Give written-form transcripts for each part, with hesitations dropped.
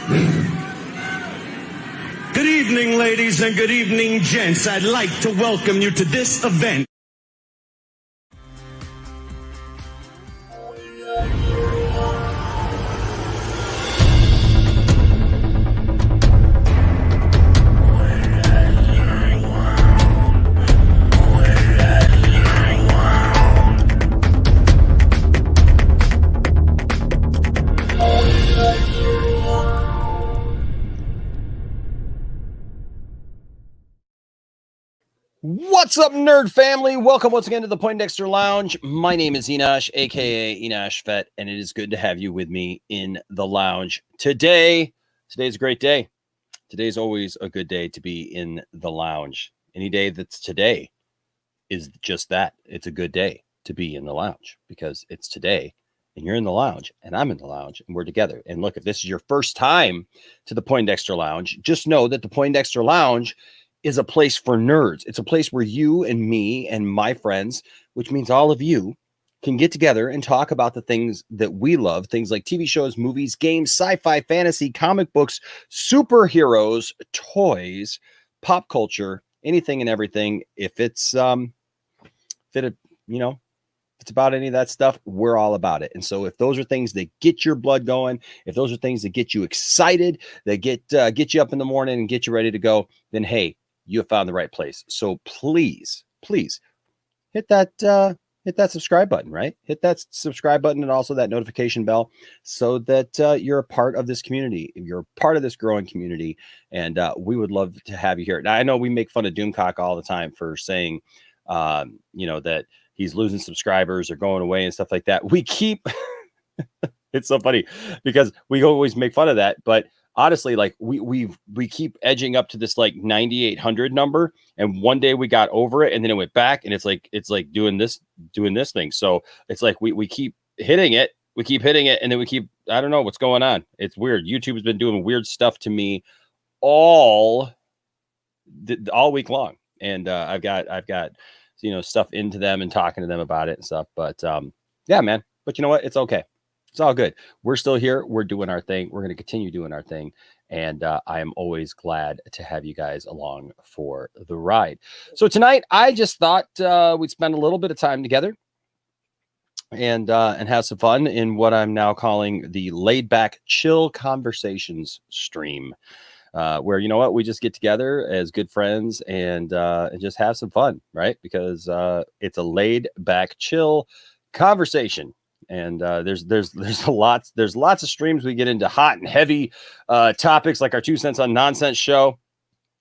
Good evening, ladies, and good evening, gents. I'd like to welcome you to this event. What's up, nerd family? Welcome once again to the Poindexter Lounge. My name is Enosh, aka Enosh Vet, and it is good to have you with me in the lounge. Today's a great day. Today's always a good day to be in the lounge. Any day that's today is just that. It's a good day to be in the lounge because it's today and you're in the lounge and I'm in the lounge and we're together. And look, if this is your first time to the Poindexter Lounge, just know that the Poindexter Lounge is a place for nerds. It's a place where you and me and my friends, which means all of you, can get together and talk about the things that we love, things like TV shows, movies, games, sci-fi, fantasy, comic books, superheroes, toys, pop culture, anything and everything. If it's it's about any of that stuff, we're all about it. And so if those are things that get your blood going, if those are things that get you excited, that get you up in the morning and get you ready to go, then hey, you have found the right place. So please hit that subscribe button, right? Hit that subscribe button and also that notification bell so that you're a part of this community. You're a part of this growing community, and we would love to have you here. Now, I know we make fun of Doomcock all the time for saying, that he's losing subscribers or going away and stuff like that. We keep, it's so funny because we always make fun of that, but honestly, like we keep edging up to this like 9,800 number, and one day we got over it and then it went back, and it's like doing this thing. So it's like we keep hitting it, and then we keep, I don't know what's going on. It's weird. YouTube has been doing weird stuff to me all week long, and I've got stuff into them and talking to them about it and stuff. But yeah, man. But you know what? It's okay. It's all good. We're still here. We're doing our thing. We're going to continue doing our thing. And I am always glad to have you guys along for the ride. So tonight, I just thought we'd spend a little bit of time together and have some fun in what I'm now calling the laid back chill conversations stream. Where, you know what, we just get together as good friends and just have some fun, right? Because it's a laid back, chill conversation. And there's lots of streams we get into hot and heavy topics, like our 2 cents on nonsense show,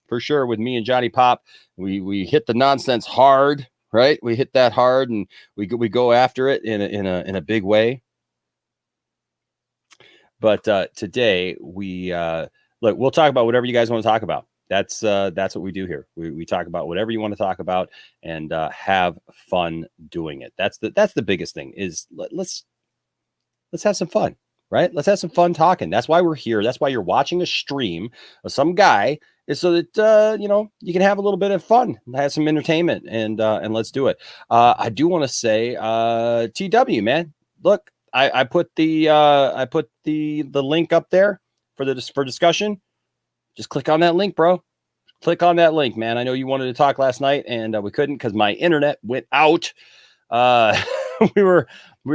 for sure. With me and Johnny Pop, we hit the nonsense hard, right? We hit that hard, and we go after it in a big way. But today look, we'll talk about whatever you guys want to talk about. That's what we do here. We talk about whatever you want to talk about and have fun doing it. That's the biggest thing is let's have some fun, right? Let's have some fun talking. That's why we're here. That's why you're watching a stream of some guy, is so that you can have a little bit of fun, have some entertainment, and let's do it. I do want to say, TW, man, look, I put the link up there for discussion. Just click on that link, bro. Click on that link, man. I know you wanted to talk last night, and we couldn't because my internet went out. We were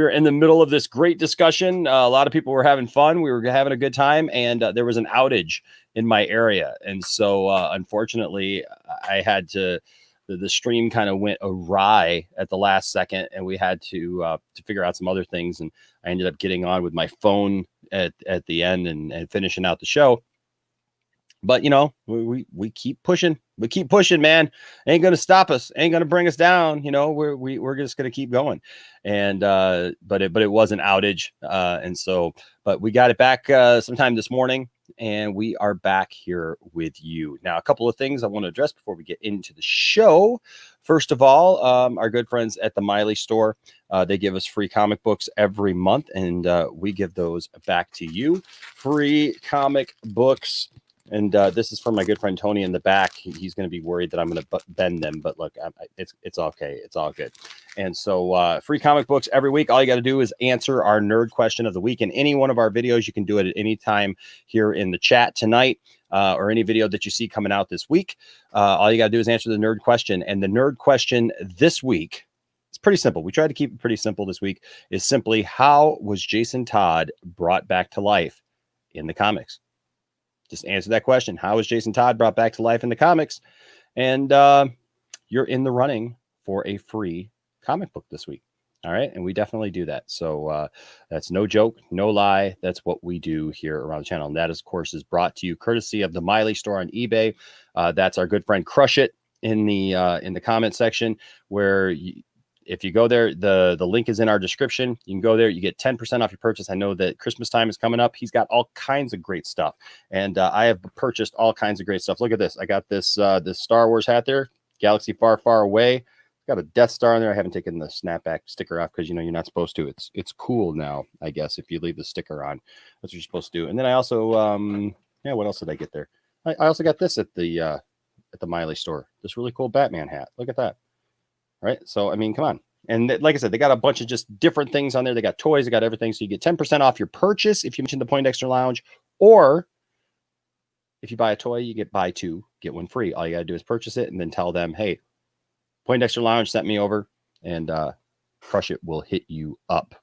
in the middle of this great discussion. A lot of people were having fun. We were having a good time, and there was an outage in my area, and so unfortunately, I had to. The stream kind of went awry at the last second, and we had to figure out some other things. And I ended up getting on with my phone at the end and finishing out the show. But we keep pushing. We keep pushing, man. Ain't gonna stop us. Ain't gonna bring us down. We're just gonna keep going. And but it was an outage. But we got it back sometime this morning, and we are back here with you now. A couple of things I want to address before we get into the show. First of all, our good friends at the Milee Store, they give us free comic books every month, and we give those back to you. Free comic books And this is from my good friend Tony in the back. He's going to be worried that I'm going to bend them, but look, it's okay. It's all good. And so free comic books every week. All you got to do is answer our nerd question of the week in any one of our videos. You can do it at any time here in the chat tonight or any video that you see coming out this week. All you got to do is answer the nerd question. And the nerd question this week, it's pretty simple. We tried to keep it pretty simple this week, is simply, how was Jason Todd brought back to life in the comics? Just answer that question. How is Jason Todd brought back to life in the comics? And you're in the running for a free comic book this week. All right. And we definitely do that. So that's no joke, no lie. That's what we do here around the channel. And that, of course, is brought to you courtesy of the Milee Store on eBay. That's our good friend Crush It in the comment section, where if you go there, the link is in our description. You can go there. You get 10% off your purchase. I know that Christmas time is coming up. He's got all kinds of great stuff. And I have purchased all kinds of great stuff. Look at this. I got this this Star Wars hat there, Galaxy Far, Far Away. Got a Death Star in there. I haven't taken the snapback sticker off because, you know, you're not supposed to. It's cool now, I guess, if you leave the sticker on. That's what you're supposed to do. And then I also, what else did I get there? I also got this at the Milee Store. This really cool Batman hat. Look at that. Right. So, I mean, come on. And like I said, they got a bunch of just different things on there. They got toys, they got everything. So you get 10% off your purchase if you mention the Poindexter Lounge, or if you buy a toy, you get buy two, get one free. All you got to do is purchase it and then tell them, hey, Poindexter Lounge sent me over, and Crush It will hit you up.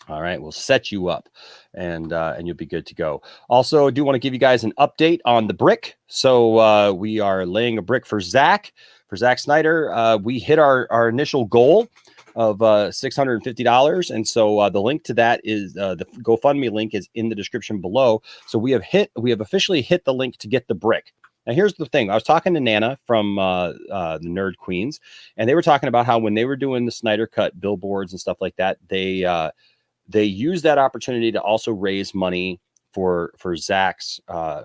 All right, we'll set you up, and you'll be good to go. Also, I do want to give you guys an update on the brick. So we are laying a brick for ZACK, SNYDER. We hit our initial goal of $650, and so the link to that is the GoFundMe link is in the description below. So we have officially hit the link to get the brick. Now, here's the thing. I was talking to Nana from the Nerd Queens, and they were talking about how when they were doing the Snyder Cut billboards and stuff like that, they used that opportunity to also raise money for ZACK's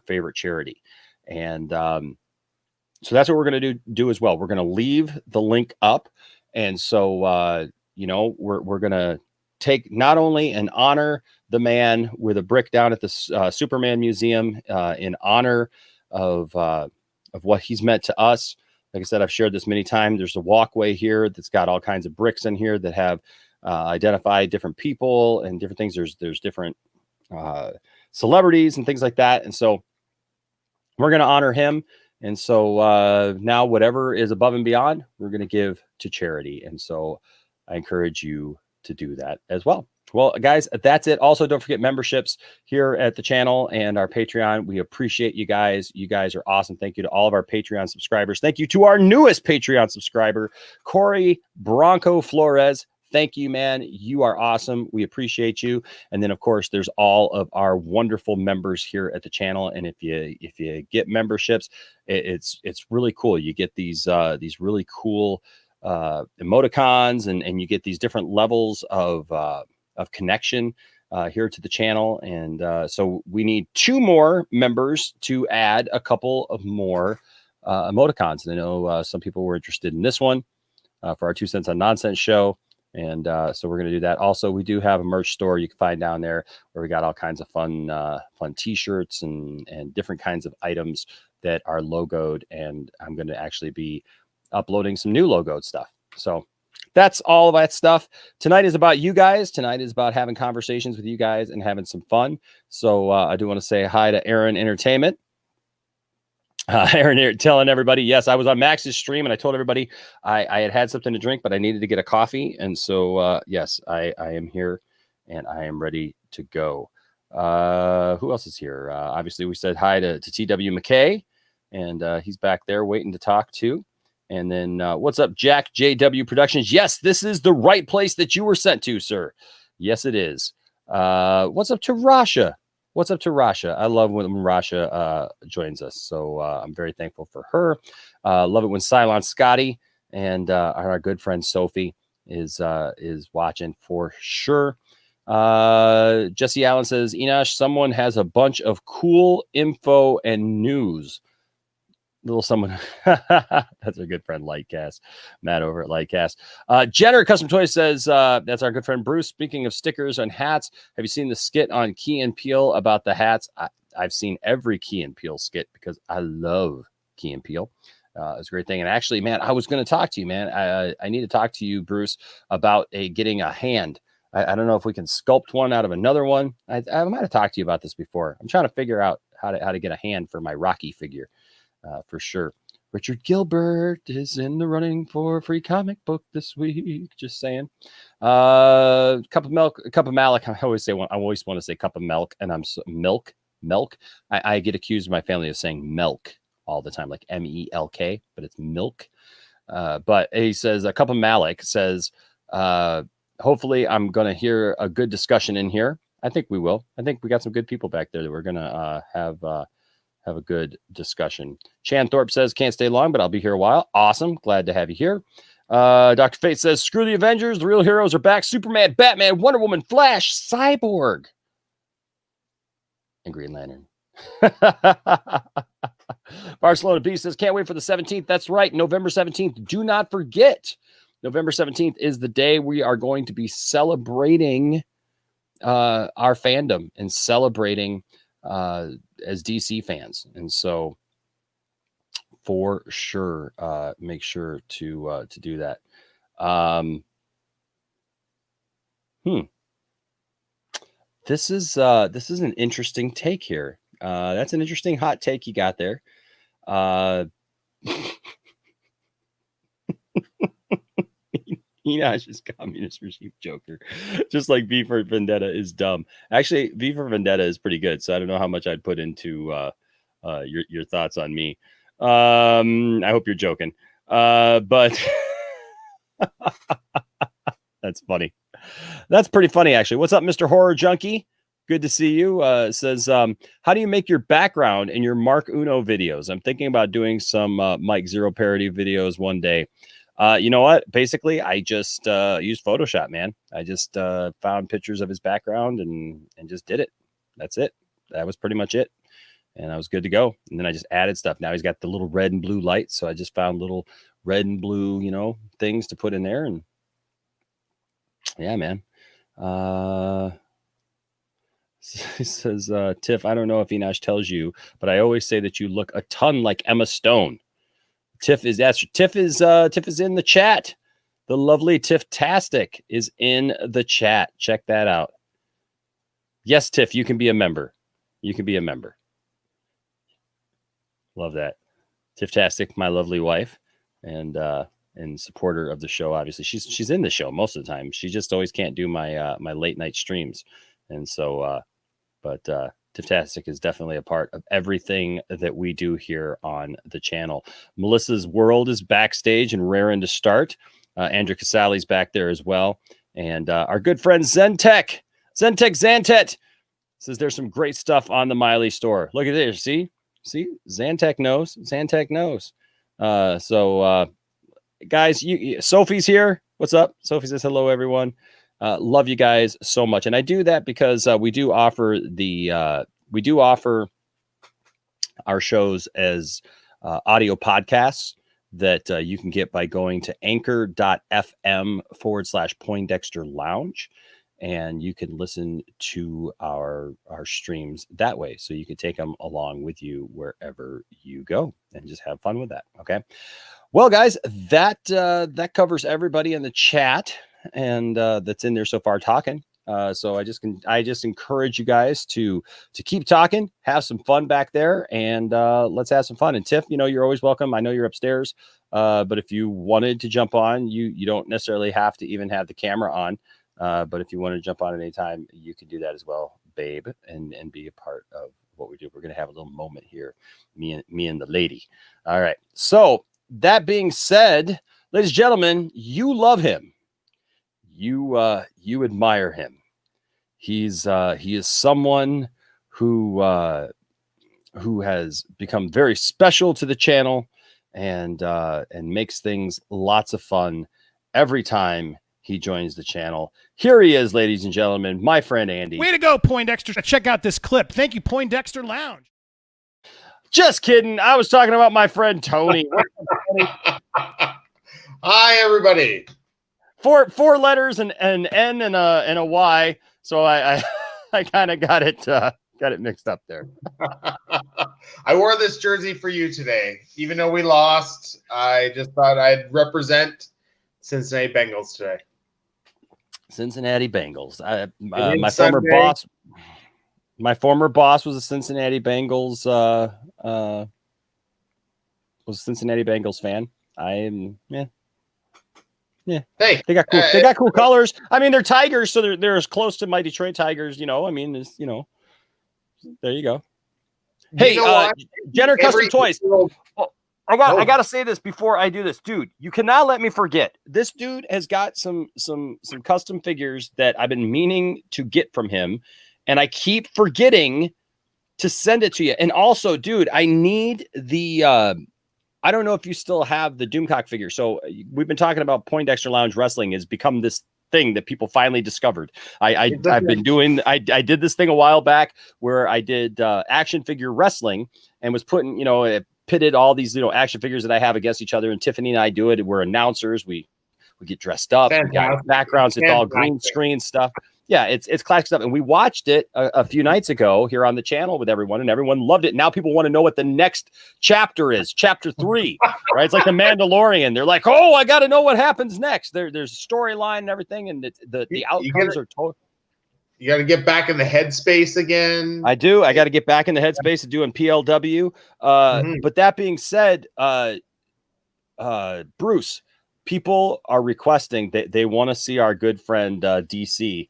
favorite charity. And so that's what we're going to do as well. We're going to leave the link up. And so, we're going to take not only and honor the man with a brick down at the Superman Museum in honor of what he's meant to us. Like I said, I've shared this many times. There's a walkway here that's got all kinds of bricks in here that have identified different people and different things. There's different celebrities and things like that. And so we're going to honor him. And so now whatever is above and beyond, we're going to give to charity. And so I encourage you to do that as well. Well, guys, that's it. Also, don't forget memberships here at the channel and our Patreon. We appreciate you guys. You guys are awesome. Thank you to all of our Patreon subscribers. Thank you to our newest Patreon subscriber, Corey Bronco Flores. Thank you, man. You are awesome. We appreciate you. And then, of course, there's all of our wonderful members here at the channel. And if you get memberships, it's really cool. You get these really cool emoticons, and you get these different levels of connection here to the channel. And so we need 2 more members to add a couple of more emoticons. And I know some people were interested in this one for our 2 Cents on Nonsense show. And so we're going to do that. Also, we do have a merch store you can find down there where we got all kinds of fun t-shirts and different kinds of items that are logoed. And I'm going to actually be uploading some new logoed stuff. So that's all of that stuff. Tonight is about you guys. Tonight is about having conversations with you guys and having some fun. So I do want to say hi to Aaron Entertainment. Aaron telling everybody, yes, I was on Max's stream and I told everybody I had something to drink, but I needed to get a coffee. And so, yes, I am here and I am ready to go. Who else is here? Obviously, we said hi to TW McKay, and he's back there waiting to talk to. And then what's up, Jack JW Productions? Yes, this is the right place that you were sent to, sir. Yes, it is. What's up to Rasha? What's up to Rasha? I love when Rasha joins us. So I'm very thankful for her. Love it when Cylon Scotty and our good friend Sophie is watching for sure. Jesse Allen says, Enosh, someone has a bunch of cool info and news. Little someone. That's our good friend Lightcast, Matt over at Lightcast. Jenner Custom Toys says that's our good friend Bruce. Speaking of stickers and hats, have you seen the skit on Key and Peele about the hats? I've seen every Key and Peele skit because I love Key and Peele. It's a great thing. And actually, man, I was going to talk to you, man. I need to talk to you, Bruce, about getting a hand. I don't know if we can sculpt one out of another one. I might have talked to you about this before. I'm trying to figure out how to get a hand for my Rocky figure, for sure. Richard Gilbert is in the running for a free comic book this week. Just saying. Cup of milk, a cup of Malik. I always want to say cup of milk, and milk. I get accused in my family of saying milk all the time, like MELK, but it's milk. But he says a cup of Malik says, hopefully I'm going to hear a good discussion in here. I think we will. I think we got some good people back there that we're going to have a good discussion. Chan Thorpe says, can't stay long, but I'll be here a while. Awesome. Glad to have you here. Dr. Fate says, screw the Avengers. The real heroes are back. Superman, Batman, Wonder Woman, Flash, Cyborg, and Green Lantern. Barcelona B says, can't wait for the 17th. That's right. November 17th. Do not forget. November 17th is the day we are going to be celebrating our fandom and celebrating as DC fans. And so for sure, make sure to do that. This is an interesting take here. That's an interesting hot take you got there. Enosh is communist regime joker, just like V for Vendetta is dumb. Actually, V for Vendetta is pretty good, so I don't know how much I'd put into your thoughts on me. I hope you're joking, but that's funny. That's pretty funny, actually. What's up, Mr. Horror Junkie? Good to see you. Says, how do you make your background in your Mark Uno videos? I'm thinking about doing some Mike Zero parody videos one day. You know what? Basically, I just used Photoshop, man. I just found pictures of his background and just did it. That's it. That was pretty much it. And I was good to go. And then I just added stuff. Now he's got the little red and blue lights. So I just found little red and blue, things to put in there. And yeah, man. He says, Tiff, I don't know if Enosh tells you, but I always say that you look a ton like Emma Stone. Tiff is in the chat. The lovely Tiff-tastic is in the chat. Check that out. Yes, Tiff, you can be a member. You can be a member. Love that. Tiff-tastic, my lovely wife, and supporter of the show. Obviously, she's in the show most of the time. She just always can't do my my late night streams, and so but Tiff-tastic is definitely a part of everything that we do here on the channel. Melissa's World is backstage and raring to start. Andrew Casali's back there as well. And our good friend Zentek Zantet says there's some great stuff on the Milee store. Look at this. See, Zantek knows. So guys, Sophie's here. What's up? Sophie says hello, everyone. Love you guys so much. And I do that because we do offer our shows as audio podcasts that you can get by going to anchor.fm/Poindexter Lounge. And you can listen to our streams that way. So you can take them along with you wherever you go and just have fun with that. Okay. Well, guys, that covers everybody in the chat and that's in there so far talking. So I just encourage you guys to keep talking, have some fun back there, and let's have some fun. And Tiff, you're always welcome. I know you're upstairs, but if you wanted to jump on, you don't necessarily have to even have the camera on. But if you want to jump on at any time, you can do that as well, babe, and be a part of what we do. We're going to have a little moment here, me and the lady. All right. So that being said, ladies and gentlemen, you love him. You admire him. He is someone who has become very special to the channel and makes things lots of fun every time he joins the channel. Here he is, ladies and gentlemen, my friend Andy. Way to go, Poindexter. Check out this clip. Thank you, Poindexter Lounge. Just kidding. I was talking about my friend Tony. Hi, everybody. Four letters and an N and a Y. So I kind of got it got it mixed up there. I wore this jersey for you today. Even though we lost, I just thought I'd represent Cincinnati Bengals today. Cincinnati Bengals. My former boss was a Cincinnati Bengals fan. Hey, they got cool colors. I mean, they're Tigers, so they're as close to my Detroit Tigers. I mean, there you go. Hey, Jenner Custom Toys. I gotta say this before I do this, dude. You cannot let me forget. This dude has got some custom figures that I've been meaning to get from him, and I keep forgetting to send it to you. And also, dude, I need the. I don't know if you still have the Doomcock figure. So we've been talking about Poindexter Lounge Wrestling has become this thing that people finally discovered. I've been doing. I did this thing a while back where I did action figure wrestling and was putting, pitted all these action figures that I have against each other, and Tiffany and I do it. We're announcers. We get dressed up. We got backgrounds. It's all green screen stuff. Yeah, it's classic stuff. And we watched it a few nights ago here on the channel with everyone, and everyone loved it. Now people want to know what the next chapter is, chapter 3, right? It's like the Mandalorian. They're like, oh, I got to know what happens next. There's a storyline and everything, and the outcomes are total. You got to get back in the headspace again. I do. I got to get back in the headspace of doing PLW. But that being said, Bruce, people are requesting that they want to see our good friend DC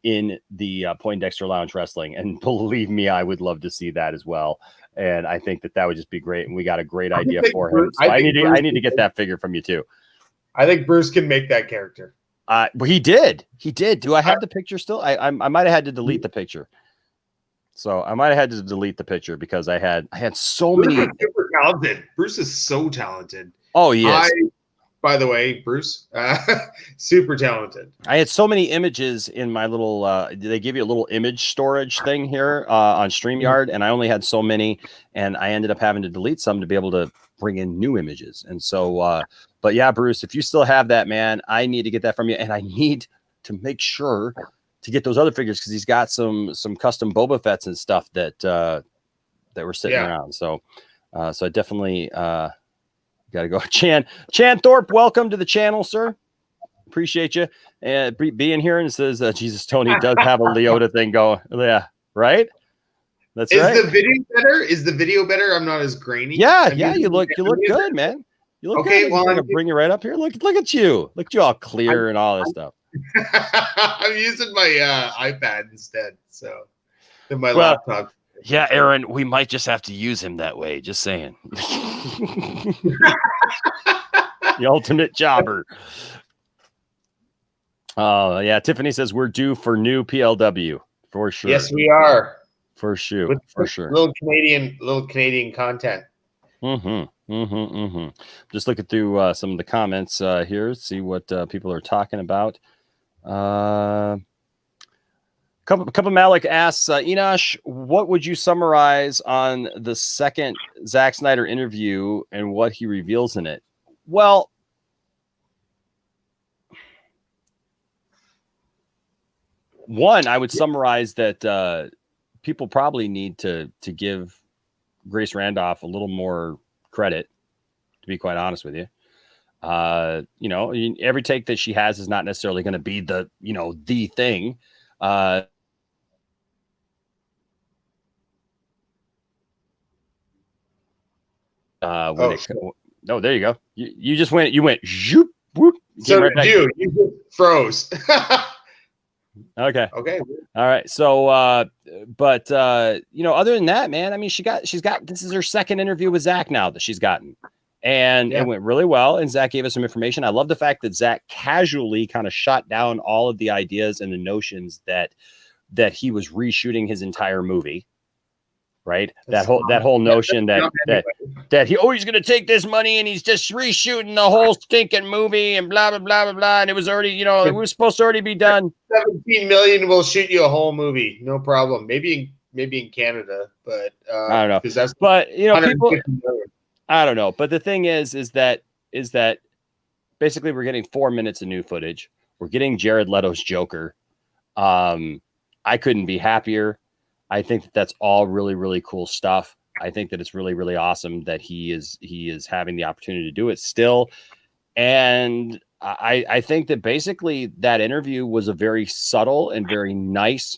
in the Poindexter Lounge Wrestling. And believe me, I would love to see that as well. And I think that would just be great. And we got a great idea for him. So I need to get that figure from you too. I think Bruce can make that character. Well, he did. Do I have the picture still? I might have had to delete the picture. So I might have had to delete the picture because I had so many. Super talented. Bruce is so talented. Oh, yes. By the way, Bruce, super talented. I had so many images in my little, they give you a little image storage thing here on StreamYard, and I only had so many, and I ended up having to delete some to be able to bring in new images. And so, but yeah, Bruce, if you still have that, man, I need to get that from you, and I need to make sure to get those other figures because he's got some custom Boba Fett's and stuff that were sitting around. So, so I definitely got to go. Chan Thorpe, welcome to the channel, sir. Appreciate you being here. And it says, Jesus, Tony does have a Leota thing going. Yeah, right. That's right. Is the video better? Is the video better? I'm not as grainy. Yeah, you look good, man. You look good. Well, I'm gonna bring you right up here. Look at you. Look at you all clear and all this stuff. I'm using my iPad instead, so in my laptop. Yeah, Aaron, we might just have to use him that way. Just saying. The ultimate jobber. Oh, yeah. Tiffany says we're due for new PLW for sure. Yes, we are. For sure. With for sure. Little Canadian content. Just looking through some of the comments here, see what people are talking about. Couple Malik asks, Enosh, what would you summarize on the second Zack Snyder interview and what he reveals in it? Well, one, I would summarize that people probably need to give Grace Randolph a little more credit, to be quite honest with you. Every take that she has is not necessarily going to be the thing. No, there you go. You just went. You went. Zoop, whoop, so right dude, you just froze. Okay. All right. So, other than that, man, I mean, she's got. This is her second interview with Zack now that she's gotten, and it went really well. And Zack gave us some information. I love the fact that Zack casually kind of shot down all of the ideas and the notions that he was reshooting his entire movie. Right. That whole notion that he's going to take this money and he's just reshooting the whole stinking movie and blah, blah, blah, blah, blah. And it was already, it was supposed to already be done. 17 million will shoot you a whole movie. No problem. Maybe in Canada, but I don't know. But people, I don't know. But the thing is that basically we're getting 4 minutes of new footage. We're getting Jared Leto's Joker. I couldn't be happier. I think that that's all really, really cool stuff. I think that it's really, really awesome that he is having the opportunity to do it still. And I think that basically that interview was a very subtle and very nice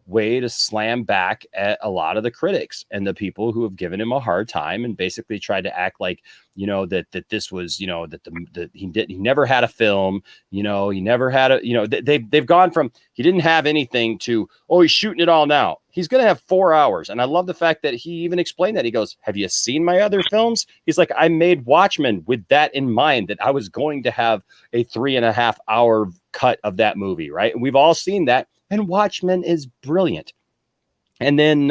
way to slam back at a lot of the critics and the people who have given him a hard time and basically tried to act like, you know, that this was, you know, that he never had a film, you know, he never had a, you know, they've gone from he didn't have anything to, oh, he's shooting it all now. He's going to have 4 hours. And I love the fact that he even explained that. He goes, have you seen my other films? He's like, I made Watchmen with that in mind, that I was going to have a 3.5 hour cut of that movie. Right. And we've all seen that. And Watchmen is brilliant. And then,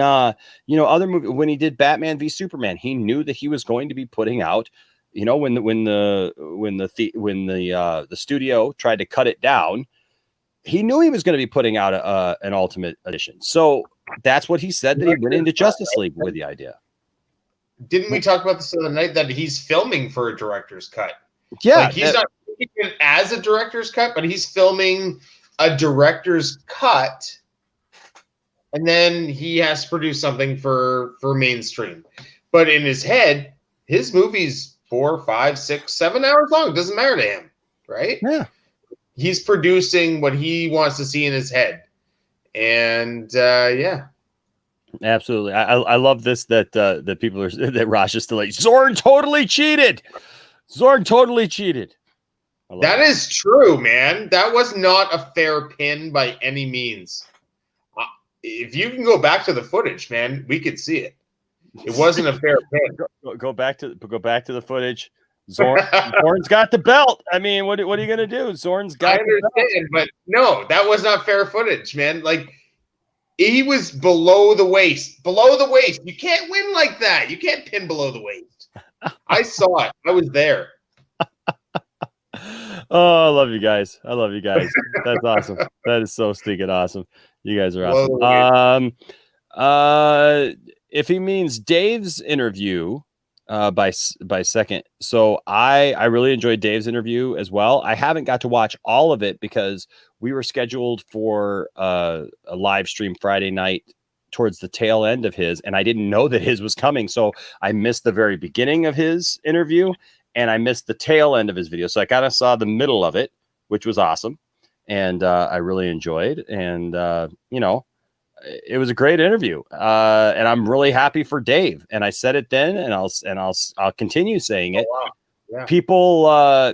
you know, other movie, when he did Batman v Superman, he knew that he was going to be putting out, you know, when the studio tried to cut it down, he knew he was going to be putting out an Ultimate Edition. So that's what he said, that he went into Justice League with the idea. Didn't we talk about this the other night, that he's filming for a director's cut? Yeah. Like he's not filming it as a director's cut, but he's filming a director's cut, and then he has to produce something for mainstream. But in his head, his movie's 4, 5, 6, 7 hours long. It doesn't matter to him, right? Yeah. He's producing what he wants to see in his head. And yeah. Absolutely. I love this, that people are, that Raj is still like, Zorn totally cheated. Zorn totally cheated. That is true, man. That was not a fair pin by any means. If you can go back to the footage, man, we could see it. It wasn't a fair pin. Go back to the footage. Zorn's got the belt. I mean, what are you gonna do? Zorn's got. I understand, but no, that was not fair footage, man. Like he was below the waist. Below the waist. You can't win like that. You can't pin below the waist. I saw it. I was there. Oh, I love you guys. I love you guys. That's awesome. That is so stinking awesome. You guys are awesome. If he means Dave's interview by second. So I really enjoyed Dave's interview as well. I haven't got to watch all of it because we were scheduled for a live stream Friday night towards the tail end of his, and I didn't know that his was coming. So I missed the very beginning of his interview, and I missed the tail end of his video. So I kind of saw the middle of it, which was awesome. And I really enjoyed. And, you know, it was a great interview. And I'm really happy for Dave. And I said it then, and I'll continue saying it. Oh, wow. Yeah.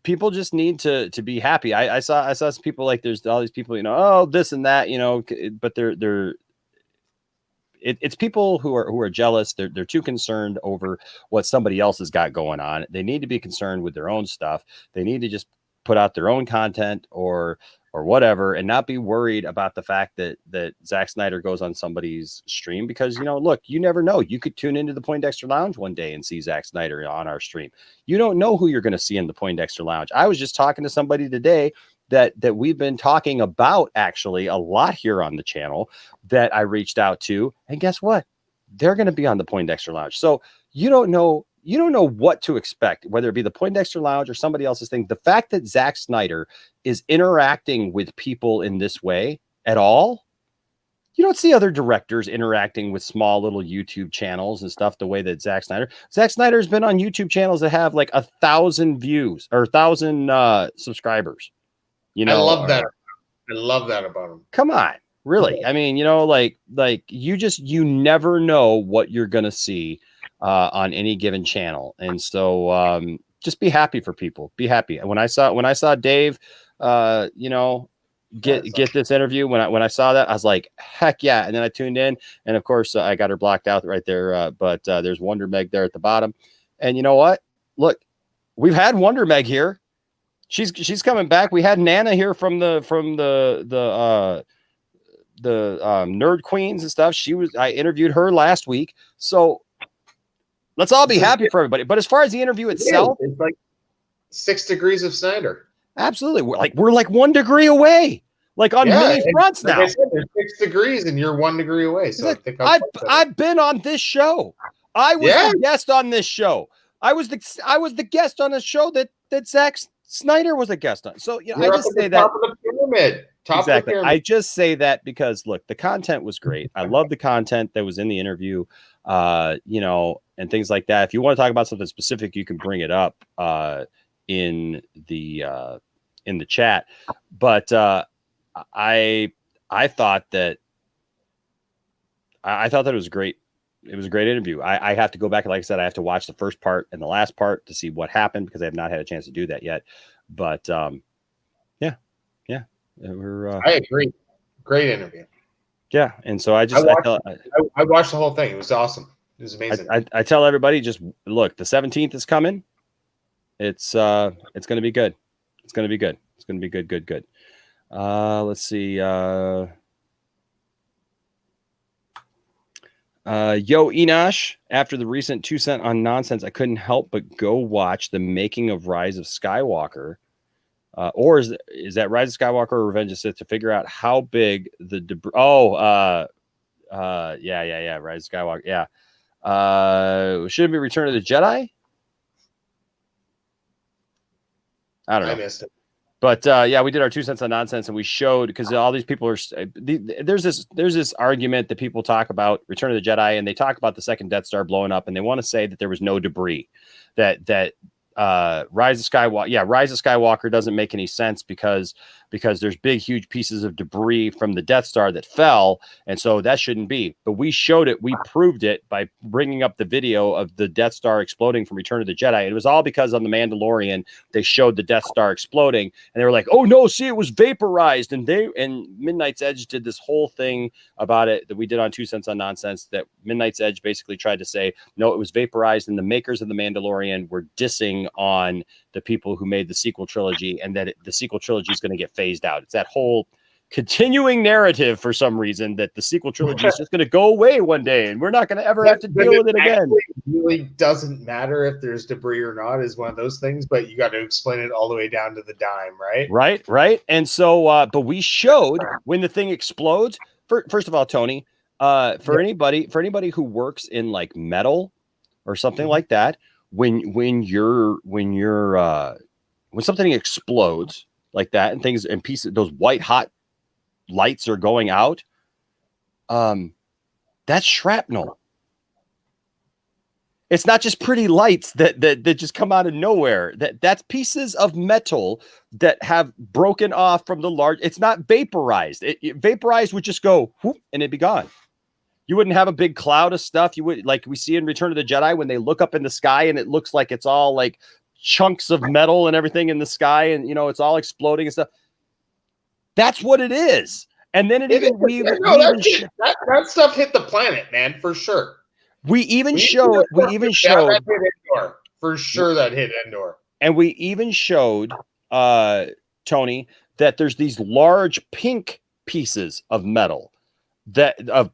People just need to be happy. I saw some people, like, there's all these people, you know, oh, this and that, you know, but it's people who are jealous. They're too concerned over what somebody else has got going on. They need to be concerned with their own stuff. They need to just put out their own content or whatever, and not be worried about the fact that Zack Snyder goes on somebody's stream, because, you know, look, you never know. You could tune into the Poindexter Lounge one day and see Zack Snyder on our stream. You don't know who you're going to see in the Poindexter Lounge. I was just talking to somebody today that we've been talking about actually a lot here on the channel, that I reached out to, and guess what? They're going to be on the Poindexter Lounge. So you don't know what to expect, whether it be the Poindexter Lounge or somebody else's thing. The fact that Zack Snyder is interacting with people in this way at all, you don't see other directors interacting with small little YouTube channels and stuff the way that Zack Snyder's been on YouTube channels that have like 1,000 views or 1,000 subscribers. You know, I love that. I love that about him. Come on, really? I mean, you know, like you never know what you're gonna see on any given channel, and so just be happy for people. Be happy. When I saw Dave, you know, get this interview, when I saw that, I was like, heck yeah! And then I tuned in, and of course I got her blocked out right there. But there's Wonder Meg there at the bottom, and you know what? Look, we've had Wonder Meg here. She's coming back. We had Nana here from the Nerd Queens and stuff. I interviewed her last week. So let's all be happy for everybody. But as far as the interview itself, it's like 6 degrees of Snyder. Absolutely. We're like 1 degree away, like on many fronts now. Like I said, there's 6 degrees and you're 1 degree away. So like, I've been on this show. I was the guest on this show. I was the guest on a show that Zack Snyder was a guest on. So, you know, I just say that. pyramid. Top Exactly. of the pyramid. I just say that because look, the content was great. I love the content that was in the interview, you know, and things like that. If you want to talk about something specific, you can bring it up in the chat. But I thought that it was great. It was a great interview. I have to go back and, like I said, I have to watch the first part and the last part to see what happened because I have not had a chance to do that yet. But yeah. I agree. Great interview. Yeah, and so I watched the whole thing. It was awesome. It was amazing. I tell everybody, just look. The 17th is coming. It's going to be good. It's going to be good. It's going to be good. Let's see. Yo, Enosh, after the recent 2 cent on nonsense, I couldn't help but go watch the making of Rise of Skywalker. Or is that Rise of Skywalker or Revenge of Sith to figure out how big the debris? Yeah. Rise of Skywalker. Yeah. Should it be Return of the Jedi? I don't know. I missed it. But yeah, we did our 2 cents on nonsense, and we showed because all these people are. There's this argument that people talk about Return of the Jedi, and they talk about the second Death Star blowing up, and they want to say that there was no debris. That Rise of Skywalker doesn't make any sense because there's big, huge pieces of debris from the Death Star that fell. And so that shouldn't be, but we showed it. We proved it by bringing up the video of the Death Star exploding from Return of the Jedi. It was all because on the Mandalorian, they showed the Death Star exploding and they were like, oh no, see, it was vaporized. And Midnight's Edge did this whole thing about it that we did on 2 cents on nonsense, that Midnight's Edge basically tried to say, no, it was vaporized. And the makers of the Mandalorian were dissing on the people who made the sequel trilogy, and that the sequel trilogy is going to get phased out. It's that whole continuing narrative for some reason that the sequel trilogy is just going to go away one day and we're not going to ever have to deal with it again. It really doesn't matter if there's debris or not, is one of those things, but you got to explain it all the way down to the dime, right? Right. And so, but we showed when the thing explodes. First of all, Tony, for anybody who works in like metal or something like that, when something explodes like that and things and pieces, those white hot lights are going out, that's shrapnel. It's not just pretty lights that just come out of nowhere. That's pieces of metal that have broken off from the large. It's not vaporized. Vaporized would just go whoop, and it'd be gone. You wouldn't have a big cloud of stuff. You would, like we see in Return of the Jedi when they look up in the sky and it looks like it's all like chunks of metal and everything in the sky, and you know it's all exploding and stuff. That's what it is. And then that stuff hit the planet, man, for sure. We even showed that hit Endor. For sure that hit Endor. And we even showed Tony that there's these large pink pieces of metal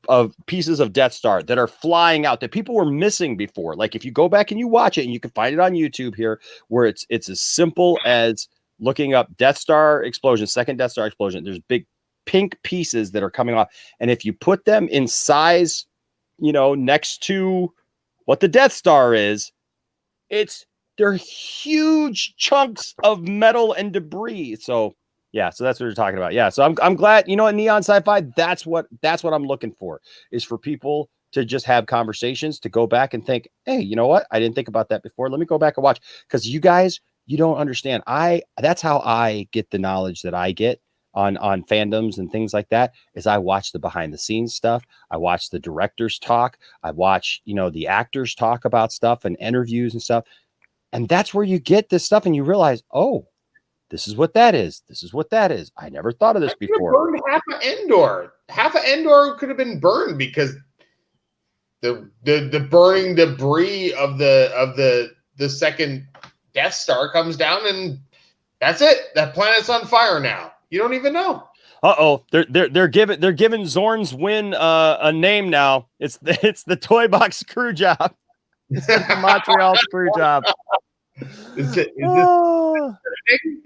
of pieces of Death Star that are flying out that people were missing before. Like if you go back and you watch it, and you can find it on YouTube here, where it's as simple as looking up Death Star explosion, second Death Star explosion. There's big pink pieces that are coming off, and if you put them in size, you know, next to what the Death Star is, they're huge chunks of metal and debris. So yeah, so that's what we're talking about. Yeah, so I'm glad, you know, in Neon Sci-Fi, that's what I'm looking for, is for people to just have conversations, to go back and think, hey, you know what? I didn't think about that before. Let me go back and watch. Because you guys, you don't understand. That's how I get the knowledge that I get on fandoms and things like that, is I watch the behind the scenes stuff. I watch the directors talk. I watch, you know, the actors talk about stuff and interviews and stuff. And that's where you get this stuff and you realize, oh, this is what that is. This is what that is. I never thought of this before. Burned half of Endor. Half of Endor could have been burned because the burning debris of the second Death Star comes down, and that's it. That planet's on fire now. You don't even know. They're giving Zorn's win a name now. It's the Toy Box Screw Job. It's the Montreal Screw Job.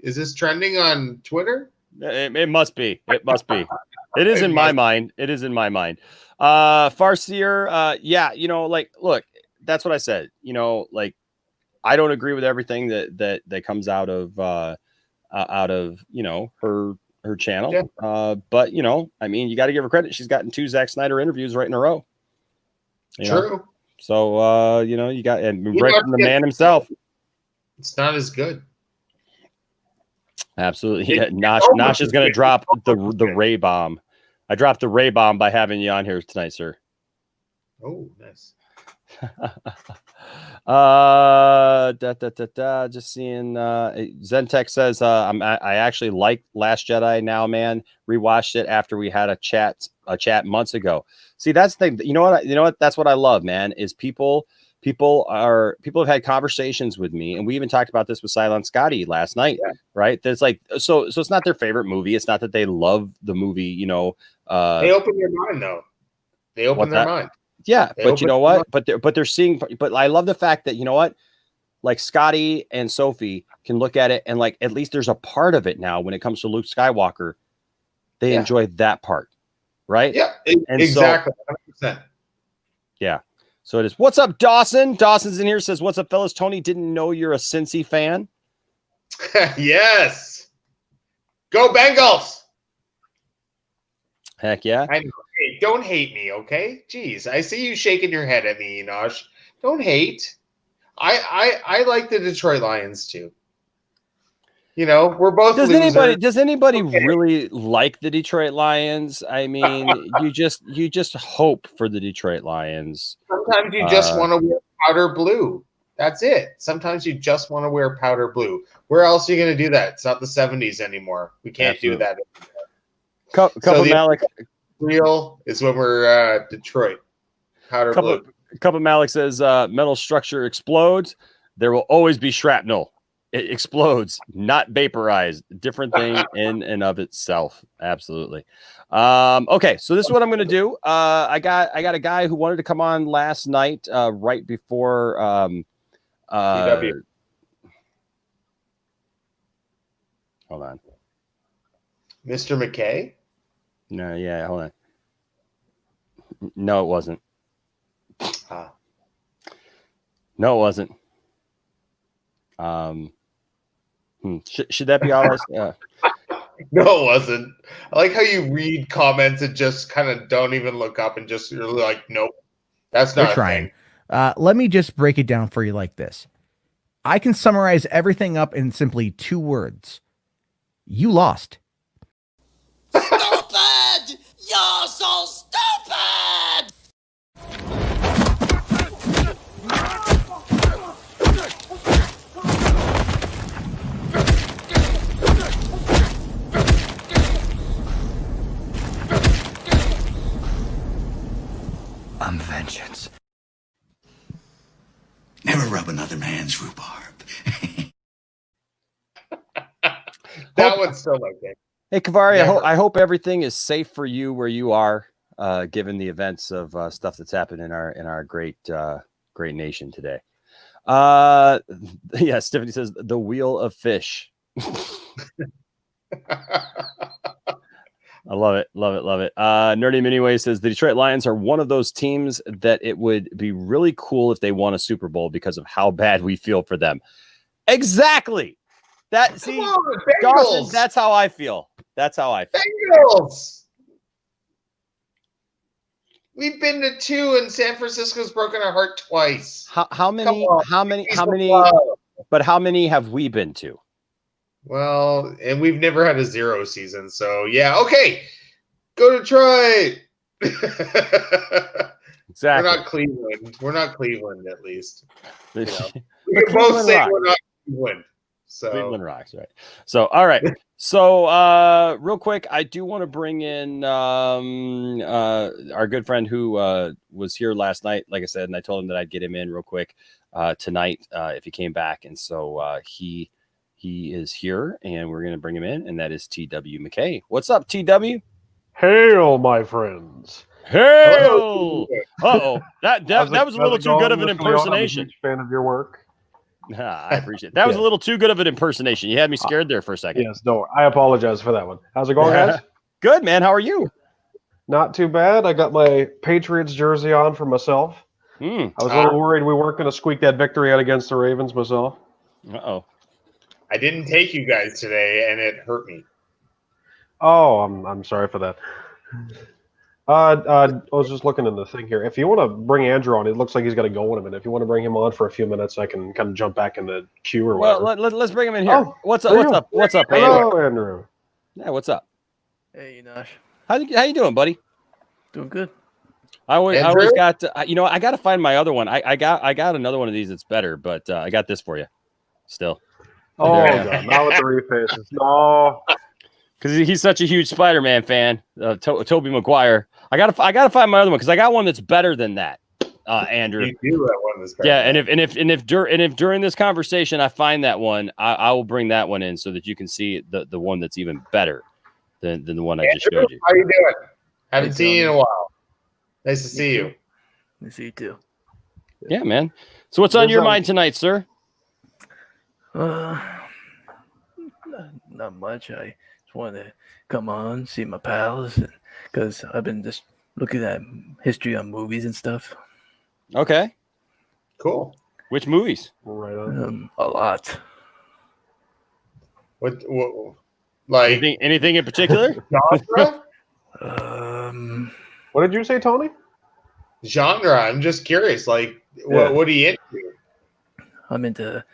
Is this trending on Twitter? It must be. It must be. It is in my mind. It is in my mind. Farseer, yeah, you know, like, look, that's what I said. You know, like, I don't agree with everything that comes out of you know, her her channel. Yeah. But you know, I mean, you got to give her credit. She's gotten 2 Zack Snyder interviews right in a row. True. So you know, you got right from the man himself. It's not as good. Absolutely. Yeah. Nosh is gonna drop the Ray bomb. I dropped the Ray bomb by having you on here tonight, sir. Oh, nice. Just seeing Zentech says I actually like Last Jedi now, man. Rewatched it after we had a chat months ago. See, that's the thing. You know what that's what I love, man, is people have had conversations with me, and we even talked about this with Silent Scotty last night, right? That's like so it's not their favorite movie. It's not that they love the movie, you know. They open their mind though. They open their mind. Yeah, but you know what? But they're seeing. But I love the fact that, you know what, like Scotty and Sophie can look at it and like at least there's a part of it now when it comes to Luke Skywalker. They enjoy that part, right? Yeah, and exactly. 100%. Yeah. So it is. What's up, Dawson? Dawson's in here, says, "What's up, fellas? Tony didn't know you're a Cincy fan." Yes. Go Bengals. Heck yeah. I know. Hey, don't hate me, okay? Jeez, I see you shaking your head at me, Enosh. Don't hate. I like the Detroit Lions too. You know, we're both Does losers. anybody really like the Detroit Lions? I mean, you just hope for the Detroit Lions. Sometimes you just want to wear powder blue. That's it. Sometimes you just want to wear powder blue. Where else are you going to do that? It's not the 70s anymore. We can't do that anymore. Couple Malik real is when we're Detroit. Powder blue. Couple Malik says metal structure explodes. There will always be shrapnel. It explodes, not vaporized. Different thing in and of itself. Absolutely. Okay, so this is what I'm going to do. I got a guy who wanted to come on last night, right before. Hold on, Mr. McKay. No, yeah, hold on. No, it wasn't. No, it wasn't. Should that be all right? No, it wasn't. I like how you read comments and just kind of don't even look up and just you're like, nope, that's not trying. Let me just break it down for you like this. I can summarize everything up in simply 2 words. You lost. Stupid! You're so stupid! I'm vengeance. Never rub another man's rhubarb. That one's still okay. Hey, Kavari, I hope everything is safe for you where you are, given the events of stuff that's happened in our great nation today. Yeah, Stephanie says the wheel of fish. I love it. Nerdy Miniway says the Detroit Lions are one of those teams that it would be really cool if they won a Super Bowl because of how bad we feel for them. Exactly. Dawson, that's how I feel. Bengals. We've been to 2 and San Francisco's broken our heart twice. How many? But how many have we been to? Well, and we've never had a 0 season, so yeah, okay. Go Detroit. Exactly. We're not Cleveland, at least. You know. We can both say we're not Cleveland. So Cleveland rocks, right? So all right. So real quick, I do want to bring in our good friend who was here last night, like I said, and I told him that I'd get him in real quick tonight if he came back, and so he is here, and we're going to bring him in, and that is TW McKay. What's up, TW? Hail, my friends. Hail! Uh-oh. That was a little too good of an impersonation. I'm a huge fan of your work. I appreciate it. That was a little too good of an impersonation. You had me scared there for a second. Yes, no, I apologize for that one. How's it going, guys? Good, man. How are you? Not too bad. I got my Patriots jersey on for myself. I was a little worried we weren't going to squeak that victory out against the Ravens myself. Uh-oh. I didn't take you guys today, and it hurt me. Oh, I'm sorry for that. I was just looking in the thing here. If you want to bring Andrew on, it looks like he's got to go in a minute. If you want to bring him on for a few minutes, I can kind of jump back in the queue or Well, whatever. let's bring him in here. Oh, What's there you up? go. What's up, Andrew? Hello, Andrew. Yeah, what's up? Hey, Nash. How you doing, buddy? Doing good. I always Andrew? got I got to find my other one. I got another one of these that's better, but I got this for you. Still, Oh, Yeah. God. Not with the refaces. No. because he's such a huge Spider-Man fan, Tobey Maguire. I gotta find my other one because I got one that's better than that, Andrew. You do that one this Yeah, and if during this conversation I find that one, I will bring that one in so that you can see the one that's even better than the one I just Andrew, showed you. how you doing? Haven't Hey, seen you in a Tony. while. Nice to see you. I see you too. Yeah, man. So what's on There's, your mind tonight, sir? Not much. I just wanted to come on, see my pals, because I've been just looking at history on movies and stuff. Okay. Cool. Which movies? Right on. A lot. What like Anything in particular? genre? What did you say, Tony? Genre. I'm just curious. Like, Yeah. what are you into? I'm into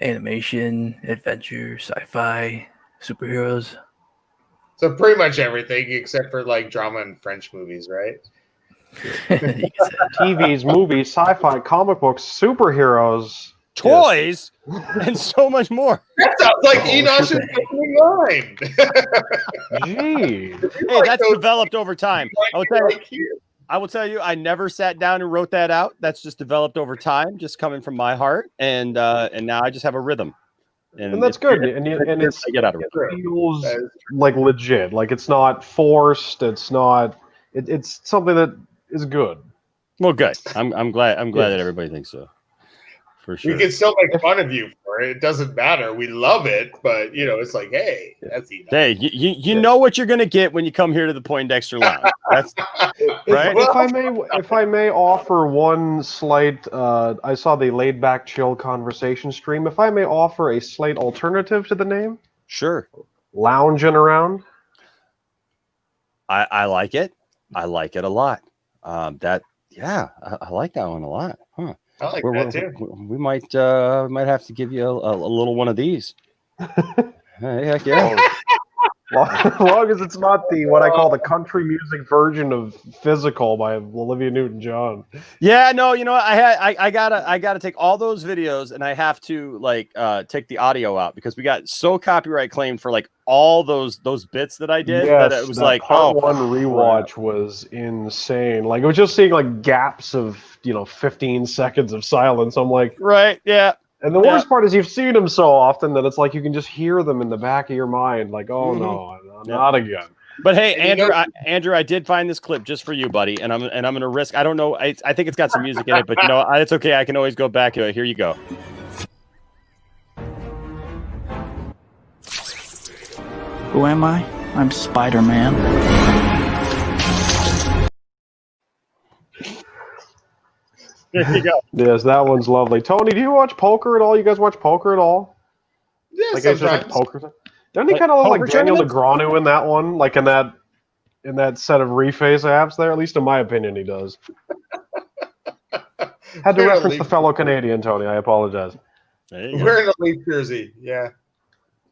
animation, adventure, sci-fi, superheroes. So pretty much everything except for like drama and French movies, right? You can say that. TVs, movies, sci-fi, comic books, superheroes. Toys and so much more. That sounds like Oh, Enosh's shit. opening line. Gee. Hey, that's developed over time. Like here. I will tell you, I never sat down and wrote that out. That's just developed over time, just coming from my heart, and now I just have a rhythm, And that's good. And it's I get out of it. feels That is like legit. Like it's not forced. It's not. It's something that is good. Well, good. I'm glad that everybody thinks so. For sure. We can still make fun of you for it. It doesn't matter. We love it, but it's like, hey, that's Enosh. Hey, you know what you're gonna get when you come here to the Poindexter Lounge. That's right. If I may offer one slight, I saw the laid back chill conversation stream. If I may offer a slight alternative to the name, Sure. lounging around. I like it. I like it a lot. I like that one a lot. Huh. I like that too. We might have to give you a little one of these. Hey, heck yeah. As long as it's not the what I call the country music version of "Physical" by Olivia Newton-John. Yeah, no, you know what? I gotta take all those videos and I have to take the audio out because we got so copyright claimed for like all those bits that I did that it was that like part one rewatch was insane. Like it was just seeing like gaps of 15 seconds of silence. I'm like, right, yeah. And the worst part is you've seen them so often that it's like you can just hear them in the back of your mind, like, oh no, not again. But hey, Andrew, I did find this clip just for you, buddy, and I'm gonna risk. I don't know. I think it's got some music in it, but it's okay. I can always go back to it. Here you go. Who am I? I'm Spider-Man. There you go. Yes, that one's lovely. Tony, do you watch poker at all? You guys watch poker at all? Yeah, Like it's just like sometimes. poker. Doesn't he kind of look poker like Daniel tournaments? Negreanu in that one? Like in that set of reface apps there? At least in my opinion, he does. Had to reference the fellow Canadian, Tony. I apologize. There you go. Wearing a Leaf jersey. Yeah.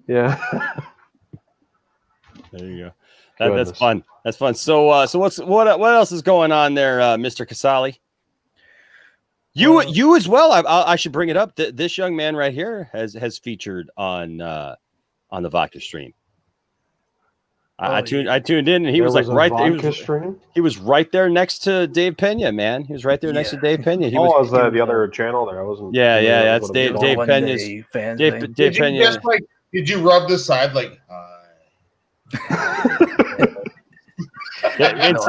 Yeah. There you go. Goodness. That's fun. That's fun. So what else is going on there, Mr. Casali? You as well. I should bring it up. This young man right here has featured on the Vodka stream. I tuned in, and he was like right there. He was right there next to Dave Pena, man. He was right there next to Dave Pena. He was the other channel there. I wasn't. Yeah. That's Dave Pena's. Dave Pena. Did you rub the side like?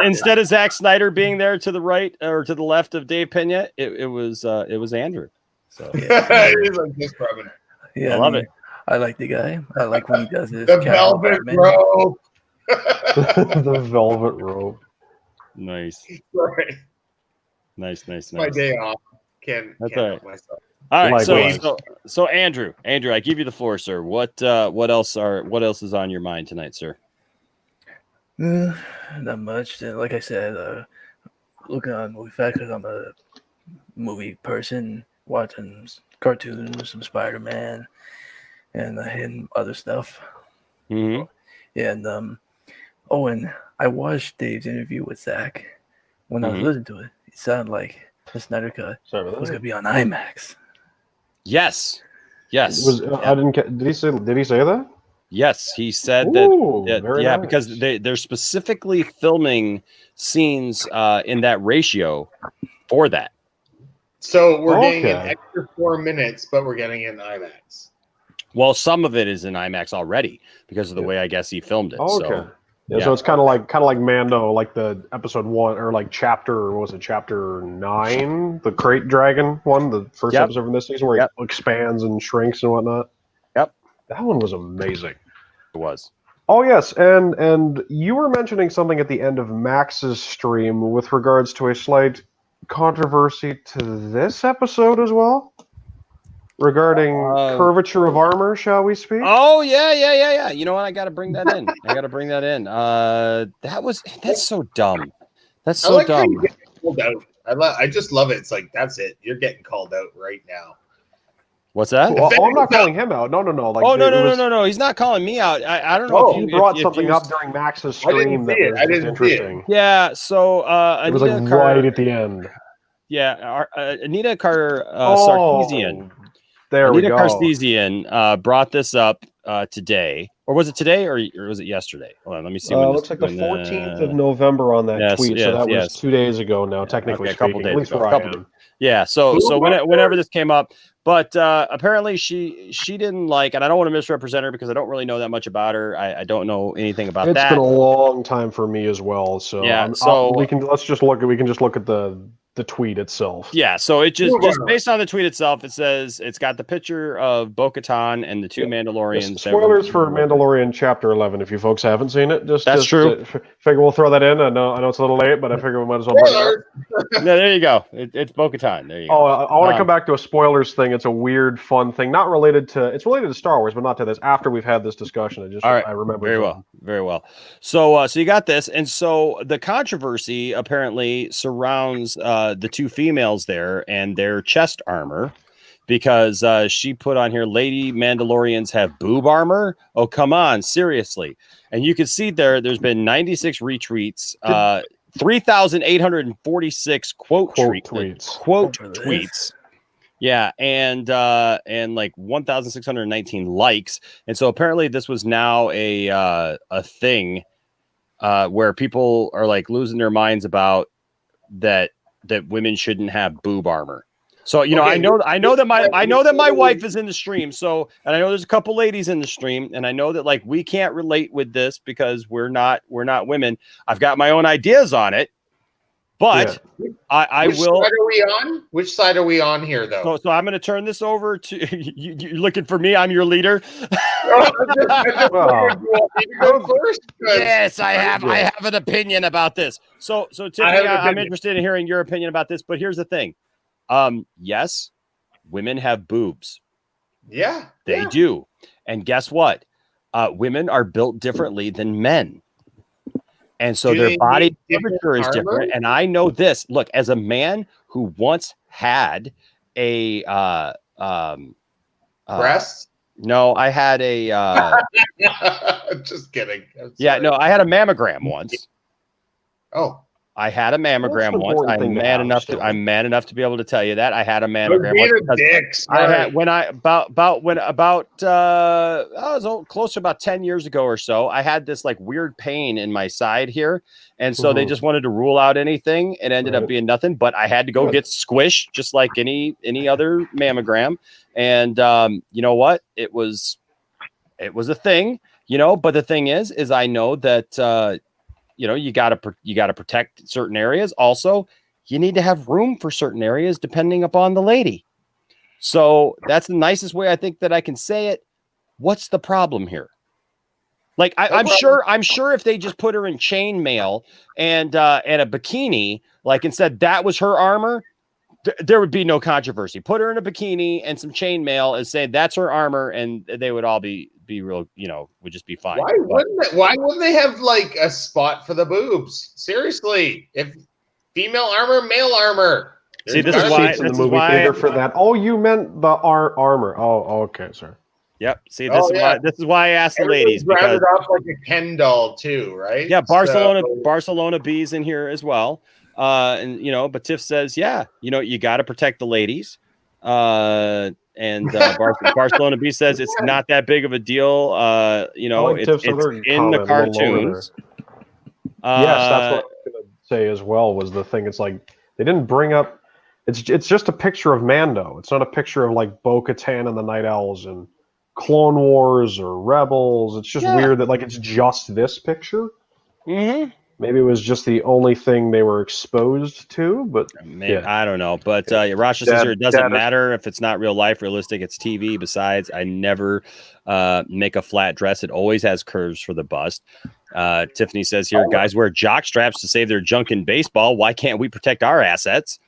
Instead of Zack Snyder being there to the right or to the left of Dave Pena, it was Andrew. So He's like just rubbing. Yeah, I love it. I like the guy. I like when he does this. The velvet robe. The velvet robe. Nice. Right. Nice. My day off. Can't help myself. All right. Likewise. So Andrew, I give you the floor, sir. What else is on your mind tonight, sir? Not much. Like I said, looking on movie facts, 'cause I'm a movie person, watching cartoons, some Spider-Man, and other stuff. Mm-hmm. Yeah, and and I watched Dave's interview with ZACK. When I was listening to it, it sounded like the Snyder Cut was gonna be on IMAX. Yes. Yes. I didn't get. Did he say that? Yes, he said Ooh, that. very Yeah, nice. because they're specifically filming scenes in that ratio for that. So we're getting an extra 4 minutes, but we're getting it in IMAX. Well, some of it is in IMAX already because of the way I guess he filmed it. Okay. So, yeah, so it's kind of like Mando, like the episode 1 or like chapter 9, the Crate Dragon one, the first episode from this season where it expands and shrinks and whatnot. Yep, that one was amazing. It was. Oh yes, and you were mentioning something at the end of Max's stream with regards to a slight controversy to this episode as well, regarding curvature of armor, shall we speak? Oh yeah. You know what? I got to bring that in. That's so dumb. That's so dumb. How you get called out. I just love it. It's like, that's it. You're getting called out right now. What's that? Well, I'm not calling him out. No. Like, no. He's not calling me out. I don't know. If you brought something up during Max's stream that was interesting. Yeah. So it was like right at the end. Yeah, Anita Sarkeesian. There we go. Anita Sarkeesian brought this up today, or was it today, or was it yesterday? Hold on, let me see. Looks like the 14th of November on that tweet. So that was 2 days ago now, technically speaking. At least where I am. Yeah. So whenever this came up, but apparently she didn't like, and I don't want to misrepresent her because I don't really know that much about her. I don't know anything about that. It's been a long time for me as well. So yeah. we can just look at the tweet itself. Yeah, so it just based on the tweet itself, it says it's got the picture of Bo-Katan and the two Mandalorians. Spoilers for Mandalorian Chapter 11 if you folks haven't seen it. That's true. Figure we'll throw that in. I know it's a little late, but I figure we might as well bring it up. Yeah, there you go. It's Bo-Katan. There you go. Oh, I want to come back to a spoilers thing. It's a weird, fun thing. It's related to Star Wars, but not to this. After we've had this discussion, I remember. Very well. So you got this, and so the controversy apparently surrounds the two females there and their chest armor, because she put on here, Lady Mandalorians have boob armor. Oh, come on, seriously. And you can see there's been 96 retweets, 3,846 quote tweets. Yeah, and like 1,619 likes. And so apparently this was now a thing where people are like losing their minds about that women shouldn't have boob armor. So I know that my wife is in the stream. So, and I know there's a couple ladies in the stream, and I know that like we can't relate with this because we're not women. I've got my own ideas on it, but I will. Side are we on? Which side are we on here, though? So I'm going to turn this over to you. You're looking for me. I'm your leader. Go first. Yes, I have an opinion about this. So Tiffany, I'm interested in hearing your opinion about this. But here's the thing. Yes, women have boobs. Yeah, they do. And guess what? Women are built differently than men. And so their body temperature is different. And I know this. Look, as a man who once had a breast. No, I had a just kidding. Yeah, no, I had a mammogram once. Oh. I had a mammogram once. I'm man enough to be able to tell you that I had a mammogram once. I had when I was close to about 10 years ago or so. I had this like weird pain in my side here, and so they just wanted to rule out anything. It ended up being nothing, but I had to go get squished just like any other mammogram. And you know what? It was a thing, But the thing is I know that. You got to protect certain areas. Also, you need to have room for certain areas depending upon the lady. So that's the nicest way I think that I can say it. What's the problem here? Like I'm sure if they just put her in chainmail and a bikini, like and said that was her armor, there would be no controversy. Put her in a bikini and some chainmail and say that's her armor, and they would all be be real, would just be fine. Why wouldn't they have like a spot for the boobs? Seriously, if female armor, male armor. See, this There's is why seats in the movie theater for that. Oh, you meant the armor. Oh, okay, sir. Yep. See, this is why I asked the ladies, because up like a Ken doll too, right? yeah, Barcelona B's in here as well. But Tiff says, yeah, you got to protect the ladies. Barcelona B says it's not that big of a deal. It's in the cartoons. Yes, that's what I was gonna say as well. Was the thing? It's like they didn't bring up. It's just a picture of Mando. It's not a picture of like Bo-Katan and the Night Owls and Clone Wars or Rebels. It's just weird that like it's just this picture. Mm-hmm. Maybe it was just the only thing they were exposed to, but maybe, I don't know. But Rasha says here, it doesn't matter if it's not real life, realistic. It's TV. Besides, I never make a flat dress. It always has curves for the bust. Tiffany says here, guys wear jock straps to save their junk in baseball. Why can't we protect our assets?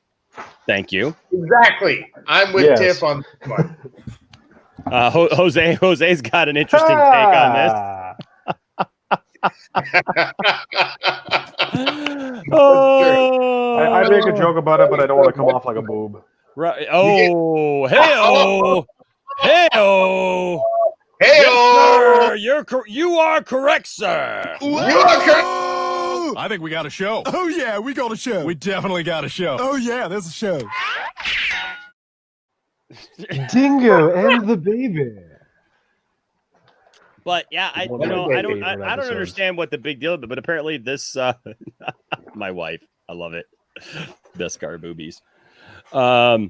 Thank you. Exactly. I'm with Tiff on this one. Jose's got an interesting take on this. I make a joke about it, but I don't want to come off like a boob. Right. Oh, hey-oh. Hey-oh. Hey-oh. Yes, sir. You are correct, sir. You are correct. I think we got a show. Oh, yeah, we got a show. We definitely got a show. Oh, yeah, there's a show. Dingo and the baby. But yeah, I don't understand what the big deal is, but apparently this my wife, I love it. Best car boobies. I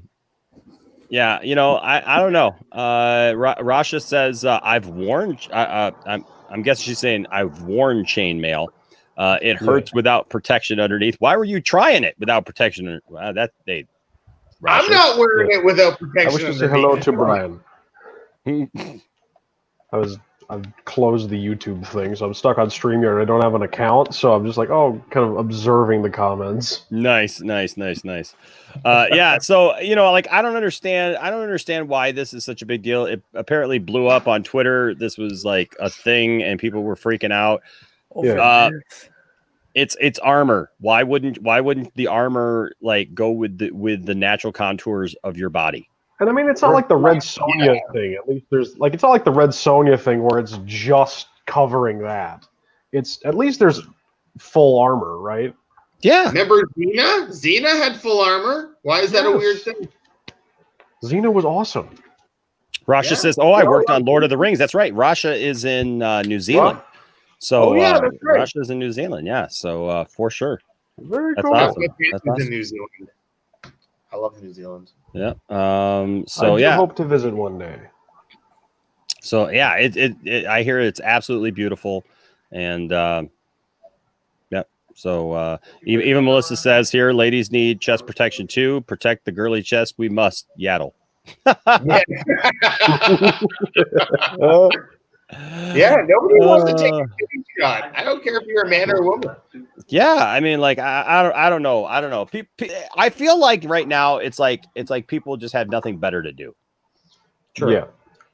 don't know. Rasha says I've worn I'm guessing she's saying I've worn chainmail. It hurts without protection underneath. Why were you trying it without protection? I'm not wearing it without protection. I wish to say hello to Brian. I've closed the YouTube thing, so I'm stuck on StreamYard. I don't have an account, so I'm just like, kind of observing the comments. Nice. Yeah, so I don't understand why this is such a big deal. It apparently blew up on Twitter. This was like a thing, and people were freaking out. It's armor. Why wouldn't the armor like go with the natural contours of your body? And I mean, it's not like the Red Sonja thing. At least it's not like the Red Sonja thing where it's just covering that. At least there's full armor, right? Yeah. Remember Xena? Xena had full armor. Why is that a weird thing? Xena was awesome. Rasha says, I worked on Lord of the Rings. That's right. Rasha is in New Zealand. So that's right. Rasha's in New Zealand. Yeah. So for sure. Very That's cool. awesome. In New Zealand. I love New Zealand. Yeah. I hope to visit one day. So yeah, it I hear it's absolutely beautiful, and So even Melissa says here, ladies need chest protection too. Protect the girly chest. We must. Yaddle. Yeah, nobody wants to take a shot. I don't care if you're a man or a woman. Yeah, I mean, like I don't know. I feel like right now it's like people just have nothing better to do. Sure. Yeah,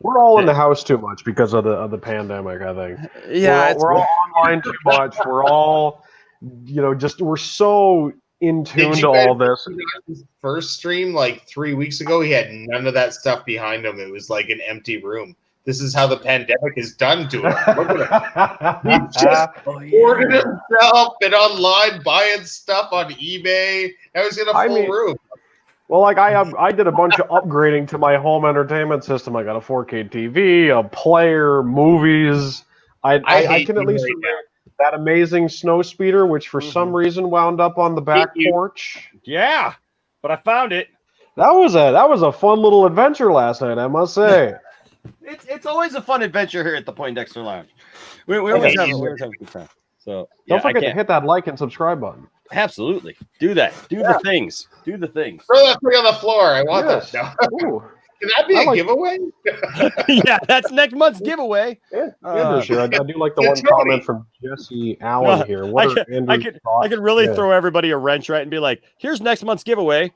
we're all in the house too much because of the pandemic. I think. Yeah, we're all online too much. We're all, we're so in tune to all this. His first stream like 3 weeks ago, he had none of that stuff behind him. It was like an empty room. This is how the pandemic is done to him. Look at him. He just ordered himself, been online buying stuff on eBay. Now he's in a full room. Well, like I did a bunch of upgrading to my home entertainment system. I got a 4K TV, a player, movies. I can at least remember that amazing snow speeder, which for some reason wound up on the back porch. Yeah, but I found it. That was a fun little adventure last night, I must say. It's always a fun adventure here at the Poindexter Lounge. We always have a good time. So don't forget to hit that like and subscribe button. Absolutely, do that. Do the things. Do the things. Throw that thing on the floor. I want that. No. Can that be a giveaway? Yeah, that's next month's giveaway. Yeah, this year. I do like the one comment from Jesse Allen here. I could really throw everybody a wrench, right, and be like, "Here's next month's giveaway."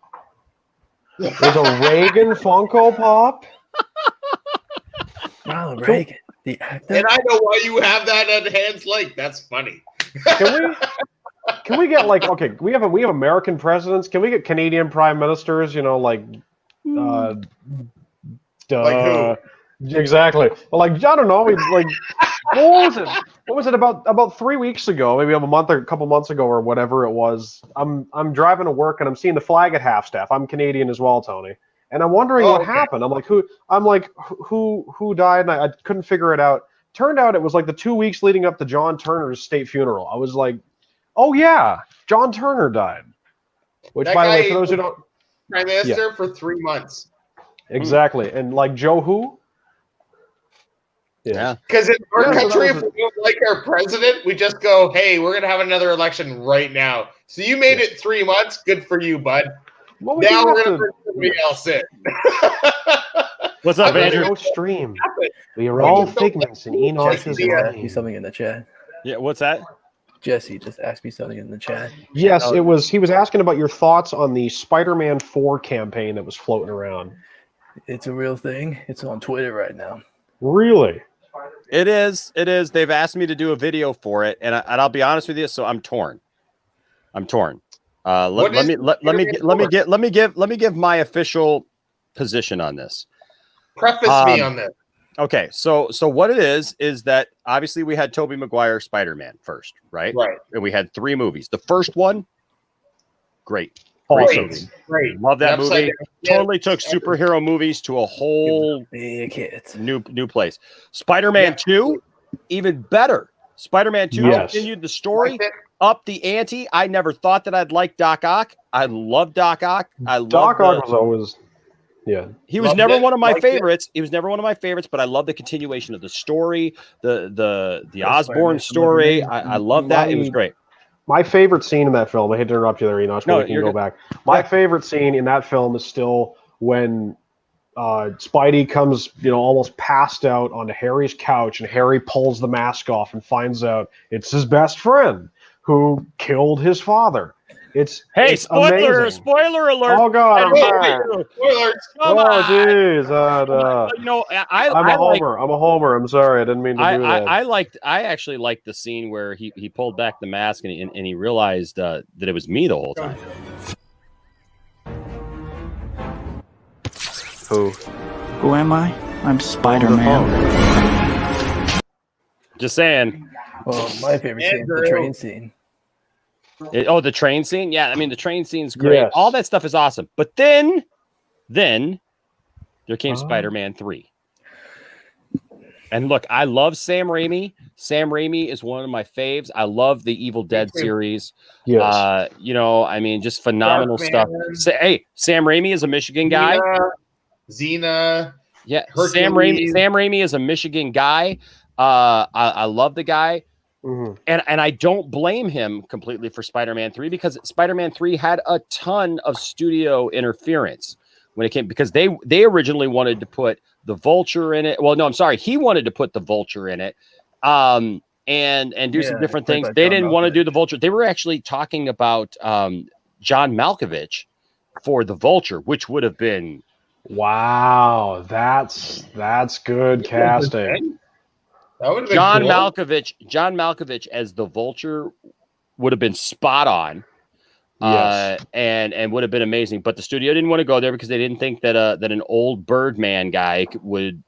There's a Reagan Funko Pop. Ronald Reagan. The actor? And I know why you have that at Hands Lake. That's funny. Can we get like okay? We have American presidents. Can we get Canadian prime ministers? You know, like, Like who? Exactly. Well, like I don't know. Like, what was it? What was it about 3 weeks ago? Maybe a couple months ago, or whatever it was. I'm driving to work and I'm seeing the flag at half staff. I'm Canadian as well, Tony. And I'm wondering what happened. I'm like, who died? And I couldn't figure it out. Turned out it was like the 2 weeks leading up to John Turner's state funeral. I was like, oh yeah, John Turner died. Which, That by the way, guy for those who don't, Prime Minister for 3 months. exactly, and like Joe who? Yeah. Because in our Yeah, so country, that if was we don't like our president, we just go, hey, we're going to have another election right now. So you made it 3 months. Good for you, bud. Well, we Now do we're have going to to- bring somebody else in. What's up, I've Andrew? No stream. Happened. We are We all just don't figments in Enoch's Jesse just asked me mind. something in the chat. Yeah, what's that? Jesse just asked me something in the chat. Yes, it was. He was asking about your thoughts on the Spider-Man 4 campaign that was floating around. It's a real thing. It's on Twitter right now. Really? It is. It is. They've asked me to do a video for it, and I'll be honest with you. So I'm torn. Let me give my official position on this. Preface me on this. Okay, so what it is that obviously we had Tobey Maguire Spider-Man first, right? Right. And we had 3 movies. The first one, great. Awesome. Great. Love that Upside movie. down. Totally took superhero movies to a whole Big hit. new place. Spider-Man 2, even better. Spider-Man 2 Yes. continued the story, up the ante. I never thought that I'd like Doc Ock. I love Doc Ock. Doc Ock was always, yeah. He was Loved never it, one of my liked it. favorites. He was never one of my favorites, but I love the continuation of the story, the Spider-Man Osborn story. I love that. It was great. My favorite scene in that film, I hate to interrupt you there, Enoch, No, but we can you're go good. back. My favorite scene in that film is still when Spidey comes, almost passed out onto Harry's couch, and Harry pulls the mask off and finds out it's his best friend who killed his father. It's amazing. Spoiler alert! Oh God, I'm back. Spoilers. Come Oh on. jeez, I'm a like, homer. I'm a homer. I'm sorry, I didn't mean to do that. I actually liked the scene where he pulled back the mask and he realized that it was me the whole time. Who am I? I'm Spider-Man. Just saying. Well, my favorite scene is the train scene. The train scene? Yeah, I mean the train scene's great. Yes. All that stuff is awesome. But then there came Spider-Man 3. And look, I love Sam Raimi. Sam Raimi is one of my faves. I love the Evil Dead series. Yes. I mean, just phenomenal stuff. Hey, Sam Raimi is a Michigan guy. Xena. Yeah, Hercules. Sam Raimi is a Michigan guy. I love the guy. Mhm. And I don't blame him completely for Spider-Man 3 because Spider-Man 3 had a ton of studio interference when it came, because they originally wanted to put the Vulture in it. Well, no, I'm sorry. He wanted to put the Vulture in it and do some different things. They didn't want to do the Vulture. They were actually talking about John Malkovich for the Vulture, which would have been Wow, that's good casting. That would have been John cool. Malkovich as the Vulture would have been spot on. Yes. And would have been amazing, but the studio didn't want to go there because they didn't think that an old Birdman guy would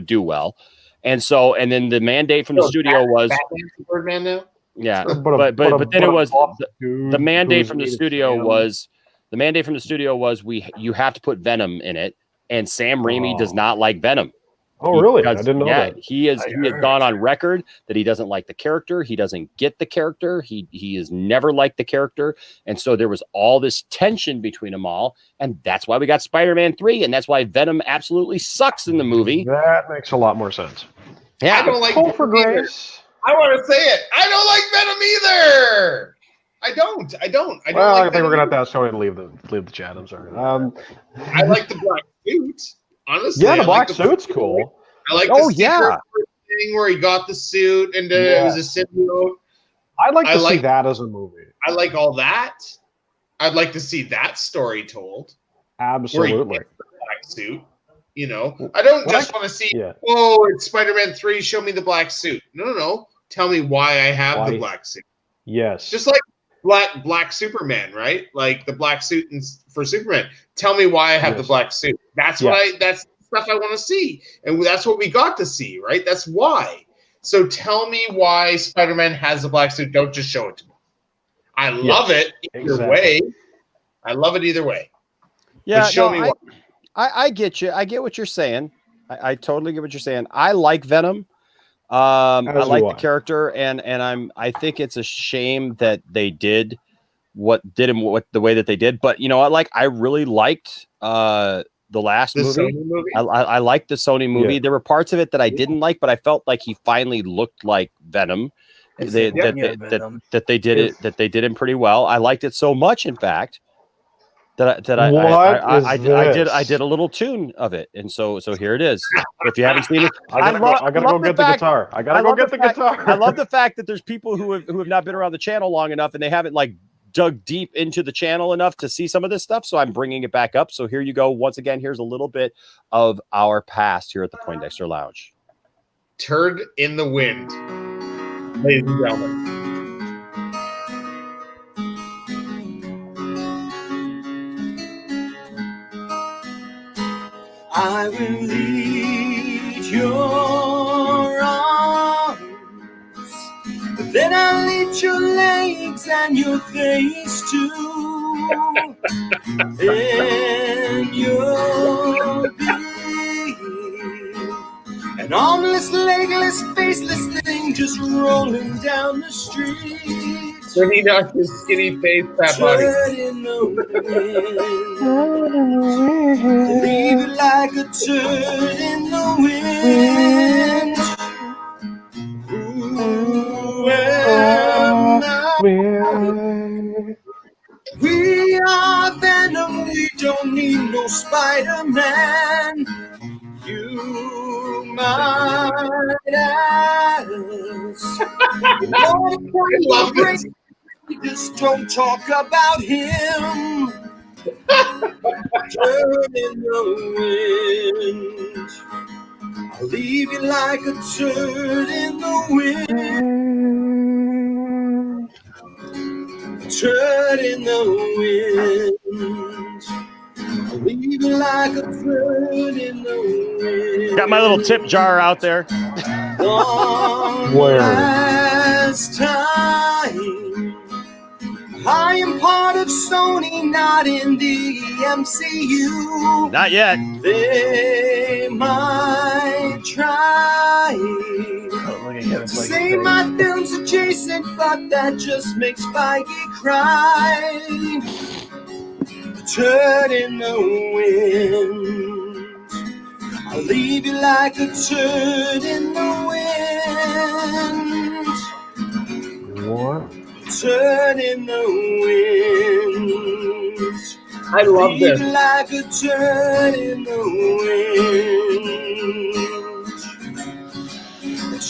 do well, and then the mandate from the studio was Batman's the Birdman now. yeah, But but then it was dude the mandate who's from the needed studio Sam. was you have to put Venom in it, and Sam Raimi does not like Venom. Oh, really? I Because, didn't know that. He has gone on record that he doesn't like the character. He doesn't get the character. He has never liked the character. And so there was all this tension between them all. And that's why we got Spider-Man 3. And that's why Venom absolutely sucks in the movie. That makes a lot more sense. Yeah. I don't like Hope for Venom either. grace. I want to say it. I don't like Venom either. I don't. Well, like I think we're gonna have Venom to ask Tony to leave the chat. I'm sorry. I like the black suit. Honestly, Yeah, the I black like suit's cool. I like the secret thing where he got the suit and it was a symbiote. I'd like to see like- that as a movie. I like all that. I'd like to see that story told. Absolutely. Black suit. You know, I don't just want to see, Yeah. oh, it's Spider-Man 3, show me the black suit. No. Tell me why I have the black suit. Yes. Just like black Superman, right? Like the black suit for Superman. Tell me why I have the black suit. That's that's stuff I want to see. And that's what we got to see, right? That's why. So tell me why Spider-Man has the black suit. Don't just show it to me. I love it either way. I love it either way. Yeah, but show me why. I get you. I get what you're saying. I totally get what you're saying. I like Venom. I like the character, and I think it's a shame that they did the way that they did. But you know, I really liked the last movie. Sony movie. I liked the Sony movie. Yeah. There were parts of it that I didn't like, but I felt like he finally looked like Venom. That they did him pretty well. I liked it so much, in fact, that I did a little tune of it, and so here it is. If you haven't seen it, I gotta go get the guitar. I gotta go get the guitar. I love the fact that there's people who have not been around the channel long enough, and they haven't dug deep into the channel enough to see some of this stuff. So I'm bringing it back up. So here you go. Once again, here's a little bit of our past here at the Poindexter Lounge. Turd in the wind, ladies and gentlemen. I will lead your arms, but then I'll lead your legs and your face too, and you'll be an armless, legless, faceless thing just rolling down the street. When he knocked his skinny face, that body. In the wind, leave it like a turd in the wind. Who am I? We are Venom, we don't need no Spider-Man. You might ask. I love this. Just don't talk about him. Turn in the wind. I'll leave you like a turd in the wind. Turd in the wind. I'll leave you like a turd in the wind. Got my little tip jar out there. One last time. I am part of Sony, not in the MCU. Not yet. They might try to say my film's adjacent, but that just makes Feige cry. A turd in the wind. I'll leave you like a turd in the wind. What? Turn in the wind. I love this. Like a turn in the wind.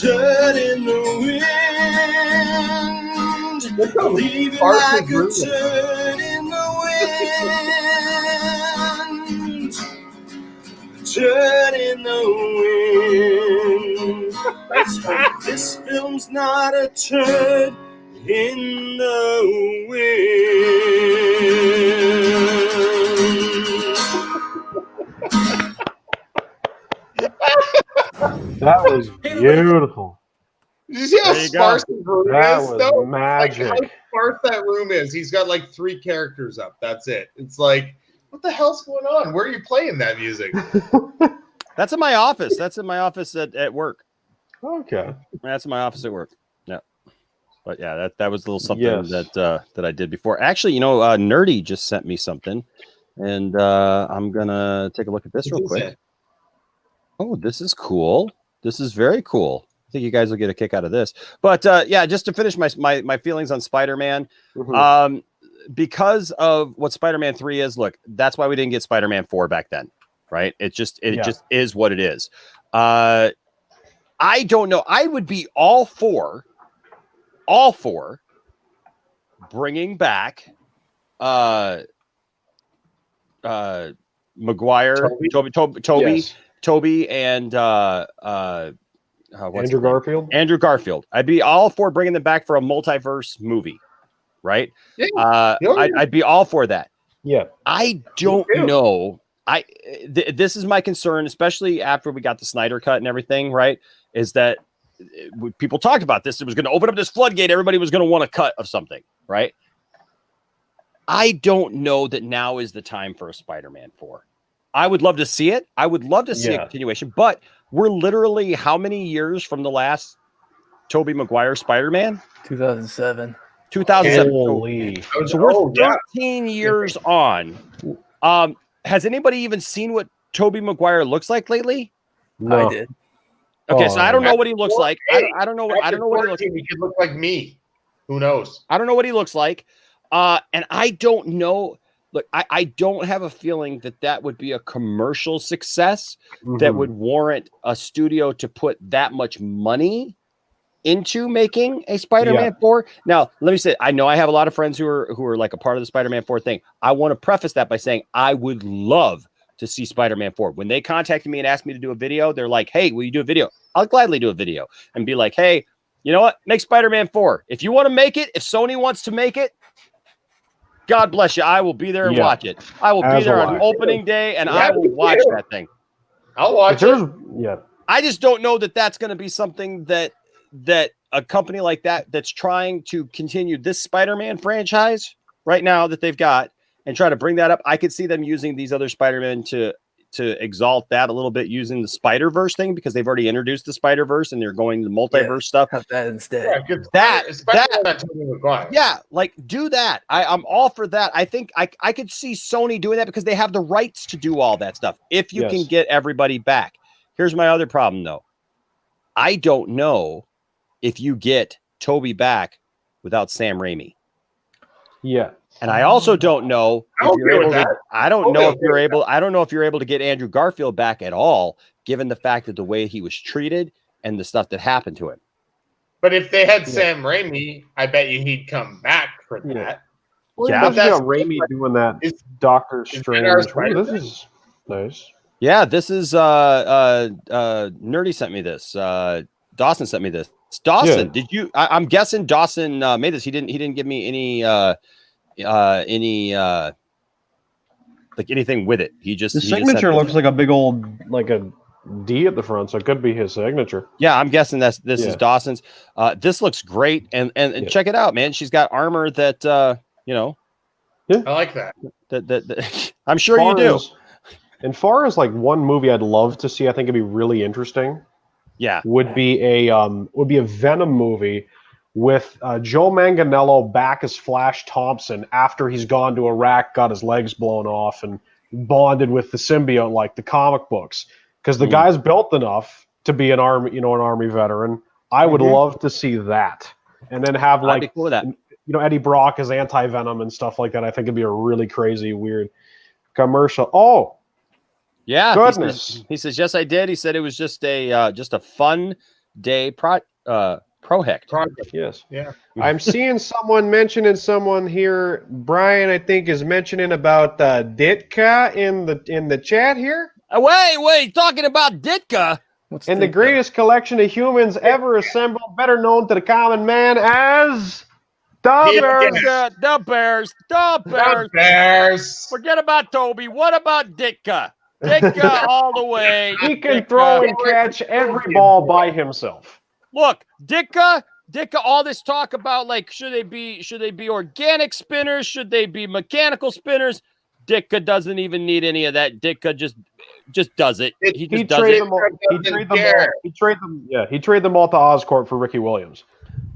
Turn in the wind. Leave it like a turn in the wind. Turn in the wind. Let's hope this film's not a turd in the wind. That was beautiful. Did you see how sparse the room that is? Was though? magic. Like, how sparse that room is. He's got like 3 characters up. That's it. It's like, what the hell's going on? Where are you playing that music? That's in my office. That's in my office at work. Okay. That's in my office at work. Yeah. But yeah, that was a little something that I did before. Actually, you know, Nerdy just sent me something, and I'm gonna take a look at this real quick. Oh, this is cool. This is very cool. I think you guys will get a kick out of this. But yeah, just to finish my feelings on Spider-Man, because of what Spider-Man 3 is. Look, that's why we didn't get Spider-Man 4 back then, right? It just is what it is. I don't know. I would be all for bringing back Maguire, Toby, Yes. Toby, and Andrew Garfield. Andrew Garfield. I'd be all for bringing them back for a multiverse movie, right? Yeah. I'd be all for that. Yeah. I don't know. This is my concern, especially after we got the Snyder cut and everything, right? Is that people talked about this. It was going to open up this floodgate. Everybody was going to want a cut of something, right? I don't know that now is the time for a Spider-Man 4. I would love to see it. I would love to see a continuation, but we're literally how many years from the last Tobey Maguire Spider-Man? 2007. 2007. Holy. So we're 13 years on. Has anybody even seen what Tobey Maguire looks like lately? No. I did. Okay, so I don't know what he looks like. I don't know. I don't know what he looks like. He could look like me. Who knows? I don't know what he looks like. And I don't know. Look, I don't have a feeling that would be a commercial success that would warrant a studio to put that much money into making a Spider-Man 4. Now, let me say, I know I have a lot of friends who are like a part of the Spider-Man 4 thing. I want to preface that by saying I would love to see Spider-Man 4. When they contacted me and asked me to do a video, they're like, hey, will you do a video? I'll gladly do a video and be like, hey, you know what? Make Spider-Man 4. If you want to make it, if Sony wants to make it, God bless you. I will be there and watch it. I will be there on opening day and I will watch that thing. I'll watch it. Yeah. I just don't know that that's going to be something that a company like that's trying to continue this Spider-Man franchise right now that they've got and try to bring that up. I could see them using these other Spider-Men to exalt that a little bit using the Spider-Verse thing because they've already introduced the Spider-Verse and they're going the multiverse stuff. Have that instead. Like do that. I'm all for that. I think I could see Sony doing that because they have the rights to do all that stuff. If you can get everybody back. Here's my other problem though. I don't know if you get Toby back without Sam Raimi. Yeah. And I also don't know if you're able to, I don't know if you're able to get Andrew Garfield back at all, given the fact that the way he was treated and the stuff that happened to him. But if they had Sam Raimi, I bet you he'd come back for that. Well, yeah, that's Raimi doing that. Doctor Strange. This is nice. Yeah, this is Nerdy sent me this. Dawson sent me this. Dawson, did you? I'm guessing Dawson made this. He didn't give me any like anything with it. He just his signature looks like a big old like a D at the front, so it could be his signature. Yeah, I'm guessing this is Dawson's. This looks great, and check it out, man. She's got armor that you know. Yeah, I like that. That I'm sure you do. And far as like one movie I'd love to see, I think it'd be really interesting. Yeah, would be a Venom movie with Joe Manganiello back as Flash Thompson after he's gone to Iraq, got his legs blown off, and bonded with the symbiote like the comic books. Because the guy's built enough to be an army veteran. I would love to see that, and then have like I'd be cool with that. Eddie Brock as anti-Venom and stuff like that. I think it'd be a really crazy, weird commercial. Oh. Yeah, goodness. He says, yes, I did. He said it was just a fun day project. Yes. Yeah. I'm seeing someone mentioning someone here. Brian, I think, is mentioning about Ditka in the chat here. Wait, talking about Ditka. And the greatest collection of humans ever assembled, better known to the common man as the Bears. Forget about Toby. What about Ditka? Ditka all the way. He can throw and catch every ball by himself. Look, Ditka, all this talk about like should they be organic spinners? Should they be mechanical spinners? Ditka doesn't even need any of that. Ditka just does it. He trade them all to Oscorp for Ricky Williams.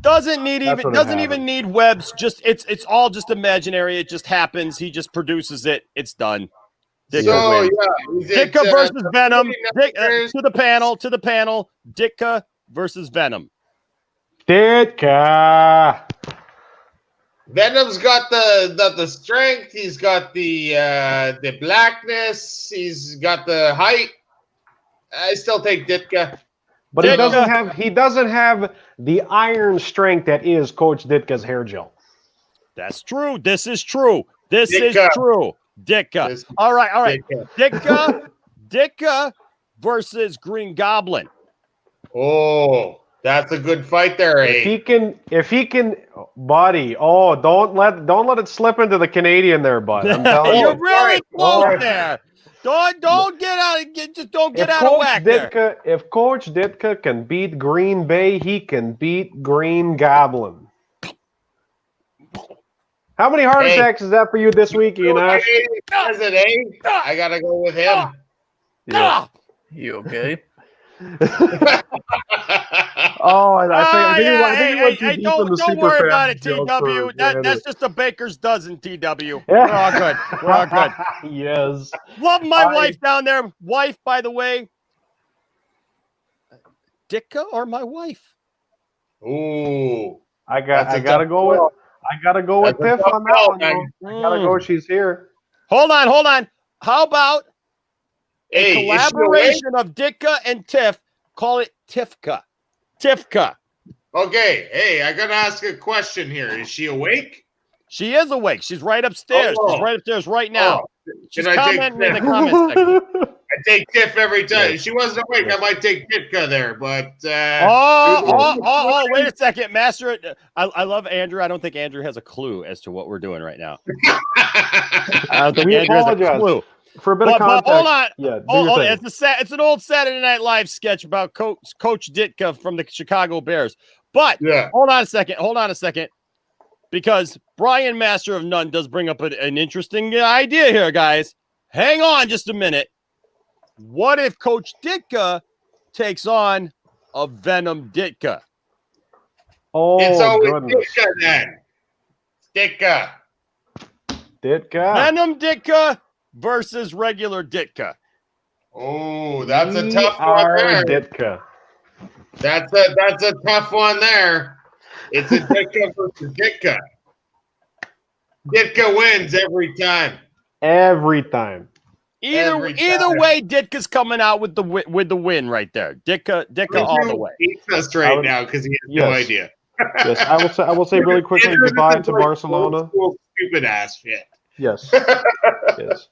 Doesn't even need webs. Just it's all just imaginary. It just happens. He just produces it. It's done. Ditka versus Venom. To the panel. Ditka versus Venom. Ditka. Venom's got the strength. He's got the blackness. He's got the height. I still take Ditka. But he doesn't have the iron strength that is Coach Ditka's hair gel. That's true. This is true. This is true. Ditka. All right. Ditka versus Green Goblin. Oh, that's a good fight there, If he can, buddy. Oh, don't let it slip into the Canadian there, bud. I'm telling you. You're really close there. Don't get out. Just don't get out of whack there. If Coach Ditka can beat Green Bay, he can beat Green Goblin. How many heart attacks is that for you this week, Enosh? I gotta go with him. Yeah. You okay? Oh, I think he went too deep in the don't super worry fan about it, joke TW. for That's granted. just a baker's dozen, TW. We're all good. We're all good. Yes. Love my wife down there. Wife, by the way. Ditka or my wife? Ooh. I gotta go with Tiff on that one. I gotta go. She's here. Hold on. How about a Hey, collaboration of Ditka and Tiff? Call it Tifka. Okay. Hey, I gotta ask a question here. Is she awake? She is awake. She's right upstairs. Oh. She's right upstairs right now. She's Can I take commenting in the comments section. I take Tiff every time. If she wasn't awake, I might take Ditka there, but wait a second, Master. I love Andrew. I don't think Andrew has a clue as to what we're doing right now. I don't think Andrew has a clue. For a bit of context. Hold on. Yeah, it's an old Saturday Night Live sketch about Coach Ditka from the Chicago Bears. But hold on a second. Because Brian, Master of None, does bring up an interesting idea here, guys. Hang on just a minute. What if Coach Ditka takes on a Venom Ditka? Oh, it's always goodness. Ditka then. Ditka. Venom Ditka versus regular Ditka. Oh, that's a tough one there. Ditka. That's a tough one there. It's a Ditka versus Ditka. Ditka wins every time. Every time. Either way, Ditka's coming out with the win right there. Ditka all the way. He's us right now because he has no idea. Yes, I will say really quickly goodbye to Barcelona. Stupid ass shit. Yes. Yes.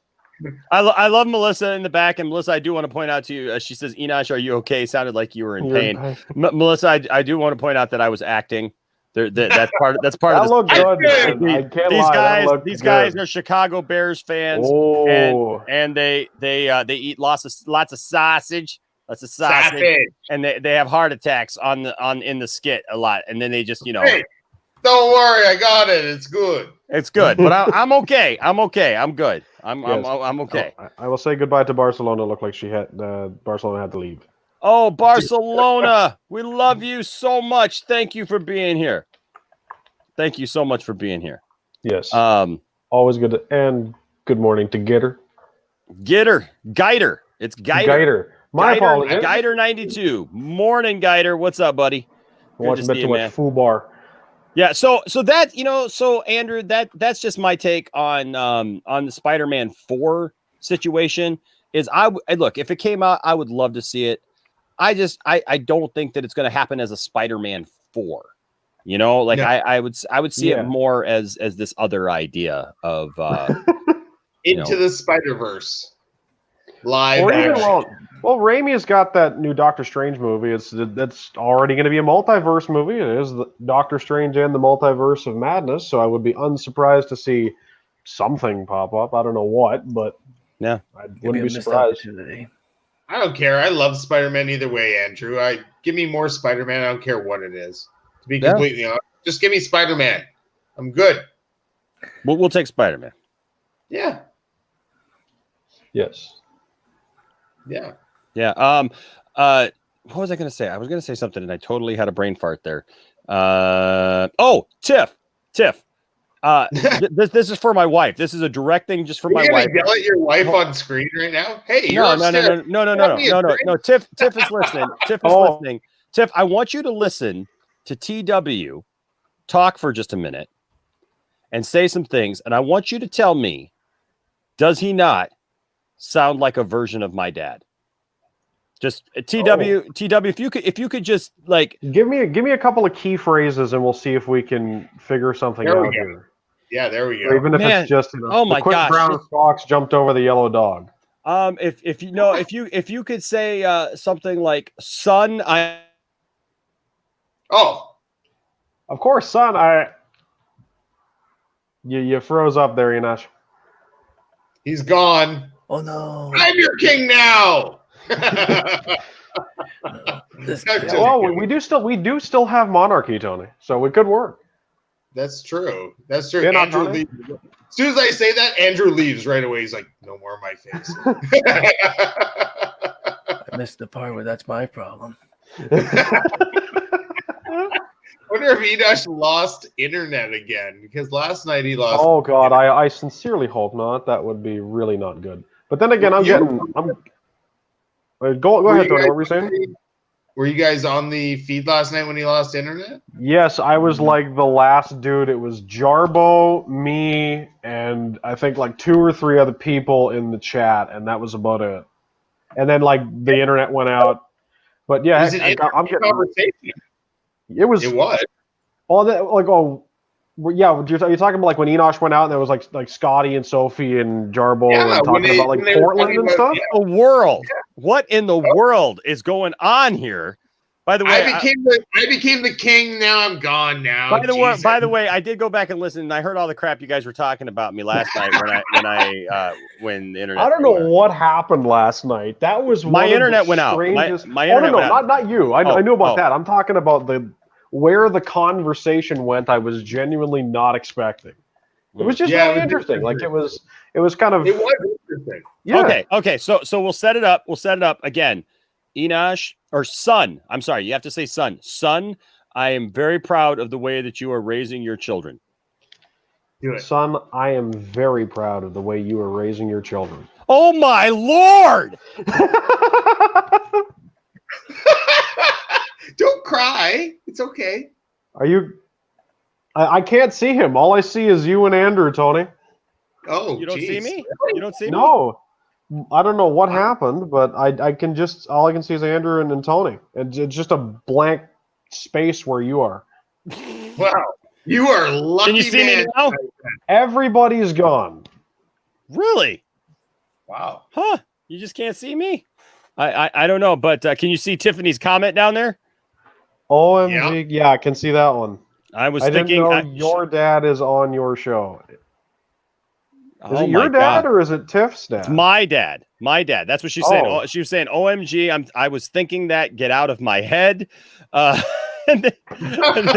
I love Melissa in the back, and Melissa, I do want to point out to you. She says, "Enosh, are you okay?" Sounded like you were in pain. Melissa, I do want to point out that I was acting. That's part of. That looked good. I can't lie. These guys are Chicago Bears fans, and they eat lots of sausage, and they have heart attacks in the skit a lot, and then they just Hey, don't worry, I got it. It's good. It's good, but I'm okay. I'm okay. I'm good. I'm okay. I will say goodbye to Barcelona. Looked like Barcelona had to leave. Oh, Barcelona, we love you so much. Thank you for being here. Thank you so much for being here. Yes. Always good. And good morning to Gitter. Geider. It's Geider. My apologies. Geider 92. Morning, Geider. What's up, buddy? Watching a bit too much FUBAR. Yeah, so that so Andrew, that's just my take on the Spider-Man 4 situation. Is look, if it came out, I would love to see it. I don't think that it's going to happen as a Spider-Man 4. I would see it more as this other idea of Into the Spider-Verse live or action. even well, Raimi's got that new Doctor Strange movie. That's already going to be a multiverse movie. It is the Doctor Strange and the Multiverse of Madness. So I would be unsurprised to see something pop up. I don't know what, but yeah, I wouldn't be surprised. I don't care. I love Spider-Man either way, Andrew. Give me more Spider-Man. I don't care what it is. To be completely honest, just give me Spider-Man. I'm good. We'll take Spider-Man. Yeah. Yes. Yeah. Yeah. What was I going to say? I was going to say something, and I totally had a brain fart there. Tiff. This is for my wife. This is a direct thing just for my wife. You're yell at your wife on screen right now? Hey, no. Tiff is listening. Tiff is listening. Tiff, I want you to listen to TW talk for just a minute and say some things, and I want you to tell me, does he not sound like a version of my dad? Just TW, if you could just like give me a couple of key phrases, and we'll see if we can figure something out here. Yeah, there we Or go. even if Man. it's just Oh my the quick gosh. brown fox jumped over the yellow dog. If you know, if you could say something like son, Oh, Of course, son. You froze up there, Enosh. he's gone. Oh no! I'm your king now. This That's guy- just- Well, we do still have monarchy, Tony, so it could work. That's true. That's true. Yeah, not Andrew Tony. leaves. As soon as I say that, Andrew leaves right away. He's like, "No more of my face." I missed the part where that's my problem. I wonder if Enosh lost internet again, because last night he lost. Oh God, I sincerely hope not. That would be really not good. But then again, go ahead, Tony. What were you saying? Were you guys on the feed last night when he lost internet? Yes, I was like the last dude. It was Jarbo, me, and I think like 2 or 3 other people in the chat, and that was about it. And then like the internet went out. But yeah, It was an I'm getting. conversation. It was. It was. Oh, that, like yeah. You're talking about like when Enosh went out, and there was like Scotty and Sophie and Jarbo Yeah, and talking about like when they were Portland talking and about- stuff. yeah. the world. What in the world is going on here? By the way, I became the king. Now I'm gone. Now. by the way, I did go back and listen, and I heard all the crap you guys were talking about me last night when the internet. I don't know what happened last night. That was My one of internet the went out. strangest- My internet no, went out. not you. I Oh, knew about oh. that. I'm talking about where the conversation went. I was genuinely not expecting. It was just Yeah, really it was interesting. Like it was kind of. It was interesting. Yeah. Okay. So we'll set it up. We'll set it up again. Enosh or son. I'm sorry. You have to say son. Son, I am very proud of the way that you are raising your children. Do it. Son, I am very proud of the way you are raising your children. Oh my Lord! Don't cry. It's okay. Are you? I can't see him. All I see is you and Andrew, Tony. Oh, You don't see geez. me? You don't see me? No, I don't know what happened, but I can just all I can see is Andrew and Tony. It's just a blank space where you are. Wow, you are lucky. Can you see man. me now? Everybody's gone. Really? Wow. Huh? You just can't see me? I don't know, but can you see Tiffany's comment down there? OMG, yeah, I can see that one. I was I thinking didn't know your dad is on your show. Is Oh it your my dad God. or is it Tiff's dad? It's my dad. My dad. That's what she's saying. Oh. Oh, she was saying, OMG, I was thinking that. Get out of my head. And then,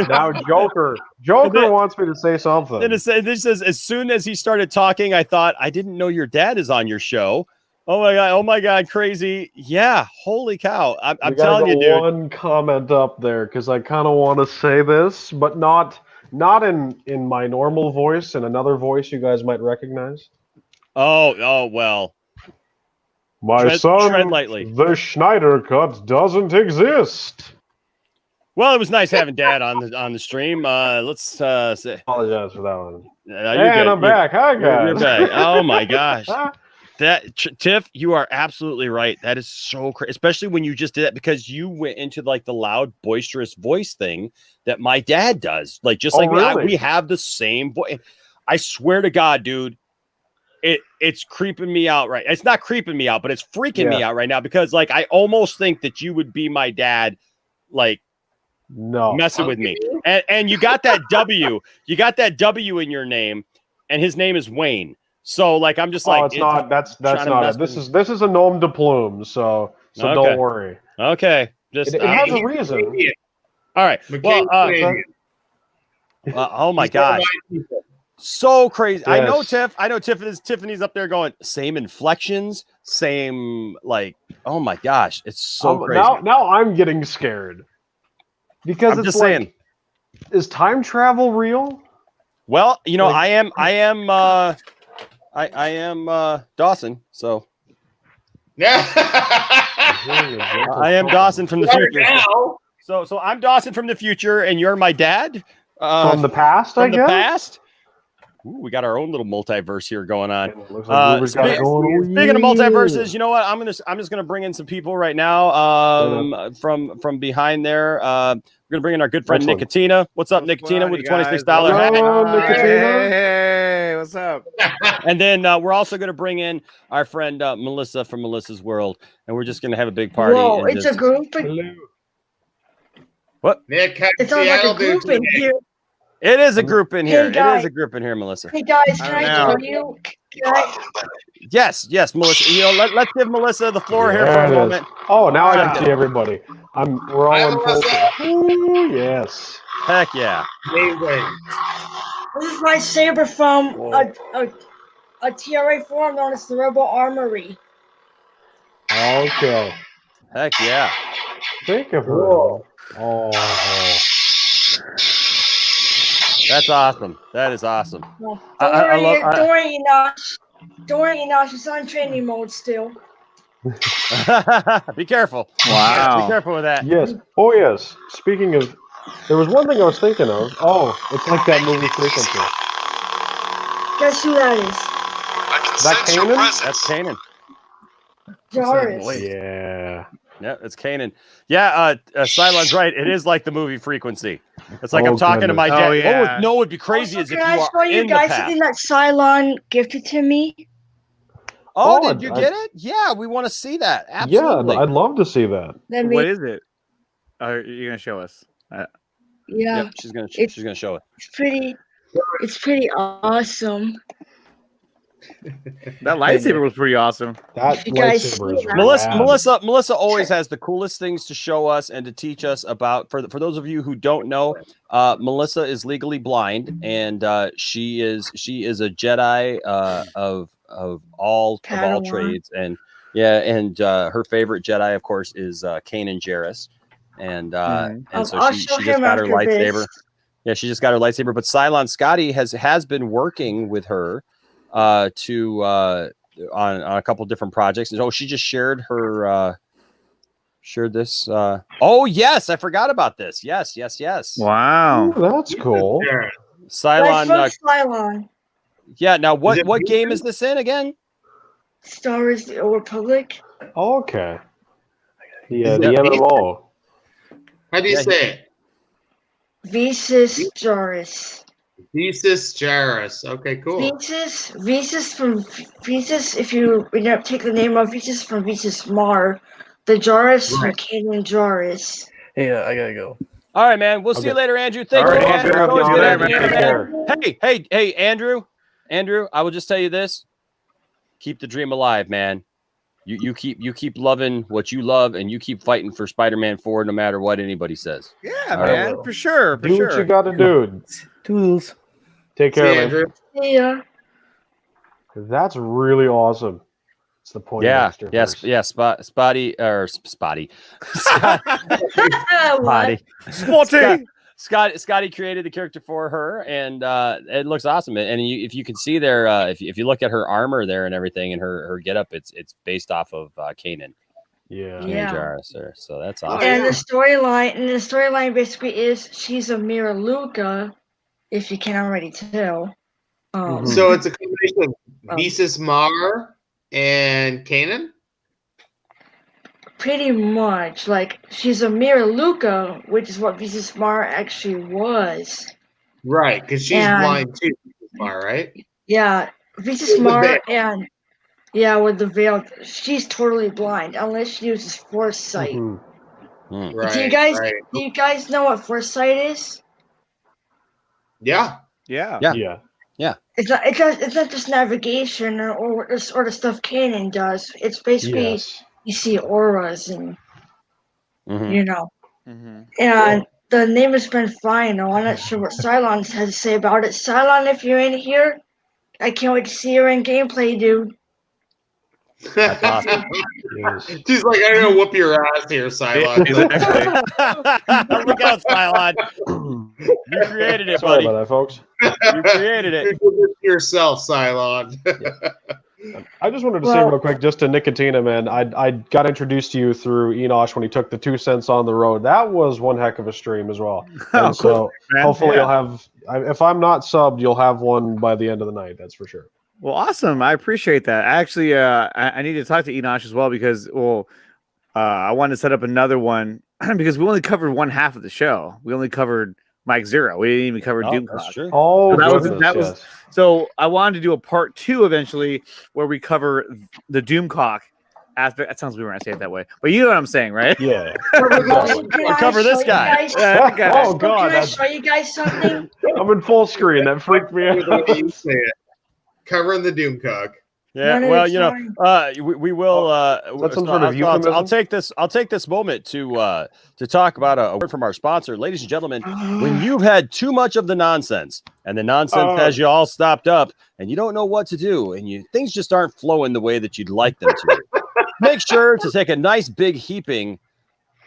Now Joker wants me to say something. then it says, as soon as he started talking, I thought, I didn't know your dad is on your show. Oh my God, crazy. Yeah, holy cow. I'm We gotta telling you, go dude. one comment up there because I kind of want to say this, but not in my normal voice, in another voice you guys might recognize. Oh, well. My Tread son, lightly. the Schneider cut doesn't exist. Well, it was nice having dad on the stream. Let's say Apologize for that one. you're And good. I'm back. Hi, You're guys. back. Oh my gosh. Tiff, you are absolutely right. That is so crazy, especially when you just did that because you went into like the loud, boisterous voice thing that my dad does. Like just like really? we have the same voice. I swear to God, dude, it's creeping me out. Right? It's not creeping me out, but it's freaking me out right now because like I almost think that you would be my dad, like messing with me. And you got that W. You got that W in your name, and his name is Wayne. So like I'm just like it's not. That's trying to not mess it. with This is a nom de plume. So Okay. don't worry. Okay, just It has a reason. all right. Well, oh my gosh, so crazy. I know Yes. Tiffany's up there going same inflections, same like. Oh my gosh, it's so crazy. Now I'm getting scared because I'm it's just like, saying. is time travel real? Well, you know, Like- I am Dawson, so I am Dawson from the future. So I'm Dawson from the future, and you're my dad From the past, I from the guess. past. Ooh, we got our own little multiverse here going on. Looks like we've got it going. Speaking of multiverses, you know what? I'm just gonna bring in some people right now from behind there. We're gonna bring in our good friend Excellent. Nicotina. What's up, Nicotina, with the $26 hat? Hello, Nicotina. Hey, what's up? And then we're also gonna bring in our friend Melissa from Melissa's World, and we're just gonna have a big party. Whoa, and it's just... a group. What? Nick, It sounds like a group in here. It is a group in here. Hey, guys. It is a group in here, Melissa. Hey guys, can I tell you? Yes, Melissa. Let's give Melissa the floor here for There a it is. moment. Oh, now I can see everybody. We're all in full. Melissa. Ooh, yes. Heck yeah. Amazing. This is my saber from a TRA form known as the Rebel Armory. Okay. Heck yeah. Think of her. Oh. That's awesome. That is awesome. Well, I don't worry, Enosh, it's on training mode still. Be careful. Wow. Be careful with that. Yes. Oh, yes. Speaking of, there was one thing I was thinking of. Oh, it's like that movie Frequency. Guess who that is? Is that Kanan? That's Kanan. Jarvis. Yeah. Yeah, it's Kanan. Yeah, Cylon's right. It is like the movie Frequency. It's like I'm talking to my dad. Oh, yeah. What would be crazy Also, is if can I you show are you in the guys past. something that Cylon gifted to me? Oh, did you get it? Yeah, we want to see that. Absolutely. Yeah, I'd love to see that. What is it? Are you gonna show us? Yeah. Yep, she's gonna show it. It's pretty awesome. That lightsaber was pretty awesome. That You guys lightsaber is see that? Melissa always has the coolest things to show us and to teach us about. For those of you who don't know, Melissa is legally blind, and she is a Jedi of all Padawan. trades, and her favorite Jedi, of course, is Kanan Jarrus, and so I'll she show just him got her after lightsaber. this. Yeah, she just got her lightsaber. But Cylon Scotty has been working with her on a couple different projects. And she just shared this. Oh yes, I forgot about this. Yes. Wow. Ooh, that's cool. Cylon. That's from Cylon. Yeah. Now what game is this in again? Star Wars: The Old Republic. Okay. Yeah, the MMO. How do you say it? Visas Jarvis. Thesis Jarvis. Okay, cool. Visas from Visas. If you take the name of Visas from Visas Mar, the Jarvis from Kanan Jarvis. Hey, I gotta go. All right, man. We'll see you later, Andrew. Thank you, right, Andrew. Andrew. Always All good right, having you, man. man. Hey, Andrew. I will just tell you this: keep the dream alive, man. You keep loving what you love, and you keep fighting for Spider-Man 4, no matter what anybody says. Yeah, man, for sure. Do what you got to do. Toodles. Take care, man. Andrew. Yeah. That's really awesome. It's the point. Spotty. Scotty created the character for her, and it looks awesome. And if you can see there, if you look at her armor there and everything, and her getup, it's based off of Kanan. Yeah. Jarvis there. So that's awesome. And the storyline basically is she's a Mira Luca, if you can't already tell. So it's a combination of Visas Mar and Kanan? Pretty much. Like, she's a Mira Luca, which is what Visas Mar actually was. Right, because she's blind too, Visas Mar, right? Yeah. Visas Mar and with the veil, she's totally blind unless she uses foresight. Right, Do you guys know what foresight is? Yeah. It's not just navigation or the stuff Kanan does. It's basically you see auras and and the name has been fine. Though I'm not sure what Cylon has to say about it. Cylon, if you're in here, I can't wait to see you in gameplay, dude. That's awesome. She's like, I'm gonna whoop your ass here, Cylon. Look out, Cylon. You created it, Sorry buddy. about that, folks. You created it. You did it yourself, Cylon. I just wanted to say real quick, just to Nicotina, man, I got introduced to you through Enosh when he took the 2 cents on the road. That was one heck of a stream as well. And so hopefully you'll have, if I'm not subbed, you'll have one by the end of the night. That's for sure. Well, awesome. I appreciate that. Actually, I need to talk to Enosh as well because, I wanted to set up another one because we only covered one half of the show. We only covered Mike Zero. We didn't even cover Doom That's Clock. true. Oh, So that was so I wanted to do a part 2 eventually where we cover the Doomcock aspect. That sounds weird when I say it that way, but you know what I'm saying, right? Yeah. Cover this guy. That guy. Oh God, Can I show you guys something? I'm in full screen. That freaked me out. The way you say it. Covering the Doomcock. Yeah, One at well, a you know, time. we will. Is that some sort of euphemism? I'll take this moment to talk about a word from our sponsor, ladies and gentlemen. When you've had too much of the nonsense, and the nonsense has you all stopped up, and you don't know what to do, and things just aren't flowing the way that you'd like them to, make sure to take a nice big heaping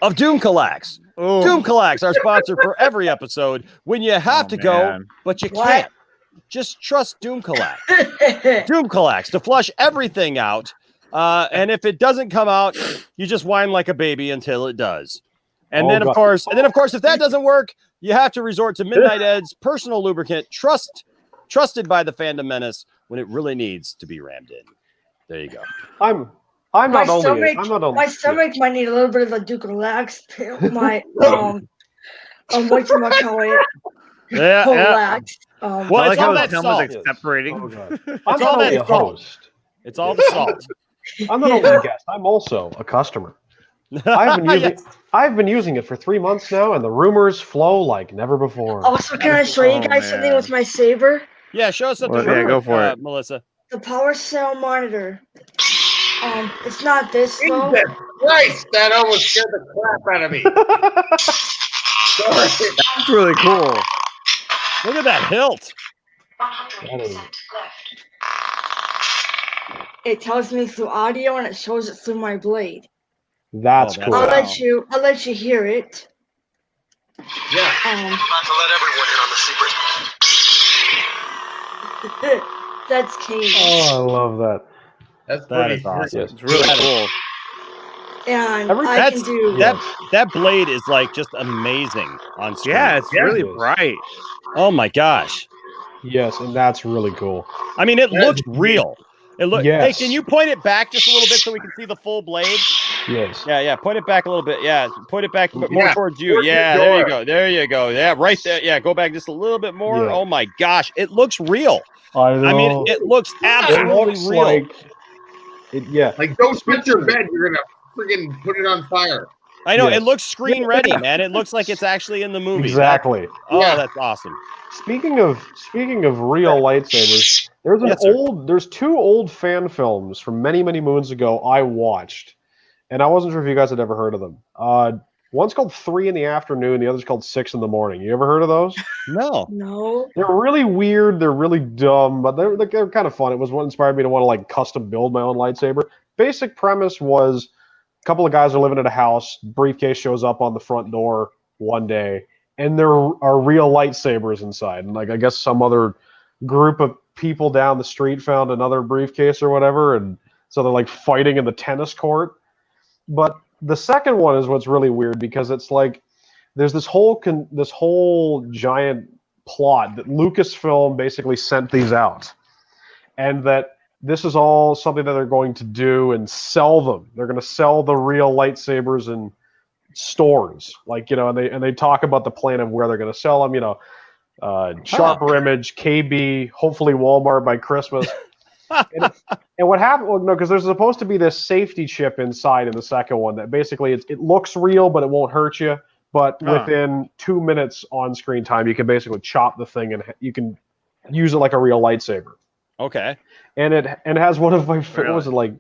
of Doomcalax. Doomcalax, our sponsor for every episode. When you have to go, but you can't. Just trust Doomcalax. Doomcalax to flush everything out. And if it doesn't come out, you just whine like a baby until it does. And then of course, if that doesn't work, you have to resort to Midnight Ed's personal lubricant, trusted by the fandom menace when it really needs to be rammed in. There you go. I'm My not only. stomach might need a little bit of a Doomcalax. My whatchamacallit. Yeah. Well, it's all that salt. Like separating. Oh, God. It's I'm all not only that a salt. host. It's all the salt. I'm not only a guest. I'm also a customer. I've been using it for 3 months now, and the rumors flow like never before. Also, can I show you guys something with my saver? Yeah, show us something. Well, yeah, go for it, Melissa. The power cell monitor. It's not this though. Jesus Christ, that almost scared the crap out of me. Sorry. That's really cool. Look at that hilt. It tells me through audio and it shows it through my blade. That's cool. I'll let you hear it. Yeah. About to let everyone in on the secret. That's Kane. Oh, I love that. That's That pretty is awesome. Yes. It's really cool. And That's- can do That blade is like just amazing on screen. Yeah, it's really bright. Oh my gosh. Yes, and that's really cool. I mean, it looks real. It look. Yes. Hey, can you point it back just a little bit so we can see the full blade? Yes. Yeah. Point it back a little bit. Yeah, point it back more Yeah, towards you. towards Yeah, the there you door. go. There you go. Yeah, right there. Yeah, go back just a little bit more. Yeah. Oh my gosh, it looks real. I know. I mean, it looks It absolutely looks real. like yeah. Like, don't touch your bed. You're gonna freaking put it on fire. I know Yes. it looks screen ready, man. It looks like it's actually in the movie. Exactly. That's awesome. Speaking of real lightsabers, there's two old fan films from many moons ago I watched, and I wasn't sure if you guys had ever heard of them. One's called 3 in the afternoon, the other's called 6 in the morning. You ever heard of those? No. No. They're really weird, they're really dumb, but they're kind of fun. It was what inspired me to want to like custom build my own lightsaber. Basic premise was a couple of guys are living at a house, briefcase shows up on the front door one day, and there are real lightsabers inside. And like I guess some other group of people down the street found another briefcase or whatever, and so they're like fighting in the tennis court. But the second one is what's really weird because it's like there's this whole giant plot that Lucasfilm basically sent these out, and that this is all something that they're going to do and sell them. They're going to sell the real lightsabers in stores, like, you know, and they talk about the plan of where they're going to sell them. You know, Sharper Image, KB, hopefully Walmart by Christmas. And what happened? Well, no, because there's supposed to be this safety chip inside in the second one that basically it looks real, but it won't hurt you. But within 2 minutes on screen time, you can basically chop the thing and you can use it like a real lightsaber. Okay. And it has one of my what was it like?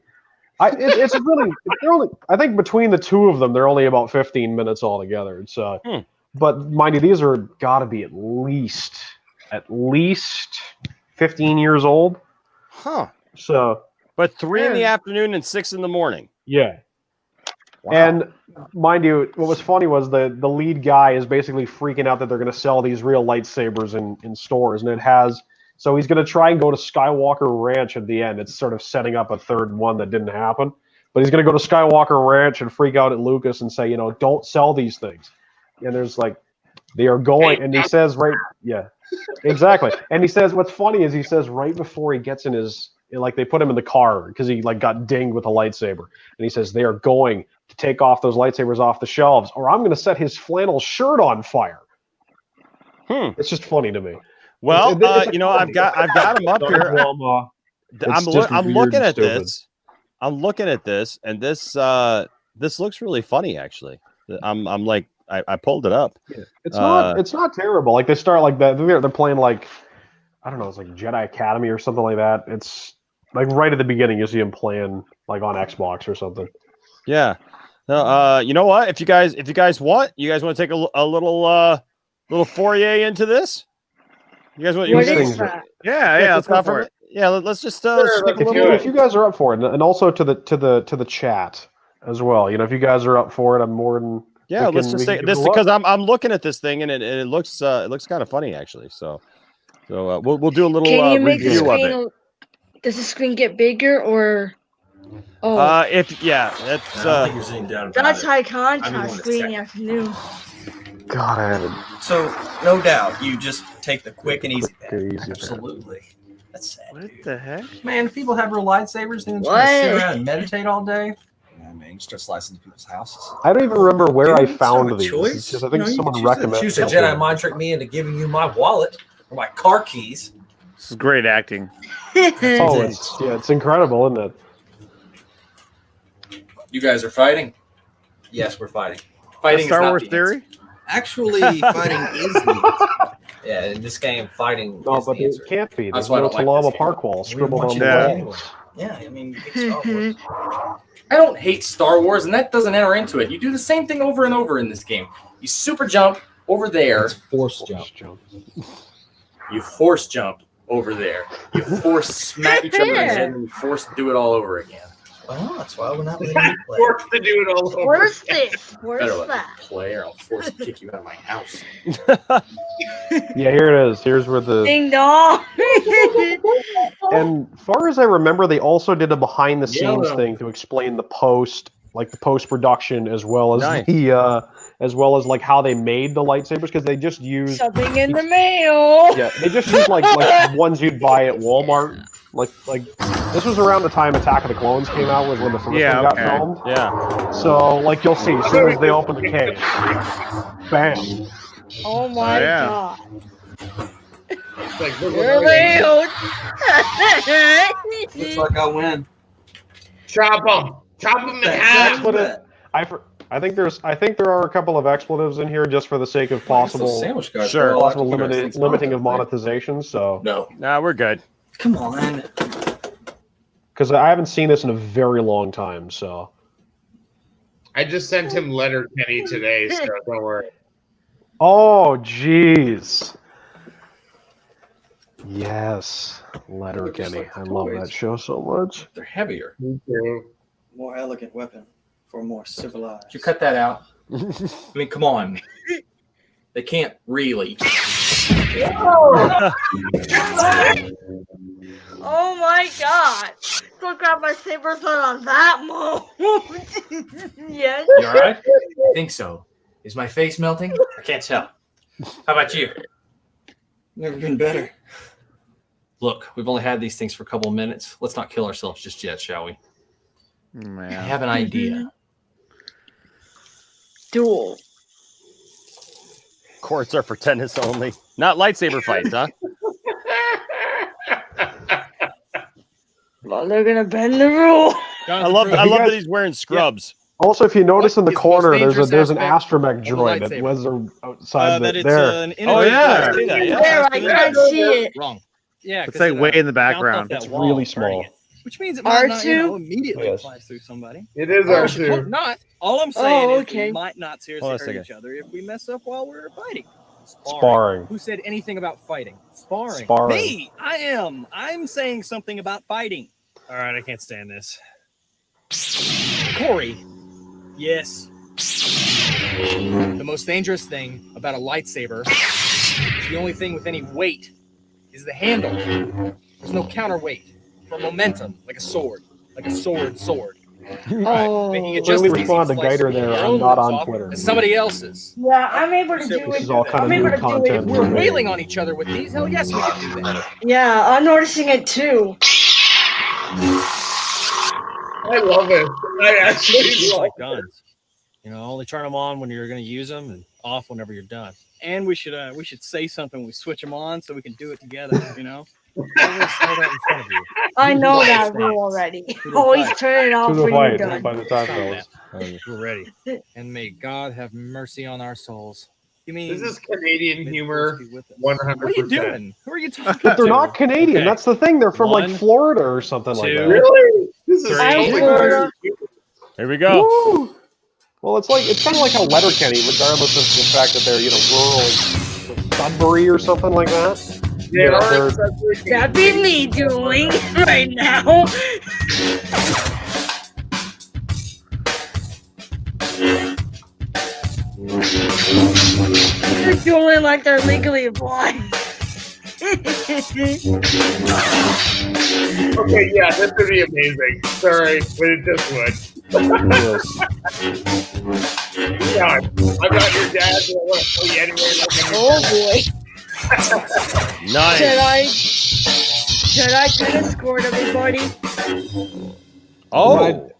It's really they're only, I think between the two of them they're only about 15 minutes altogether. It's but mind you, these are got to be at least 15 years old. Huh. So, but 3 in the afternoon and 6 in the morning. Yeah. Wow. And mind you, what was funny was the lead guy is basically freaking out that they're going to sell these real lightsabers in stores, and it has. So he's going to try and go to Skywalker Ranch at the end. It's sort of setting up a third one that didn't happen. But he's going to go to Skywalker Ranch and freak out at Lucas and say, you know, don't sell these things. And there's like, they are going, and he says exactly. And he says, what's funny is he says right before he gets in his Like they put him in the car because he like got dinged with a lightsaber, and he says they are going to take off those lightsabers off the shelves, or I'm going to set his flannel shirt on fire. It's just funny to me. Well, It's you know, I've got him up here. I'm looking at this. I'm looking at this, and this looks really funny, actually. I'm like, I pulled it up. Yeah. It's not terrible. Like they start like that. They're playing like, I don't know, it's like Jedi Academy or something like that. It's like right at the beginning you see him playing like on Xbox or something. Yeah. No, you know what? If you guys want to take a little foray into this? You guys want? What is that? Yeah. Let's go for it. Yeah, let's just take a little. If you guys are up for it, and also to the chat as well. You know, if you guys are up for it, I'm more than let's just say this because I'm looking at this thing and it looks kind of funny actually. So we'll do a little review of it. Does the screen get bigger or? Oh, that's high contrast screen in the afternoon. God, I haven't. So no doubt, you just take the quick and easy path. Absolutely. That's sad. What the heck? Man, if people have real lightsabers, then just gonna sit around and meditate all day. Yeah, man, you start slicing into people's houses. I don't even remember where I found these. Choice. It's just, I think someone recommended. Choose a Jedi mind trick me into giving you my wallet or my car keys. This is great acting. It's incredible, isn't it? You guys are fighting? Yes, we're fighting. Fighting Star is not Wars the theory? answer. Actually, fighting is the answer. Yeah, in this game, fighting No, is but the answer. it can't be. That's There's why I no don't like Talama this Park game. wall We scribbled want on you the to wall. win anyway. Yeah, I mean, it's Star Wars. I don't hate Star Wars, and that doesn't enter into it. You do the same thing over and over in this game. You super jump over there. It's force jump. You force jump over there. You force smack each other in the head, and you force do it all over again. Well, that's why we're not letting you play. Forced to do it all over. Where's this? Where's Better let me that? play, or I'll force to kick you out of my house. Yeah, here it is. Here's where the. Ding dong. And far as I remember, they also did a behind the scenes Yeah. thing to explain the post production, as well as Nice. as well as like how they made the lightsabers, because they just used Something in the mail. yeah they just used like ones you'd buy at Walmart. Like this was around the time Attack of the Clones came out, was when the first one got filmed. Yeah. So like you'll see as soon as they open the case, bam. Oh my Yeah. god. It's like, look You're what Looks like I win. Chop them in half. I think there are a couple of expletives in here just for the sake of possible Sandwich guys. Sure. possible limiting of monetization. So No. Nah, we're good. Come on. because I haven't seen this in a very long time. So I just sent him letter Kenny today, so don't worry. oh jeez. Yes, Letterkenny. I love that show so much. They're heavier. Me too. More elegant weapon for more civilized. You cut that out. I mean, come on. They can't really. Oh my god. Don't grab my saber sword on that moment. Yes. You all right? I think so. Is my face melting? I can't tell. How about you? Never been better. Look, we've only had these things for a couple of minutes. Let's not kill ourselves just yet, shall we? Man. I have an idea. Duel. Courts are for tennis only, not lightsaber fights, huh? Well, they're gonna bend the rule. I love that he's wearing scrubs. Also, if you notice in the is the corner, most there's an dangerous astromech of the droid that lightsaber? was outside That it's there. an Oh yeah, integrated- There, I can't see it. Wrong. Yeah, It's 'cause like it, way in the bounced off background. that It's wall, really burning small. it. Which means it might not, R2? immediately Yes. fly through somebody. It is Or R2. hope not. All I'm saying is okay. we might not seriously Hold on a hurt second. each other if we mess up while we're fighting. Sparring. Who said anything about fighting? Sparring. Sparring. Me. I'm saying something about fighting. All right, I can't stand this. Corey. Yes. The most dangerous thing about a lightsaber is the only thing with any weight is the handle. There's no counterweight for momentum, like a sword. Like a sword. Oh. Making it Just just as respond to easy to slice Gaiter there. your I'm own not lips on off Twitter. as somebody else's. Yeah, I'm able to So do This it. is all kind of I'm new able to do content. We're wailing on each other with these. Hell yes, we can do that. Yeah, I'm noticing it too. I love it. I actually Just love like it. guns. You know, only turn them on when you're going to use them, and off whenever you're done. And we should say something when we switch them on so we can do it together. You know, always hold out in front of you. I know Fire that stance. rule already. To the Always fight. turn it off To the when you're fight, done. by the time, Stop fellas. that. We're ready. And may God have mercy on our souls. You mean This is Canadian may the humor, force be with us. 100%. What are you doing? Who are you talking But they're to? not Canadian. Okay. That's the thing. They're from like One, Florida or something like two, that. Really? This is Three. totally Florida. Here we go. Woo! Well, it's kind of like how Letterkenny, regardless of the fact that they're rural Sudbury or something like that. They are They're- accessory. That'd be me doing right now. They're doing like they're legally blind. Okay, yeah, this would be amazing. Sorry, but it just would. God, I'm not your dad, but I want to tell you anyway. Oh boy. Nice. Should I tennis scored everybody? Oh.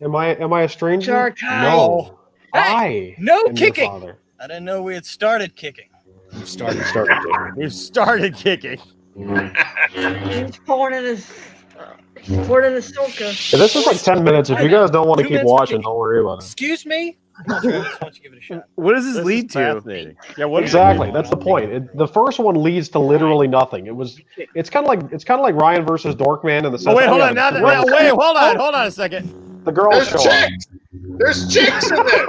Am I a stranger? Shark time. No. Hey, I no am your kicking. father. I didn't know we had started kicking. We've started kicking. He's pouring in his soca. Yeah, this is like 10 minutes. If you guys don't want to 2 keep minutes watching, don't worry about it. Excuse me. Come on, Travis, why don't you give it a shot? What does this This lead is to? fascinating. Yeah, what Exactly. That's the point. The first one leads to literally nothing. It's kind of like Ryan versus Dorkman in the sense. Oh wait, hold yeah, on. Now, the wait, girls- hold on a second. The girls There's show up. chicks! There's chicks in there!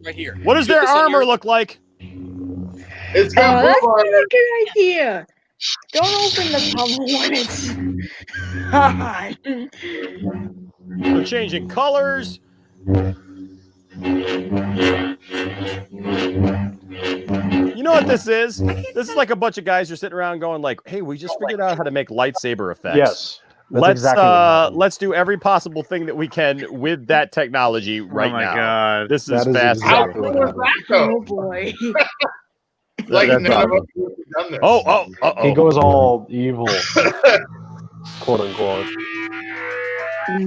Right here. What does Keep their this in armor your- look like? It's Oh, got that's boob not armor. a good idea. Don't open the bubble when it's hot. They're changing colors. You know what this is? This is like a bunch of guys who are sitting around going like, "Hey, we just figured out how to make lightsaber effects. Yes. That's Let's exactly what happened. let's do every possible thing that we can with that technology right Oh my now." God. This is That is fascinating. exactly what happened. Oh boy. Like That's none of awesome. us would have done this. He goes all evil, quote unquote.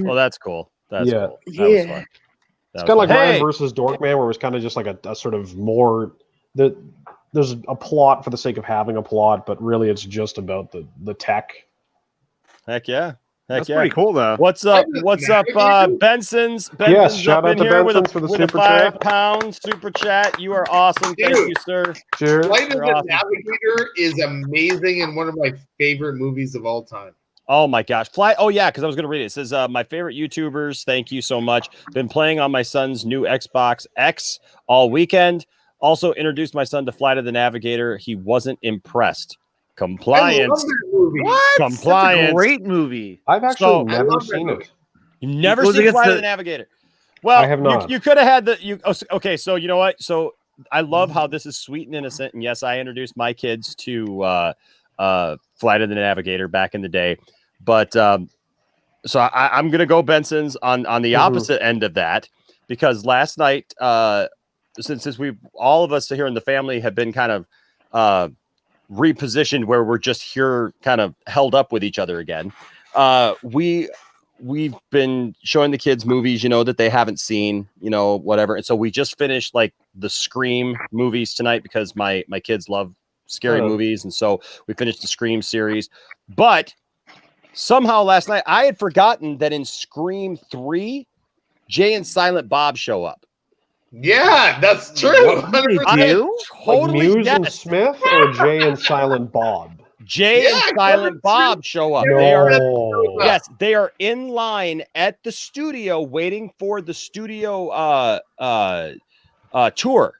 Well, that's cool. That's Yeah. cool. That was Yeah. fun. It's kind of like Hey! Ryan versus Dorkman, where it was kind of just like a sort of more there's a plot for the sake of having a plot, but really it's just about the tech. Heck yeah. That's yeah. pretty cool, though. What's up? What's up, Benson's? Yes, Benson's shout up out in to here with Benson's for the with super a chat. £5 super chat. You are awesome. Thank Dude. you, sir. Cheers. Flight of You're the awesome. Navigator is amazing and one of my favorite movies of all time. Oh my gosh. Fly. Oh yeah, because I was gonna read it. It says my favorite YouTubers. Thank you so much. Been playing on my son's new Xbox X all weekend. Also introduced my son to Flight of the Navigator. He wasn't impressed. I Compliance. love that movie. What? Compliance. That's a great movie. I've actually So- I never love that seen movie. it. You've never goes seen against Flight of the- the Navigator. Well, I have not. You could have had the okay. So you know what? So I love how this is sweet and innocent. And yes, I introduced my kids to Flight of the Navigator back in the day, but so I'm gonna go Benson's on the opposite end of that, because last night since we all of us here in the family have been kind of repositioned where we're just here kind of held up with each other again, we've been showing the kids movies, you know, that they haven't seen, you know, whatever. And so we just finished like the Scream movies tonight because my kids love scary movies. And so we finished the Scream series. But somehow last night I had forgotten that in Scream 3, Jay and Silent Bob show up. Yeah, that's true. I totally Like Muse and guessed. Smith or Jay and Silent Bob? Jay Yeah, and Silent Bob show up. No. They are yes, they are in line at the studio waiting for the studio tour.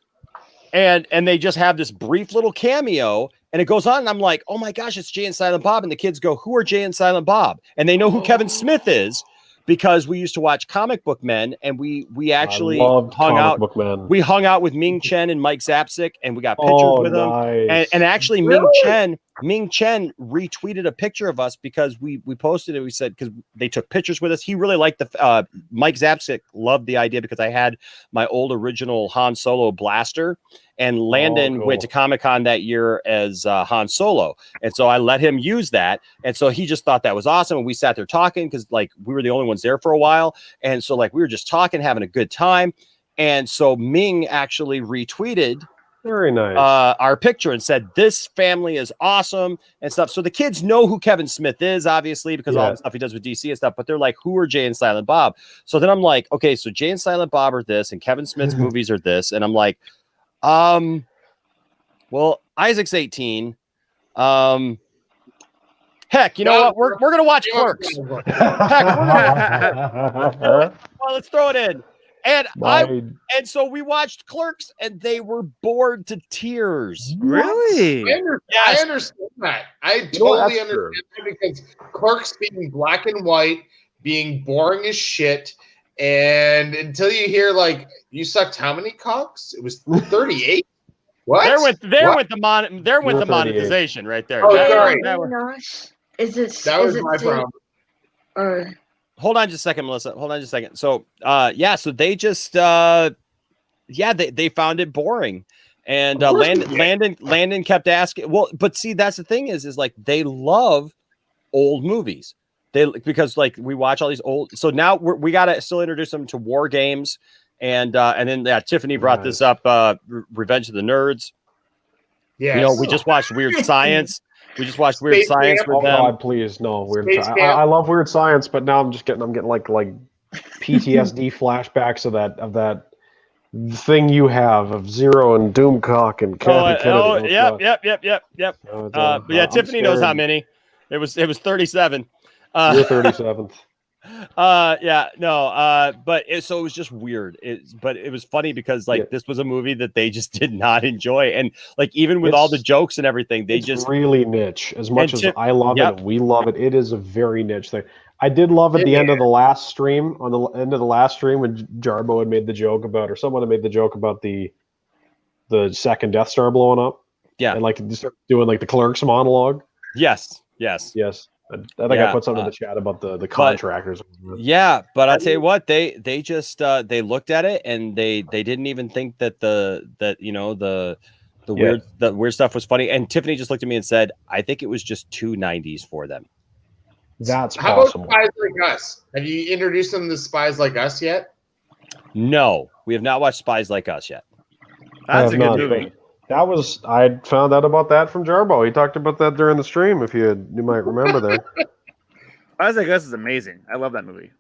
And they just have this brief little cameo and it goes on and I'm like, "Oh my gosh, it's Jay and Silent Bob." And the kids go, "Who are Jay and Silent Bob?" And they know who Kevin Smith is because we used to watch Comic Book Men and we actually I loved hung Comic out. Book Men. We hung out with Ming Chen and Mike Zapsik and we got pictures Oh, with them. nice. And actually Really? Ming Chen Ming Chen retweeted a picture of us because we posted it. We said, because they took pictures with us. He really liked the Mike Zapsik loved the idea because I had my old original Han Solo blaster, and Landon went to Comic-Con that year as Han Solo. And so I let him use that. And so he just thought that was awesome. And we sat there talking because like we were the only ones there for a while. And so like we were just talking, having a good time. And so Ming actually retweeted very nice our picture and said, this family is awesome and stuff. So the kids know who Kevin Smith is, obviously, because all the stuff he does with DC and stuff, but they're like, who are Jay and Silent Bob? So then I'm like, okay, so Jay and Silent Bob are this and Kevin Smith's movies are this. And I'm like, well, Isaac's 18. Heck, you know what? We're gonna watch Clerks. Heck, well, let's throw it in. And so we watched Clerks, and they were bored to tears. Really? I understand that. I totally understand that because Clerks being black and white, being boring as shit, and until you hear like you sucked how many cocks? It was 38. What? There went the monetization right there. Oh, sorry. That was my problem. Hold on just a second, Melissa. Hold on just a second. So, so they just, they found it boring, and Landon kept asking. Well, but see, that's the thing is like they love old movies. Because like we watch all these old. So now we gotta still introduce them to War Games, and then Tiffany brought this up. Revenge of the Nerds. Yeah, you know, we just watched Weird Science. We just watched Weird Science with them. God, please, no Weird Science. I love Weird Science, but now I'm getting like PTSD flashbacks of that thing you have of Zero and Doomcock and Kathy Kennedy. Yep. But yeah, Tiffany knows how many. It was 37. You're 37th. But it was just weird. But it was funny because this was a movie that they just did not enjoy, and like even with all the jokes and everything, they just really niche. As much as I love it, and we love it. It is a very niche thing. I did love at the end of the last stream. On the end of the last stream, when Jarbo had made the joke about, or someone had made the joke about the second Death Star blowing up. Yeah, and like start doing like the Clerks monologue. Yes. I think I put something in the chat about the contractors. But I'll tell you what, they just they looked at it and they didn't even think that the weird stuff was funny. And Tiffany just looked at me and said, I think it was just too 90s for them. That's how possible. about Spies Like Us? Have you introduced them to Spies Like Us yet? No, we have not watched Spies Like Us yet. That's a good movie. I found out about that from Jarbo. He talked about that during the stream. If you might remember there. Spies Like Us is amazing. I love that movie.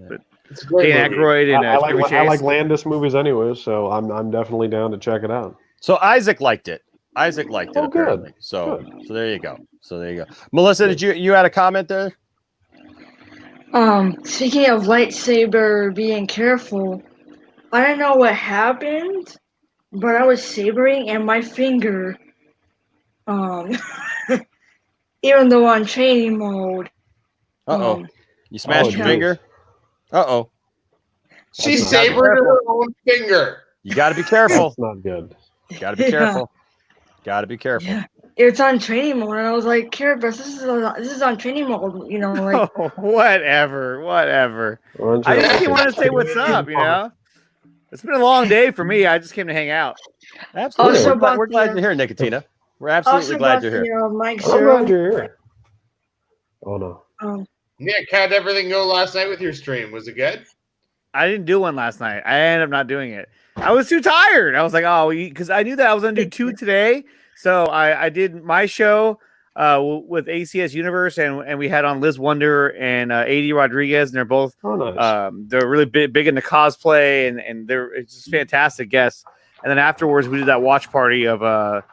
But it's great. Aykroyd and I like Landis movies anyway, so I'm definitely down to check it out. So Isaac liked it. Apparently. So there you go. Melissa, did you had a comment there? Speaking of lightsaber being careful, I don't know what happened, but I was sabering and my finger, even though on training mode. You smashed your finger? She sabered her own finger. You got to be careful. That's not good. You got to be careful. Got to be careful. Yeah. It's on training mode, and I was like, "Caribus, this is on training mode." You know, like whatever. I just didn't want to say what's up. You know, it's been a long day for me. I just came to hang out. Absolutely, we're glad you're here, Nicotina. We're absolutely glad you're here. I'm glad you're here. Oh no. Nick, how'd everything go last night with your stream? Was it good? I didn't do one last night. I ended up not doing it. I was too tired. I was like, because I knew that I was going to do 2 today. So I did my show with ACS Universe, and we had on Liz Wonder and AD Rodriguez, and they're both they're really big into cosplay, and it's just fantastic guests. And then afterwards, we did that watch party of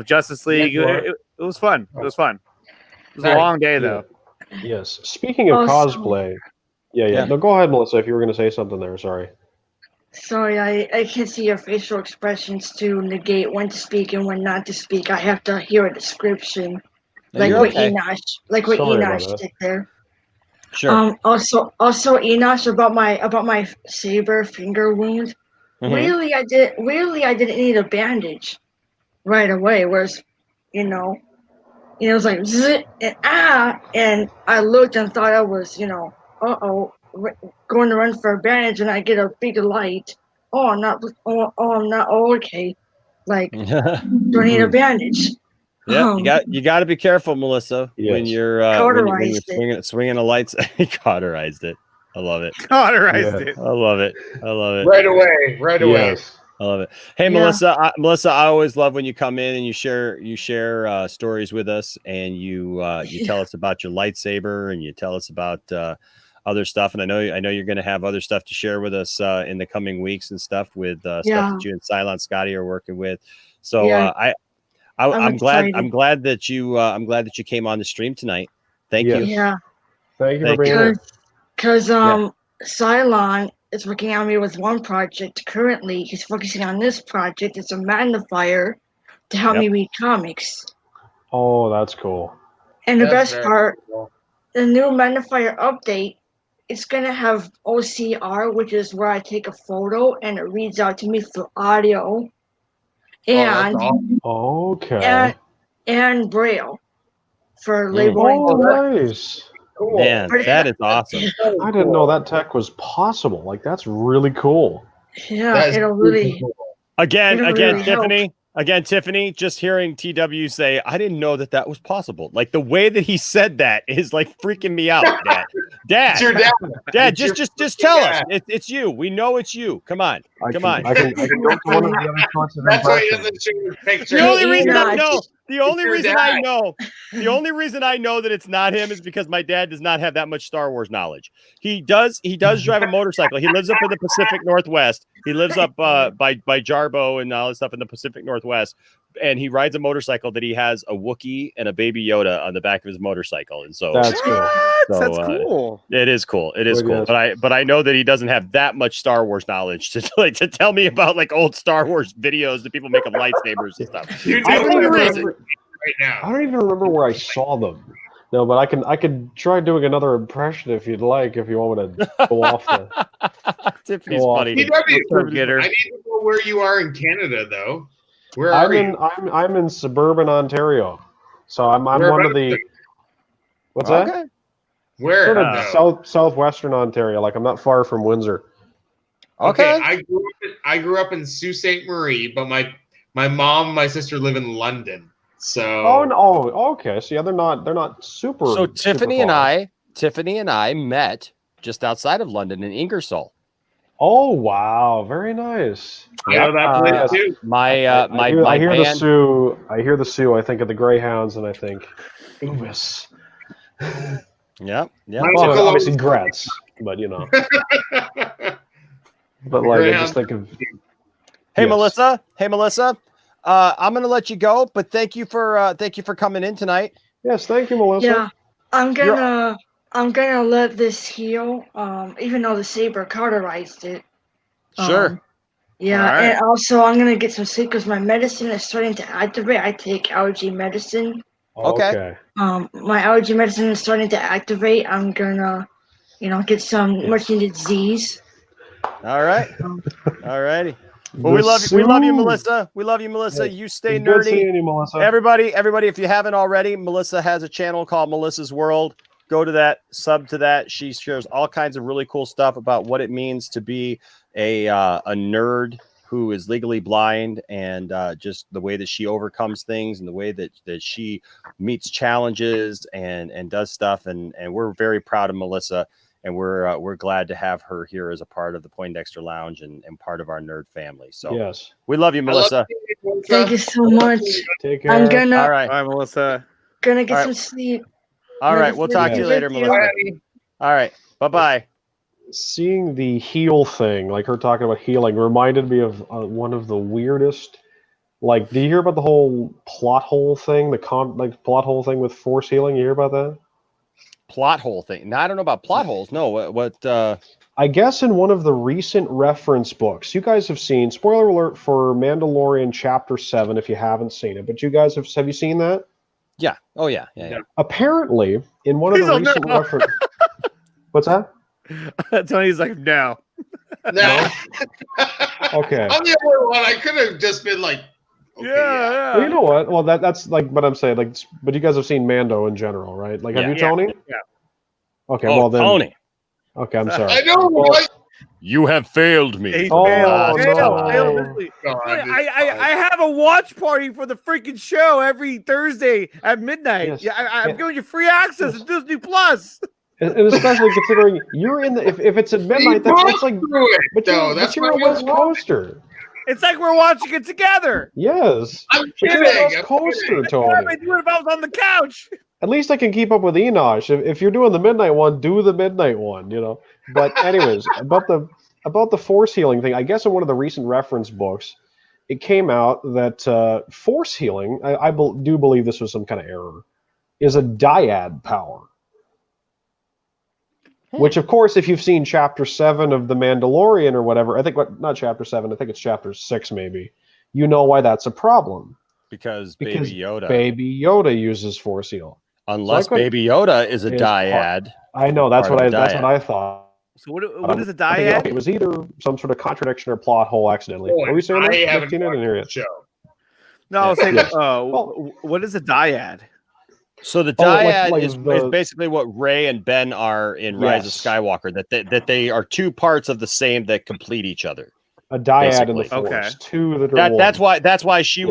Justice League. It was fun. It was fun. It was a long day though. Yes. Speaking of cosplay, yeah. No, go ahead, Melissa. If you were going to say something there, sorry. Sorry, I can't see your facial expressions to negate when to speak and when not to speak. I have to hear a description, like what Enosh did there. Sure. Also, Enosh, about my saber finger wound. Mm-hmm. Really, I didn't need a bandage right away. Whereas, And it was like, zzz, and I looked and thought I was, going to run for a bandage, and I get a big light. Oh, I'm not. Okay. Like, don't need a bandage. Yeah, you got to be careful, Melissa, when you're swinging the lights. He cauterized it. I love it. Cauterized it. I love it. Right away. I love it. Hey, Melissa, I always love when you come in and you share stories with us, and you tell us about your lightsaber, and you tell us about other stuff. And I know you're going to have other stuff to share with us in the coming weeks and stuff with stuff that you and Cylon Scotty are working with. So I'm glad that you came on the stream tonight. Thank you. Yeah. Thank you for being here. Because Cylon is working on me with one project currently. He's focusing on this project. It's a magnifier to help me read comics. Oh, that's cool. And the best part, the new magnifier update, it's gonna have OCR, which is where I take a photo and it reads out to me through audio. And and Braille for labeling. Oh, nice. Cool. Man, that is awesome. I didn't know that tech was possible. Like, that's really cool. Yeah, it'll really. Again, really Tiffany. Again, Tiffany, just hearing TW say, I didn't know that was possible. Like, the way that he said that is like freaking me out, Dad. It's your dad. Dad, just tell us. It's you. We know it's you. Come on. Come on. I can go to one of the other sorts of That's why he doesn't show your picture. The only reason I know that it's not him is because my dad does not have that much Star Wars knowledge. He does drive a motorcycle. He lives up in the Pacific Northwest. He lives up by Jarbo and all this stuff in the Pacific Northwest. And he rides a motorcycle that he has a Wookiee and a Baby Yoda on the back of his motorcycle. And so that's cool. That's cool. It is cool. It is cool. But I know that he doesn't have that much Star Wars knowledge to tell me about like old Star Wars videos that people make of lightsabers and stuff. I don't even remember where I saw them. No, but I could try doing another impression if you'd like. If you want me to go off the. Tiffany's funny. I need to know where you are in Canada, though. Where are you? I'm in suburban Ontario, so I'm one of the. What's that? Where? Sort of southwestern Ontario. Like, I'm not far from Windsor. Okay. I grew up in Sault Ste. Marie, but my mom and my sister live in London. So. Okay. So yeah, they're not super. So Tiffany super far. and I met just outside of London in Ingersoll. Oh wow, very nice. I know that place too. I hear the Sioux. I think of the Greyhounds, and I think Uvis. Yeah. Well, obviously Gretz, but you know. But like, I just think of. Hey, Melissa. I'm gonna let you go, but thank you for coming in tonight. Yes, thank you, Melissa. Yeah, I'm gonna let this heal. Even though the saber cauterized it. Sure. Yeah, right. And also I'm gonna get some sleep because my medicine is starting to activate. I take allergy medicine. Okay. My allergy medicine is starting to activate. I'm gonna, get some much needed Z's. All right. All righty. Well, we love you, Melissa. We love you, Melissa. You stay Good nerdy. seeing you, Melissa. Everybody, if you haven't already, Melissa has a channel called Melissa's World. Go to that, sub to that. She shares all kinds of really cool stuff about what it means to be a nerd who is legally blind, and just the way that she overcomes things and the way that she meets challenges and does stuff. And we're very proud of Melissa. And we're glad to have her here as a part of the Poindexter Lounge and part of our nerd family. So yes, we love you, Melissa. Thank you so much. Take care. I'm gonna. All right. Bye, Melissa. Gonna get some sleep. All right. We'll talk to you later, Melissa. All right. Bye-bye. Seeing the heal thing, like her talking about healing, reminded me of one of the weirdest. Like, do you hear about the whole plot hole thing? Plot hole thing with force healing. You hear about that? Plot hole thing. Now, I don't know about plot holes. No, what? I guess in one of the recent reference books, you guys have seen. Spoiler alert for Mandalorian Chapter 7 if you haven't seen it. But you guys have you seen that? Yeah. Oh yeah. Apparently, in one of the recent reference. What's that? Tony's like, no. No. Okay. I'm the only one. I could have just been like, Yeah. Well, you know what? Well, that's like what I'm saying. Like, but you guys have seen Mando in general, right? Like, have you, Tony? Yeah. Okay, Oh, well then. Tony. Okay, I'm sorry. I know. Well, Right? You have failed me. He Oh, failed. no. I have a watch party for the freaking show every Thursday at midnight. Yes. Yeah, I'm giving you free access to Disney Plus. And especially considering you're in the if it's at midnight, that's like but you're a West Coaster. It's like we're watching it together. Yes. I'm But you're kidding. a West Coaster, Tony. I do it if I was on the couch. At least I can keep up with Enosh. If you're doing the midnight one, do the midnight one, you know. But anyways, about the force healing thing, I guess in one of the recent reference books, it came out that force healing, I do believe this was some kind of error, is a dyad power. Which, of course, if you've seen Chapter 7 of The Mandalorian or whatever, not Chapter 7, I think it's Chapter 6 maybe, you know why that's a problem. Because Baby Yoda. Baby Yoda uses force heal. Unless Baby Yoda is a dyad. I know, that's what I thought. So what is a dyad? It was either some sort of contradiction or plot hole accidentally. What were you saying? I haven't Tina? I didn't hear you. show. No, I was saying, Yes. what is a dyad? So the Oh, dyad is the- basically what Rey and Ben are in Rise of Yes. Skywalker. That they are two parts of the same that complete each other. A dyad in the Basically. force. Two that are one. That's why she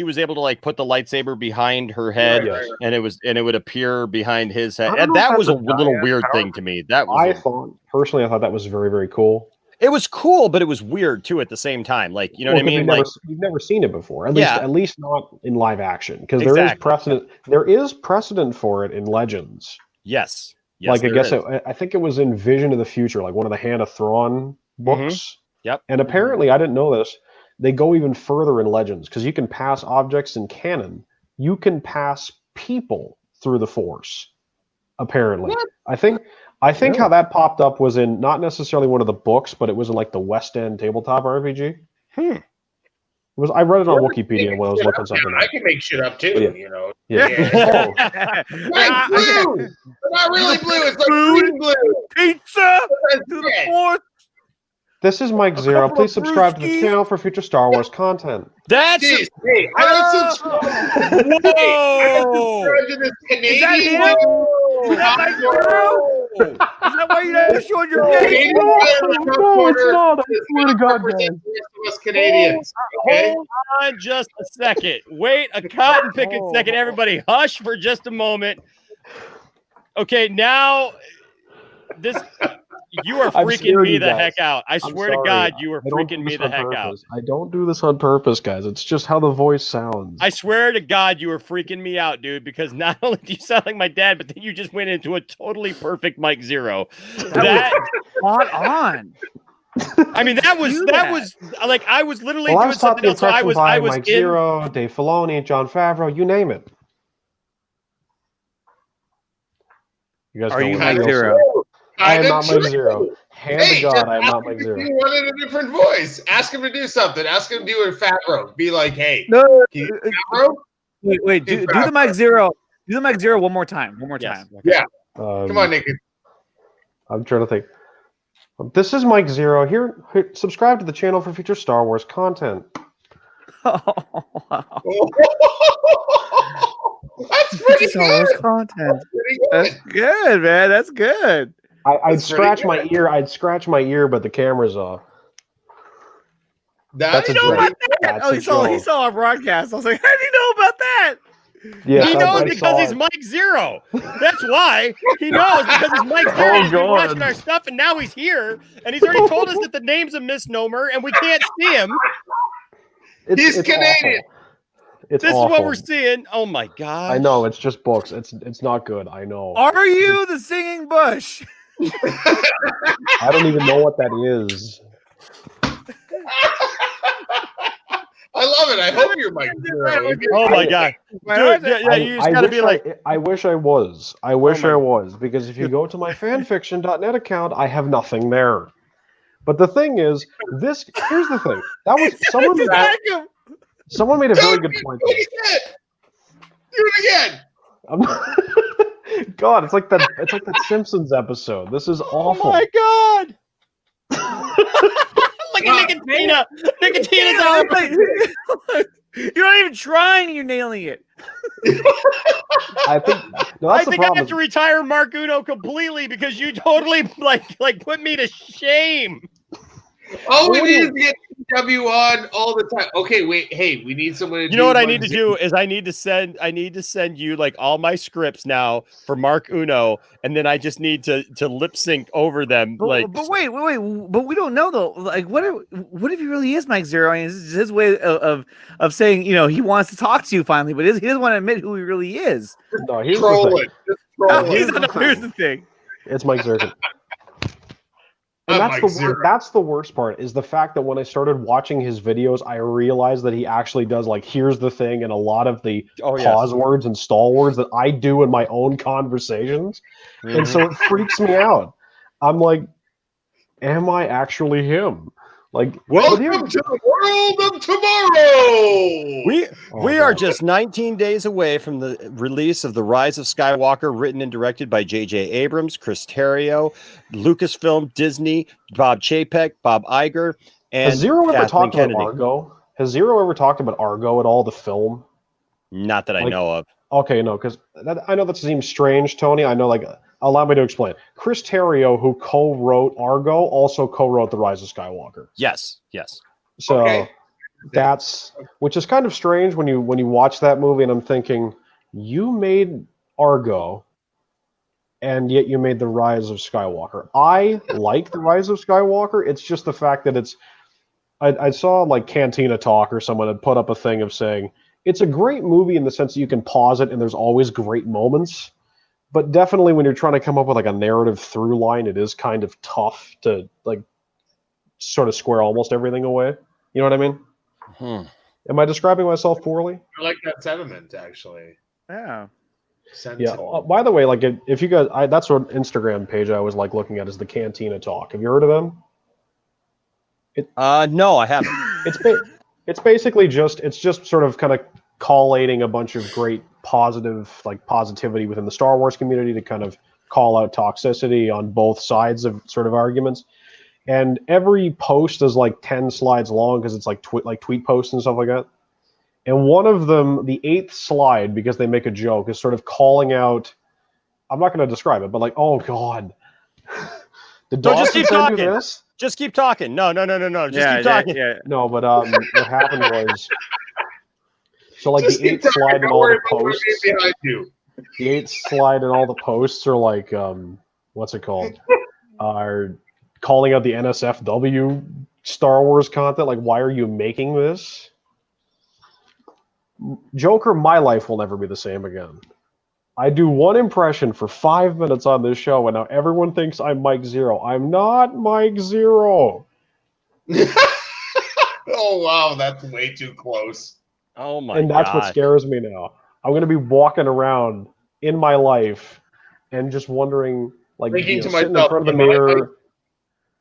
was able to like put the lightsaber behind her head, Yes. and it would appear behind his head. I don't And know if that was a that's little dyad weird power. thing to me. That was I thought that was very, very cool. it was cool, but it was weird too at the same time. Like, you know what I mean? You've never seen it before. At Yeah. least not in live action. Because Exactly. there is precedent for it in Legends. Yes. Like I there guess is. I think it was in Vision of the Future, like one of the Hand of Thrawn books. Yep. And apparently, I didn't know this, they go even further in Legends because you can pass objects in canon. You can pass people through the Force. Apparently, What? I think how that popped up was in not necessarily one of the books, but it was in like the West End tabletop RPG. It was. I read it on Wikipedia when I was looking something I up. can make shit up too, Yeah. you know. Yeah. Like blue. They're not really blue. It's like green blue. Pizza to the fourth. This is Mike Zero. couple Please of subscribe to the brewskis. channel for future Star Wars content. That's Jeez, hey, I don't subscribe. Whoa! to this Is that Canadian him? Is that Mike Zero? Is that why you never showed your face? No, it's not. I swear to God, guys. Us Canadians. Okay. Hold on just a second. Wait a cotton picking second. Everybody hush for just a moment. Okay, now this you are I'm freaking scared, me you the guys. heck out. I I'm swear to sorry. God, you are I don't freaking do me this the on heck out. purpose. I don't do this on purpose, guys. It's just how the voice sounds. I swear to God, you were freaking me out, dude, because not only do you sound like my dad, but then you just went into a totally perfect Mike Zero. That was spot on. I mean, that was like I was literally Well, I doing was taught something the else. So I impression was by in Mike Zero, Dave Filoni, John Favreau, you name it. You guys Are know you what Mike it is. Zero? I am I'm not sure. Mike Zero. Hand Hey, to God, just I am ask not him Mike if Zero. he wanted a different voice. Ask him to do something. Ask him to do a Favreau. Be like, hey, No, Favreau? wait, do the Mike Zero. Do the Mike Zero one more time. One more time. Yeah. Um, Come on, Naked. I'm trying to think. This is Mike Zero. Here, subscribe to the channel for future Star Wars content. That's pretty Star Wars good. content. Pretty good. That's good, man. That's good. I'd That's scratch pretty my ear. I'd scratch my ear, but the camera's off. That's a How do you know joke. about that? That's Oh, a he joke. saw our broadcast. I was like, how do you know about that? Yes, he I knows saw because he's it. Mike Zero. That's why he knows because he's Mike Zero. Oh, He's been God. watching our stuff, and now he's here, and he's already told us that the name's a misnomer, and we can't see him. He's it's Canadian. awful. It's This is awful. what we're seeing. Oh my God! I know. It's just books. It's not good. I know. Are you the singing bush? I don't even know what that is. I love it. I hope you're Mike Zero. Oh my God! Dude, yeah, you just gotta be like, I wish I was. I wish I was, because if you go to my fanfiction.net account, I have nothing there. But the thing is, here's the thing. That was someone made a very good point. Do it again. God, it's like that Simpsons episode. This is awful. oh my God! Look at Nicotina. Nicotina's on. You're not even trying. You're nailing it. I think no, I that's the think I problem. have to retire Mark Uno completely because you totally like put me to shame. All we What do need you- is to get W on all the time. Okay, wait, hey, we need someone to You know what I need to Muggsy. do is I need to send you like all my scripts now for Mark Uno, and then I just need to lip sync over them. But, Like, but wait. But we don't know though. Like, what if he really is Mike Zero? I mean, this is his way of saying, you know, he wants to talk to you finally, but he doesn't want to admit who he really is. No, here's Troll the it. thing. Just troll Here's it. the thing. It's Mike Zirkin. And I'm that's Mike the Zero. that's the worst part is the fact that when I started watching his videos, I realized that he actually does like here's the thing and a lot of the pause words and stall words that I do in my own conversations. And so it freaks me out. I'm like, am I actually him? Like, Welcome to the world of tomorrow. We are just 19 days away from the release of The Rise of Skywalker, written and directed by J.J. Abrams, Chris Terrio, Lucasfilm, Disney, Bob Chapek, Bob Iger, and Has Zero ever Kathleen talked Kennedy. about Argo? Has Zero ever talked about Argo at all, the film? Not that I know of. Okay, no, because I know that seems strange, Tony. I know, like, allow me to explain. Chris Terrio, who co-wrote Argo, also co-wrote The Rise of Skywalker. Yes. So that's, which is kind of strange when you watch that movie, and I'm thinking, you made Argo, and yet you made The Rise of Skywalker. I like The Rise of Skywalker. It's just the fact that it's, I saw like Cantina Talk or someone had put up a thing of saying, it's a great movie in the sense that you can pause it and there's always great moments. But definitely when you're trying to come up with like a narrative through line, it is kind of tough to like sort of square almost everything away. You know what I mean? Am I describing myself poorly? I like that sentiment, actually. Yeah. Yeah. By the way, like if you guys, that's what Instagram page I was like looking at is the Cantina Talk. Have you heard of them? No, I haven't. It's basically just sort of kind of collating a bunch of great positivity within the Star Wars community to kind of call out toxicity on both sides of sort of arguments. And every post is like 10 slides long because it's like tweet posts and stuff like that. And one of them, the 8th slide, because they make a joke, is sort of calling out. I'm not going to describe it, but like, oh god, Just keep talking. do this? Just keep talking. No. Just keep talking. No, but what happened was, so like Just the 8th keep talking, slide and don't all worry the about what's posts. behind you. The 8th slide and all the posts are like, what's it called? Are calling out the NSFW Star Wars content. Like, why are you making this? Joker, my life will never be the same again. I do one impression for 5 minutes on this show, and now everyone thinks I'm Mike Zero. I'm not Mike Zero. Oh, wow, that's way too close. Oh, my God. And that's what scares me now. I'm going to be walking around in my life and just wondering, like, Thinking to sitting in myself, front of the am I mirror. Mike-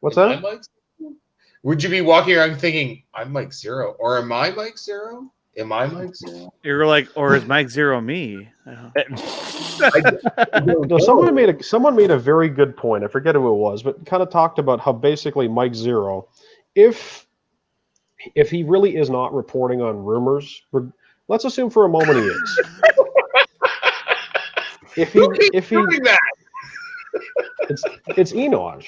What's am that? I Mike Zero? Would you be walking around thinking, I'm Mike Zero? Or am I Mike Zero? Am I Mike Zero? You're like, or is Mike Zero me? No, someone made a very good point. I forget who it was, but kind of talked about how basically Mike Zero, if he really is not reporting on rumors, let's assume for a moment he is. If he doing that? It's Enosh.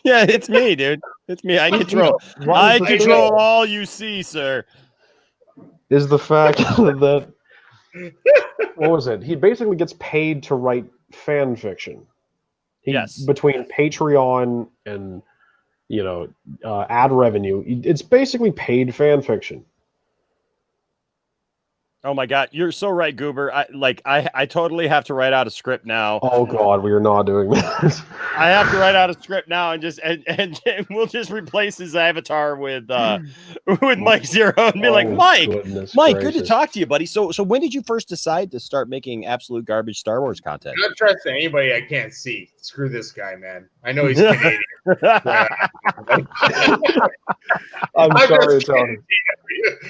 Yeah, it's me, dude. It's me. I control all you see, sir. Is the fact that what was it? He basically gets paid to write fan fiction. Yes. Between Patreon and ad revenue, it's basically paid fan fiction. Oh my God, you're so right, Goober. I totally have to write out a script now. Oh God, we are not doing this. I have to write out a script now and we'll just replace his avatar with Mike Zero and be like, Mike, good to talk to you, buddy. So when did you first decide to start making absolute garbage Star Wars content? I'm not trusting anybody I can't see. Screw this guy, man. I know he's Canadian. I'm sorry, Tony.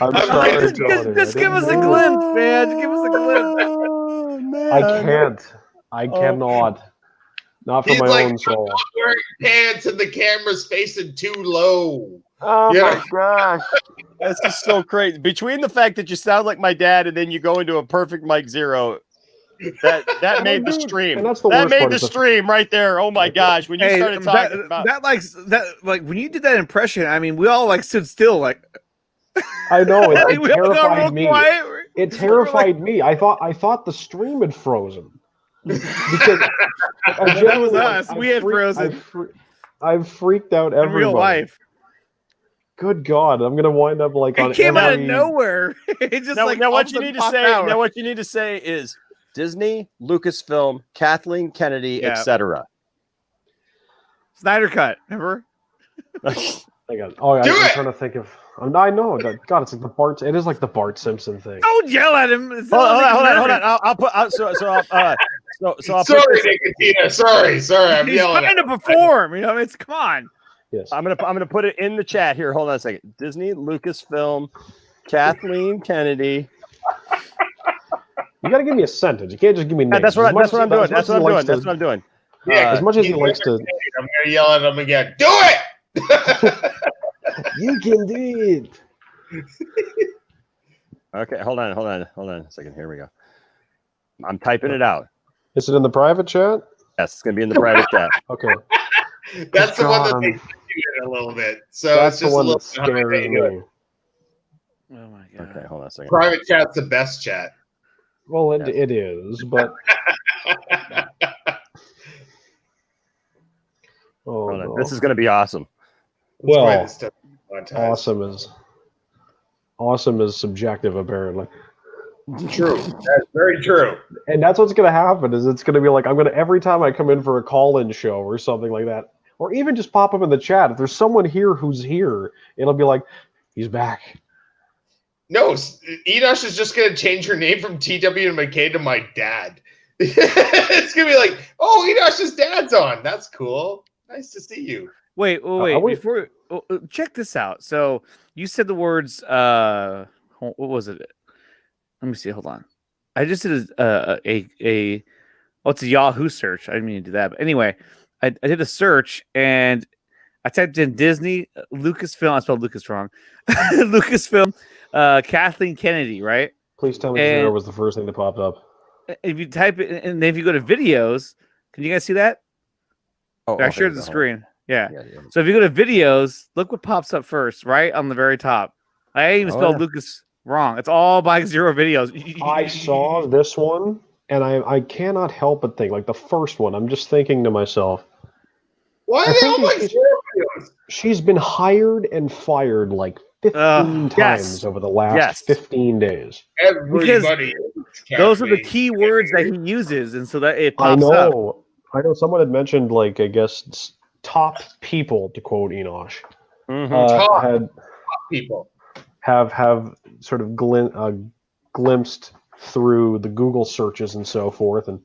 I'm sorry, Tony. Just give us a glimpse, man. Just give us a glimpse. Oh, man. I can't. I cannot. Not for He's my like, own soul. I'm not wearing pants and the camera's facing too low. Oh Yeah. my gosh. That's just so crazy. Between the fact that you sound like my dad and then you go into a perfect Mike Zero, that made the stream. And that's the that worst made part the is the- stream right there. Oh my gosh! When you started talking about like when you did that impression, I mean, we all like stood still, like. I know it, We all got real terrified me. quiet. It terrified me. I thought the stream had frozen. Because that was us. We had frozen. I've freaked out In everybody. real life. Good God, I'm gonna wind up like on It came out of every... nowhere. It just now, like now all what of a you sudden need to popped say. out. Now what you need to say is Disney, Lucasfilm, Kathleen Kennedy, Yeah. etc. Snyder cut. Remember? I got. Oh, I'm trying to think of. I know. God, it's like the Bart. It is like the Bart Simpson thing. Don't yell at him. Hold on. I'll put. So I'll Sorry, put this, Nicotina. Sorry. I'm He's yelling trying at to perform. You know, it's come on. Yes. I'm gonna put it in the chat here. Hold on a second. Disney, Lucasfilm, Kathleen Kennedy. You got to give me a sentence. You can't just give me names. That's what I'm doing. That's what I'm doing. As much as he likes to. I'm gonna yell at him again. Do it. You can do it. Okay, hold on a second. Here we go. I'm typing it out. Is it in the private chat? Yes, it's gonna be in the private chat. Okay. That's the one that God, they do it a little bit. So That's it's the just a one little that scares me. Oh my god. Okay, hold on a second. Private chat's the best chat. Well, it is, but. Oh, Hold on. no. This is gonna be awesome. Well, awesome is subjective, apparently. True. That's very true. And that's what's going to happen. Is it's going to be like every time I come in for a call-in show or something like that, or even just pop up in the chat. If there's someone here who's here, it'll be like, he's back. No, Enosh is just gonna change her name from TW and McKay to my dad. It's gonna be like, oh, Enosh's dad's on. That's cool. Nice to see you. Wait. Before check this out. So you said the words. What was it? Let me see. Hold on. I just did it's a Yahoo search. I didn't mean to do that, but anyway, I did a search and I typed in Disney, Lucasfilm. I spelled Lucas wrong. Lucasfilm, Kathleen Kennedy, right? Please tell me Zero was the first thing that popped up. If you type it, and then if you go to videos, can you guys see that? I shared the screen. Yeah. So if you go to videos, look what pops up first, right on the very top. I ain't even spelled Lucas wrong. It's all Mike Zero videos. I saw this one, and I cannot help but think, like the first one, I'm just thinking to myself, why the hell Mike Zero videos? She's been hired and fired like 15 times over the last 15 days. Everybody. Those are the key words that he uses, and so that it pops up. I know someone had mentioned, like, I guess, top people, to quote Enosh. Top people. Have sort of glimpsed through the Google searches and so forth, and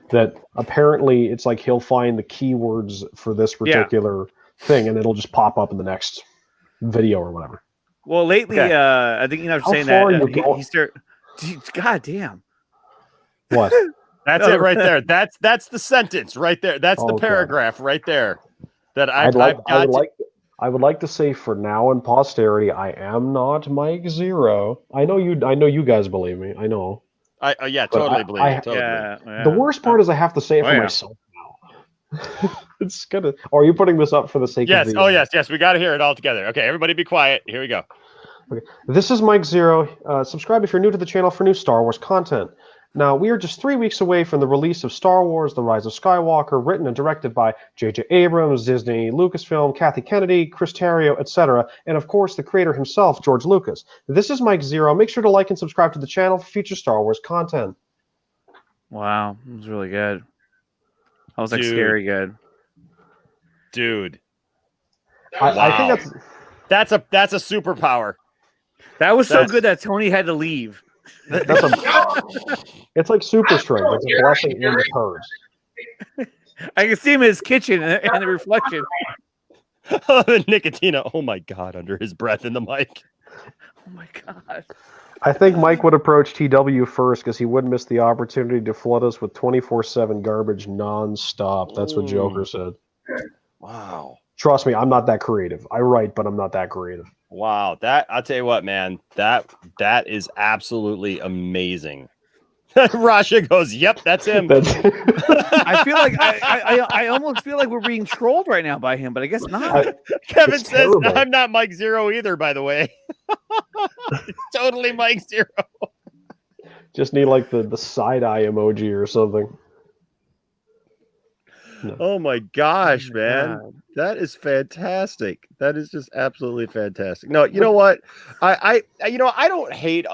that apparently it's like he'll find the keywords for this particular thing, and it'll just pop up in the next video or whatever. Well, lately, I think Enosh was saying that he started. God damn. What? That's it right there. That's the sentence right there. That's the paragraph right there. That I would like to say for now in posterity, I am not Mike Zero. I know you guys believe me. I know. Yeah, totally believe it. Totally believe. The worst part is I have to say it for myself now. It's gonna. Or are you putting this up for the sake of the? Oh yes. We got to hear it all together. Okay, everybody, be quiet. Here we go. Okay. This is Mike Zero. Subscribe if you're new to the channel for new Star Wars content. Now, we are just 3 weeks away from the release of Star Wars The Rise of Skywalker, written and directed by J.J. Abrams, Disney, Lucasfilm, Kathy Kennedy, Chris Terrio, etc., and of course, the creator himself, George Lucas. This is Mike Zero. Make sure to like and subscribe to the channel for future Star Wars content. Wow, it was really good. That was like scary good. Dude. I think that's a superpower. That was so good that Tony had to leave. It's like super strength. It's a blessing and a curse. I can see him in his kitchen and the reflection. Nicotina, oh my God, under his breath in the mic. Oh my God. I think Mike would approach TW first because he wouldn't miss the opportunity to flood us with 24/7 garbage non-stop. That's what Joker said. Wow. Trust me, I'm not that creative. I write, but I'm not that creative. Wow, that I'll tell you what, man, that is absolutely amazing. Rasha goes, "Yep, that's him." I feel like I almost feel like we're being trolled right now by him, but I guess not. Kevin It's says, terrible. "I'm not Mike Zero either." By the way, totally Mike Zero. Just need like the side eye emoji or something. Oh my gosh, man. That is fantastic. That is just absolutely fantastic. No, you know what? I don't hate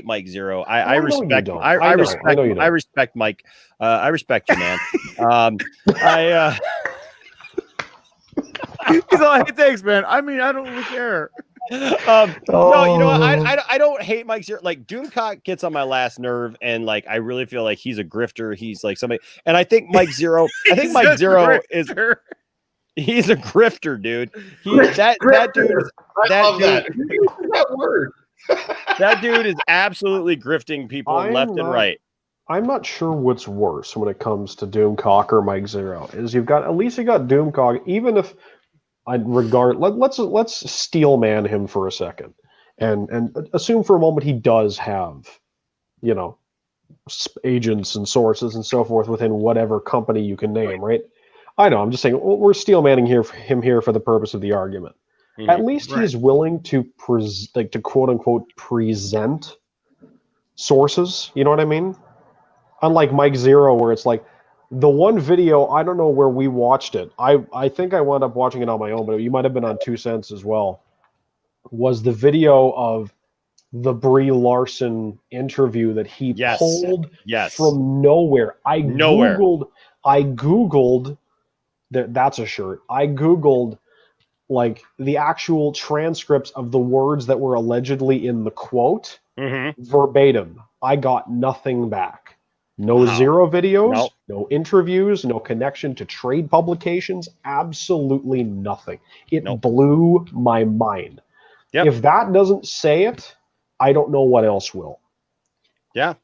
Mike Zero. I no, you respect don't. I I know respect you don't. I respect Mike. I respect you, man. He's all, hey, thanks, man. I mean, I don't really care. No, you know what? I don't hate Mike Zero. Like Doomcock gets on my last nerve, and like I really feel like he's a grifter. He's like somebody, and I think Mike Zero. I think Mike Zero is. He's a grifter, dude. That dude is that word. That dude is absolutely grifting people left and right. I'm not sure what's worse when it comes to Doomcock or Mike Zero. Is you got Doomcock, even if let's steel man him for a second and assume for a moment he does have, you know, agents and sources and so forth within whatever company you can name, right? I know, I'm just saying, we're steel manning him here for the purpose of the argument. Mm-hmm. At least he's willing to to quote unquote present sources, you know what I mean? Unlike Mike Zero, where it's like, the one video, I don't know where we watched it. I think I wound up watching it on my own, but you might have been on 2 Cents as well. Was the video of the Brie Larson interview that he pulled from nowhere. I Googled that's a shirt. I Googled like the actual transcripts of the words that were allegedly in the quote verbatim. I got nothing back. No Zero videos, no interviews, no connection to trade publications, absolutely nothing. It blew my mind. If that doesn't say it, I don't know what else will. Yeah.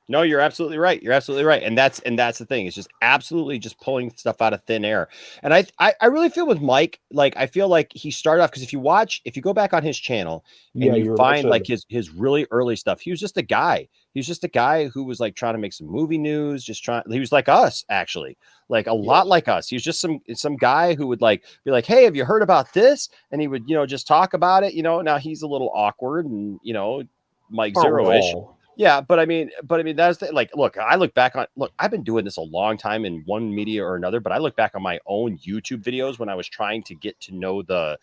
No, you're absolutely right. You're absolutely right. And that's the thing. It's just absolutely just pulling stuff out of thin air. And I really feel with Mike, like I feel like he started off, because if you go back on his channel and you find like his really early stuff, he was just a guy. He was just a guy who was like trying to make some movie news, he was like us, actually, like a lot like us. He was just some guy who would like be like, hey, have you heard about this? And he would, just talk about it. Now he's a little awkward and, Mike Zero-ish. Yeah, but I mean, that's like, look, I've been doing this a long time in one media or another, but I look back on my own YouTube videos when I was trying to get to know the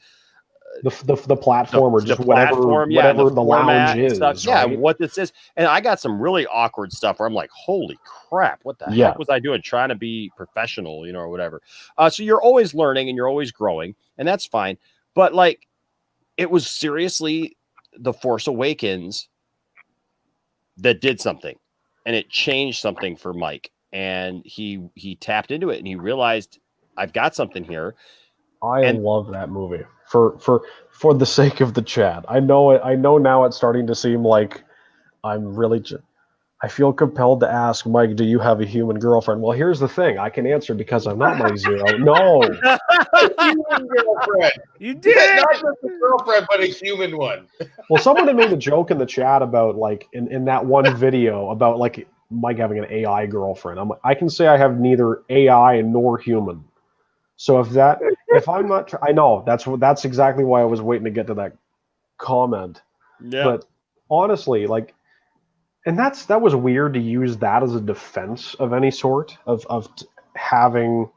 platform or just whatever the lounge is. Stuff. Yeah, what this is. And I got some really awkward stuff where I'm like, holy crap, what the heck was I doing trying to be professional, or whatever. So you're always learning and you're always growing, and that's fine. But like, it was seriously The Force Awakens that did something, and it changed something for Mike, and he tapped into it and he realized, I've got something here. I love that movie for the sake of the chat. I know now it's starting to seem like I'm really I feel compelled to ask Mike, do you have a human girlfriend? Well, here's the thing. I can answer because I'm not Mike Zero. No. Human girlfriend. You did. Not just a girlfriend, but a human one. Well, someone had made a joke in the chat about like in that one video about like Mike having an AI girlfriend. I can say I have neither AI nor human. So if I'm not, I know that's exactly why I was waiting to get to that comment. Yeah. But honestly, like, and that was weird to use that as a defense of any sort of having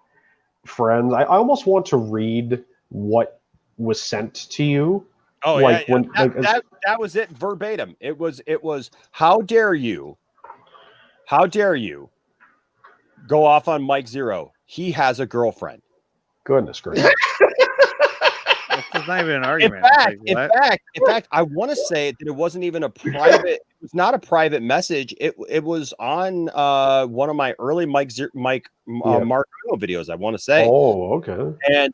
friends. I almost want to read what was sent to you. Oh, like that was it verbatim. It was how dare you go off on Mike Zero? He has a girlfriend. Goodness gracious. It's not even an argument. In fact, I want to say that it wasn't even a private. It was not a private message. It was on one of my early Mark videos. I want to say. Oh, okay. And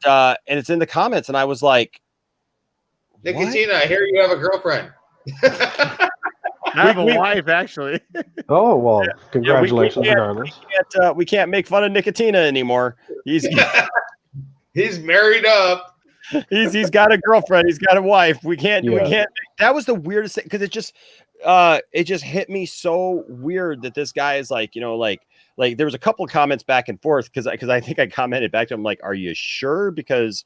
it's in the comments, and I was like, Nicotina, I hear you have a girlfriend. I have a wife, actually. Oh well, congratulations, regardless. We can't make fun of Nicotina anymore. He's married up. He's got a girlfriend. He's got a wife. We can't. That was the weirdest thing because it just hit me so weird that this guy is like, like there was a couple of comments back and forth because I think I commented back to him like, are you sure? Because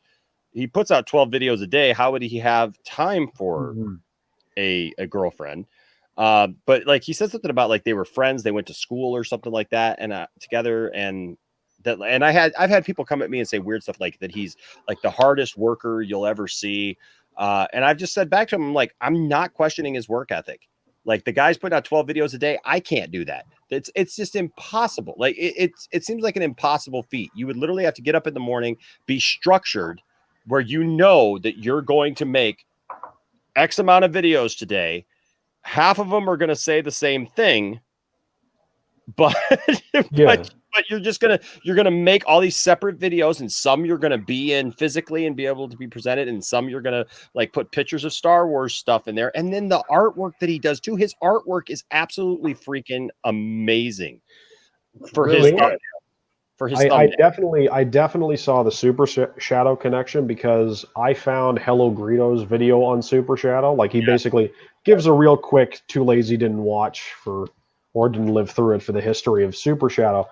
he puts out 12 videos a day. How would he have time for a girlfriend? But like he said something about like they were friends, they went to school or something like that, and together, and I've had people come at me and say weird stuff like that he's like the hardest worker you'll ever see. And I've just said back to him, like, I'm not questioning his work ethic. Like the guy's putting out 12 videos a day. I can't do that. It's just impossible. Like it seems like an impossible feat. You would literally have to get up in the morning, be structured where you know that you're going to make X amount of videos today. Half of them are going to say the same thing, but but you're gonna make all these separate videos, and some you're gonna be in physically and be able to be presented, and some you're gonna like put pictures of Star Wars stuff in there, and then the artwork that he does too. His artwork is absolutely freaking amazing for his thumbnail. For his thumbnail. I definitely saw the Super Shadow connection because I found Hello Greedo's video on Super Shadow. Like he basically gives a real quick "too lazy didn't watch" or didn't live through it for the history of Super Shadow.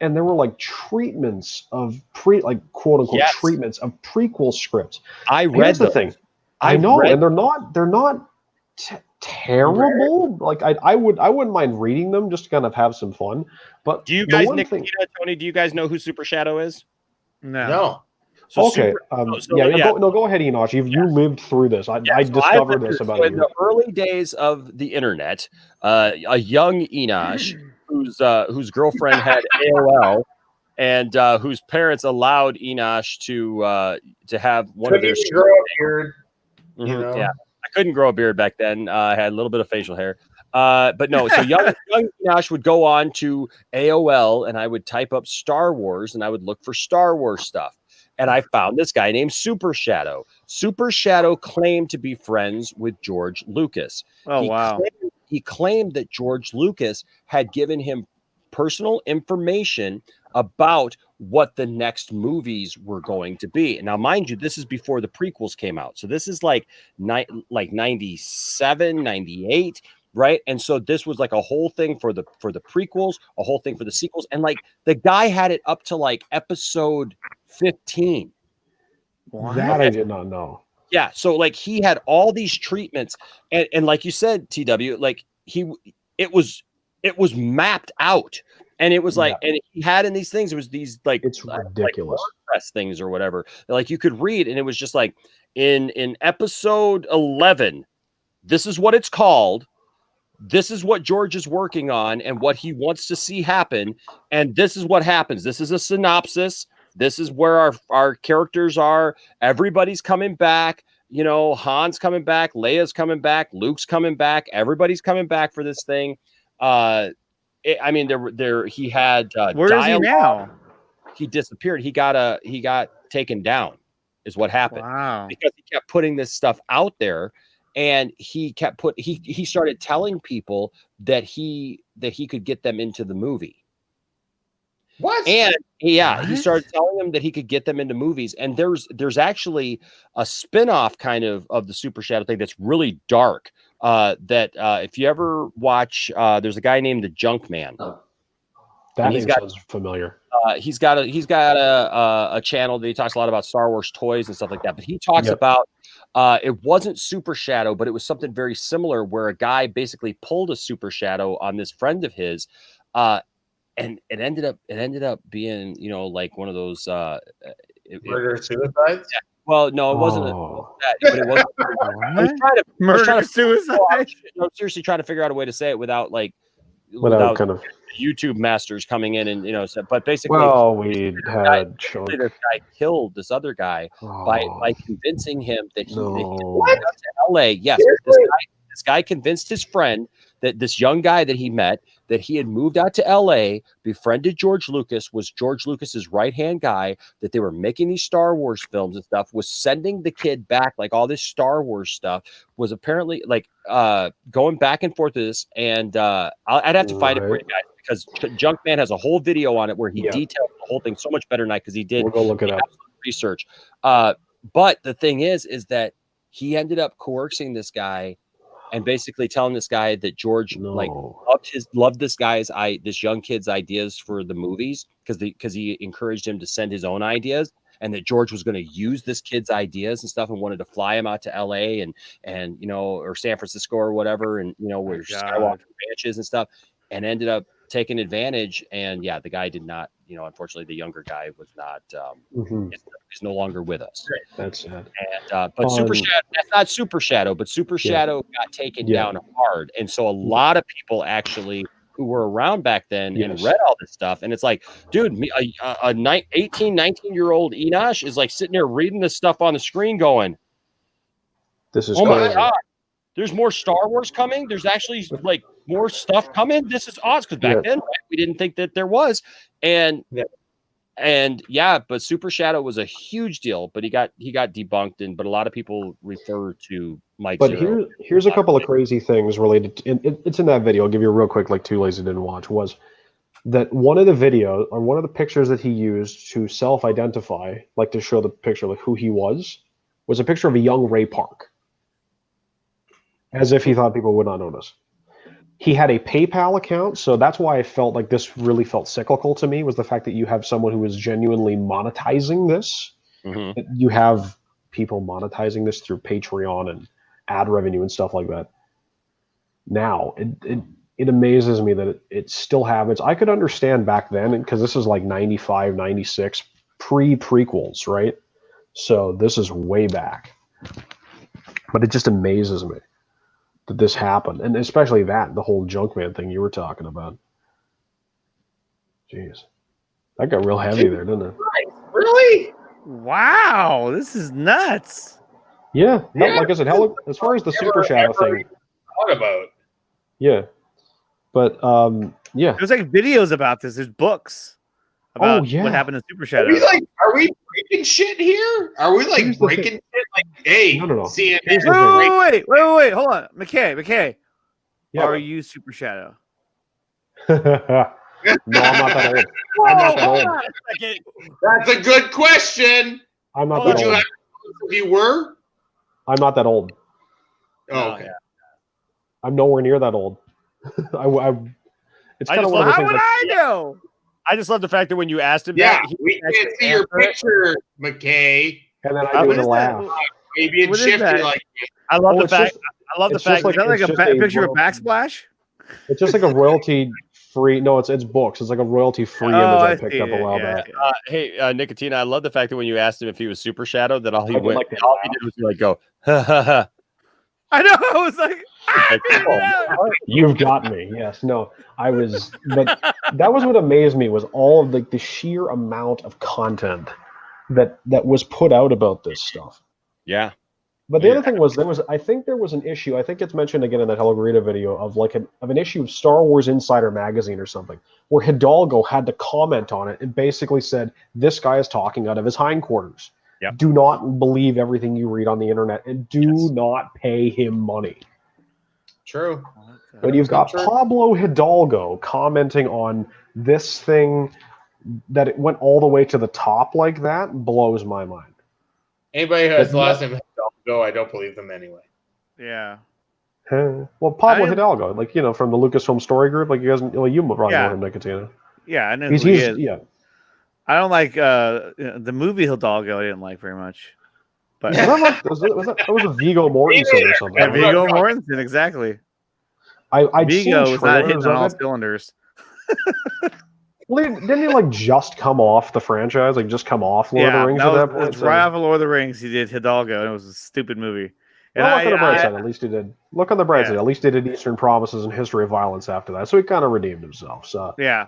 And there were like treatments of quote unquote treatments of prequel scripts. I read the thing. I know, and they're not terrible. Like I wouldn't mind reading them just to kind of have some fun. But do you guys, Tony? Do you guys know who Super Shadow is? No. So okay. Go ahead, Enoch. You lived through this. I discovered this about in the early days of the internet. A young Enoch whose girlfriend had AOL, and whose parents allowed Enoch to have one of their grow a beard. Yeah, I couldn't grow a beard back then. I had a little bit of facial hair. But no, so young Enoch would go on to AOL, and I would type up Star Wars, and I would look for Star Wars stuff. And I found this guy named Super Shadow. Super Shadow claimed to be friends with George Lucas. He claimed that George Lucas had given him personal information about what the next movies were going to be. And now, mind you, this is before the prequels came out. So this is like 97, 98, right? And so this was like a whole thing for the prequels, a whole thing for the sequels. And like the guy had it up to like episode 15. That I did not know. Yeah, so like he had all these treatments, and like you said, TW, like it was mapped out, and it was like, and he had in these things, it was these like it's ridiculous press things or whatever, like you could read, and it was just like in episode 11, this is what it's called, this is what George is working on, and what he wants to see happen, and this is what happens. This is a synopsis. This is where our characters are. Everybody's coming back. You know, Han's coming back. Leia's coming back. Luke's coming back. Everybody's coming back for this thing. He had where is he now? He disappeared. He got taken down, is what happened. Wow. Because he kept putting this stuff out there, and he started telling people that he could get them into the movie. What? And he started telling them that he could get them into movies. And there's actually a spin-off kind of the Super Shadow thing that's really dark. If you ever watch, there's a guy named the Junk Man. That name sounds familiar. He's got a channel that he talks a lot about Star Wars toys and stuff like that. But he talks about it wasn't Super Shadow, but it was something very similar where a guy basically pulled a Super Shadow on this friend of his. And it ended up being, you know, like one of those murder suicides. Yeah. Well, no, it wasn't that, but it wasn't. I was trying to suicide. Seriously, trying to figure out a way to say it without without kind of YouTube masters coming in and but basically, we had this guy killed this other guy by convincing him that he moved out to LA. Yes, this guy convinced his friend, that this young guy that he met, that he had moved out to LA, befriended George Lucas, was George Lucas's right-hand guy, that they were making these Star Wars films and stuff, was sending the kid back, like all this Star Wars stuff, was apparently like going back and forth with this. And I'd have to find it for you guys, because Junkman has a whole video on it where he details the whole thing so much better than I, because he did. We'll go look it up. research. But the thing is that he ended up coercing this guy and basically telling this guy that George loved this young kid's ideas for the movies because he encouraged him to send his own ideas, and that George was going to use this kid's ideas and stuff and wanted to fly him out to LA and or San Francisco or whatever, and where Skywalker Ranch is and stuff, and ended up taking advantage. And yeah, the guy did not, unfortunately the younger guy was not is no longer with us. That's sad. And but Super Shadow, that's not Super Shadow, but Super Shadow got taken down hard. And so a lot of people actually who were around back then and read all this stuff, and it's like, dude, 18, 19-year-old Enosh is like sitting there reading this stuff on the screen going, this is my God, there's more Star Wars coming. There's actually like more stuff coming. This is awesome, because back then we didn't think that there was. And but Super Shadow was a huge deal, but he got debunked, but a lot of people refer to Mike. But here's a couple of crazy things related to, it's in that video. I'll give you a real quick, like Too Lazy Didn't Watch, was that one of the videos or one of the pictures that he used to self-identify, like to show the picture like who he was a picture of a young Ray Park, as if he thought people would not notice. He had a PayPal account, so that's why I felt like this really felt cyclical to me, was the fact that you have someone who is genuinely monetizing this. You have people monetizing this through Patreon and ad revenue and stuff like that. Now, it amazes me that it still happens. I could understand back then, because this is like 95, 96, pre-prequels, right? So this is way back. But it just amazes me that this happened, and especially the whole Junkman thing you were talking about. Jeez, that got real heavy there, didn't it? Really? Wow, this is nuts. Yeah, like I said, as far as the Super Shadow thing, thought about. Yeah, but yeah, there's like videos about this. There's books about what happened to Super Shadow. Are we breaking shit here? Are we like breaking shit? Like, hey, no. Wait, hold on, McKay. Yeah, are you Super Shadow? No, I'm not that old. I'm not that old. That's a good question. I'm not that old. If you were? I'm not that old. Oh, okay. I'm nowhere near that old. It's kind of one of the how things. Would I know? I just love the fact that when you asked him that, we can't see your picture, McKay. And then I do the laugh. Maybe it's shifty like this. I love the fact. I love the fact. Is that like a picture of backsplash? It's just like a royalty-free. No, it's books. It's like a royalty-free image I picked up a while back. Hey, Nicotina, I love the fact that when you asked him if he was Super Shadow, that all he did was like go, ha ha ha. I know. I was like, you've got me. Yes. No, I was. But that was what amazed me, was all of the sheer amount of content that was put out about this stuff. Yeah. But the other thing was I think there was an issue. I think it's mentioned again in that Hello Garita video of an issue of Star Wars Insider magazine or something, where Hidalgo had to comment on it and basically said, "This guy is talking out of his hindquarters. Yep. Do not believe everything you read on the internet, and do not pay him money." True. When you've got Pablo Hidalgo commenting on this thing that it went all the way to the top like that, blows my mind. Anybody who has the last name Hidalgo, I don't believe them anyway. Yeah. Well, Pablo Hidalgo, from the Lucasfilm Story Group, like you guys, you probably know him, Nicotina. Yeah, I know who he is. Yeah. I don't like the movie Hidalgo. I didn't like very much. But that was a Viggo Mortensen or something. Yeah, Viggo Mortensen, exactly. Viggo was not hitting on all cylinders. Well, didn't he just come off the franchise? Just come off Lord of the Rings at that point? Right off of Lord of the Rings, he did Hidalgo, and it was a stupid movie. And look on the bright side, at least he did. Look on the bright side, at least he did Eastern Promises and History of Violence after that, so he kind of redeemed himself. So yeah,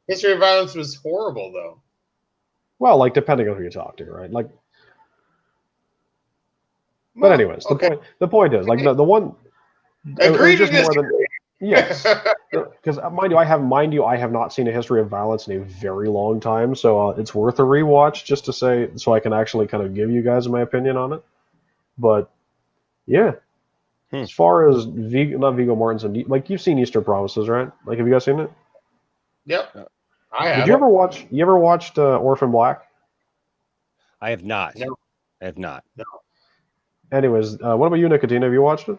History of Violence was horrible, though. Well, depending on who you talk to, right? But anyways, the point is, the one. Agree to disagree. Yes, because mind you, I have not seen a History of Violence in a very long time, so it's worth a rewatch just to say, so I can actually kind of give you guys my opinion on it. But yeah, as far as not Viggo Mortensen, you've seen Eastern Promises, right? Have you guys seen it? Yep, I have. Did you ever watch? You ever watched Orphan Black? I have not. No. I have not. No. Anyways, what about you, Nicotina? Have you watched it?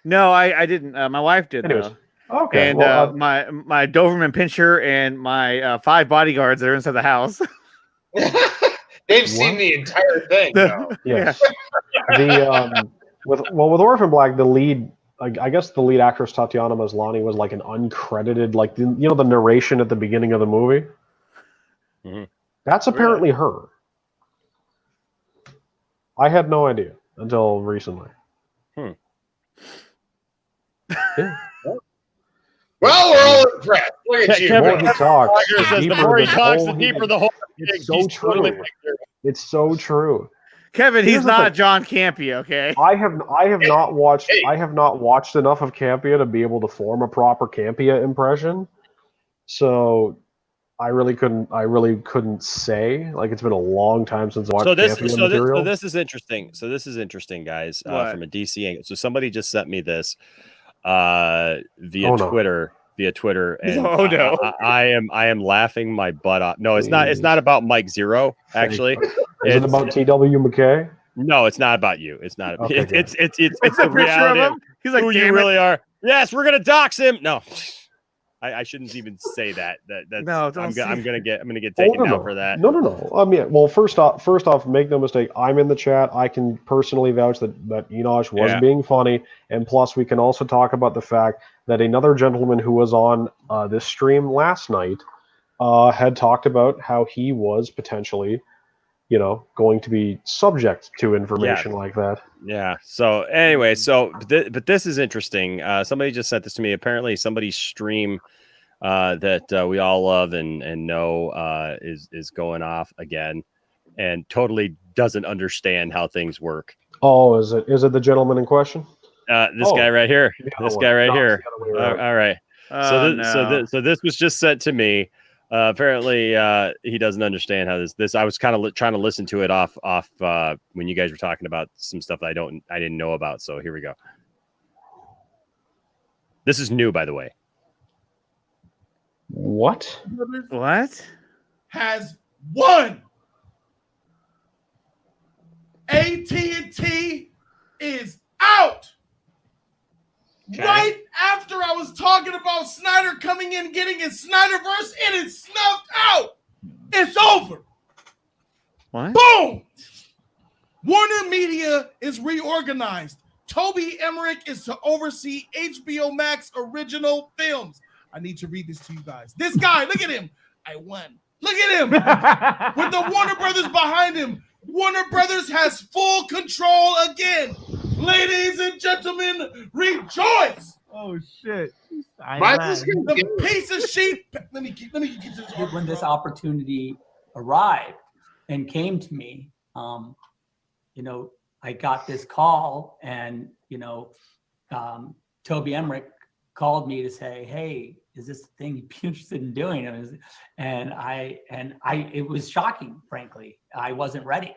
No, I didn't. My wife did. Anyways, though. okay. And Well, my Doberman pinscher and my 5 bodyguards that are inside the house. They've seen the entire thing. though. Yes. With Orphan Black, the lead, I guess the lead actress Tatiana Maslany was like an uncredited, like the narration at the beginning of the movie. Mm-hmm. That's apparently her. I had no idea until recently. Hmm. Yeah. Well, we're all impressed. Look at you. The more he talks, The more he talks, the deeper the hole. It's so true. It's so true. Kevin, Here's he's the not thing. John Campea, okay? I have not watched enough of Campea to be able to form a proper Campea impression. So I really couldn't say. Like, it's been a long time since I watched Campea material. So this is interesting. So this is interesting, guys, from a DC angle. So somebody just sent me this via Twitter. Via Twitter, and I am laughing my butt off. No, it's not. It's not about Mike Zero. Actually, is it about T.W. McKay? No, it's not about you. It's not. Okay, it's the reality of He's like, who you really are. Yes, we're gonna dox him. No, I shouldn't even say that. That's, no, don't I'm gonna get taken down for that. No. I mean, well, first off, make no mistake. I'm in the chat. I can personally vouch that Enosh was being funny, and plus, we can also talk about the fact that another gentleman who was on this stream last night had talked about how he was potentially, going to be subject to information like that. Yeah. So anyway, but this is interesting. Somebody just sent this to me. Apparently, somebody's stream that we all love and know is going off again, and totally doesn't understand how things work. Oh, is it the gentleman in question? This guy right here. This guy right here. All right. So this was just sent to me. Apparently, he doesn't understand how this. I was kind of trying to listen to it off when you guys were talking about some stuff that I didn't know about. So here we go. This is new, by the way. What? Has won. AT&T is out. Okay. Right after I was talking about Snyder coming in, getting his Snyderverse, it is snuffed out. It's over. What? Boom! Warner Media is reorganized. Toby Emmerich is to oversee HBO Max original films. I need to read this to you guys. This guy, look at him. I won. Look at him. With the Warner Brothers behind him. Warner Brothers has full control again. Ladies and gentlemen, rejoice. Oh shit! The piece of shit. Let me get this. When this opportunity arrived and came to me, I got this call, and Toby Emmerich called me to say, "Hey, is this the thing you'd be interested in doing?" It was shocking, frankly. I wasn't ready.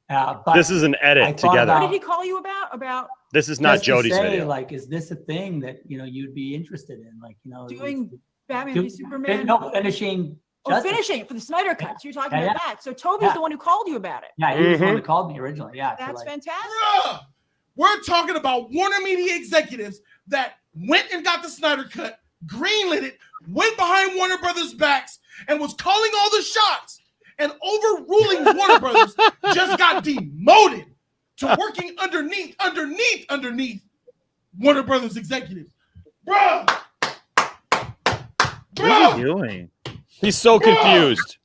But this is an edit together. What did he call you about? This is not just to Jody's say, video. Like, is this a thing that you'd be interested in? Like, Doing Batman v Superman? No, finishing. Finishing for the Snyder Cut. So you're talking Yeah, about yeah. that. So Toby's the one who called you about it. Yeah, he was the one that called me originally. Yeah, That's fantastic. Bruh, we're talking about Warner Media executives that went and got the Snyder Cut, greenlit it, went behind Warner Brothers' backs, and was calling all the shots. And overruling Warner Brothers just got demoted to working underneath Warner Brothers executives. Bruh! What is he doing? He's so confused.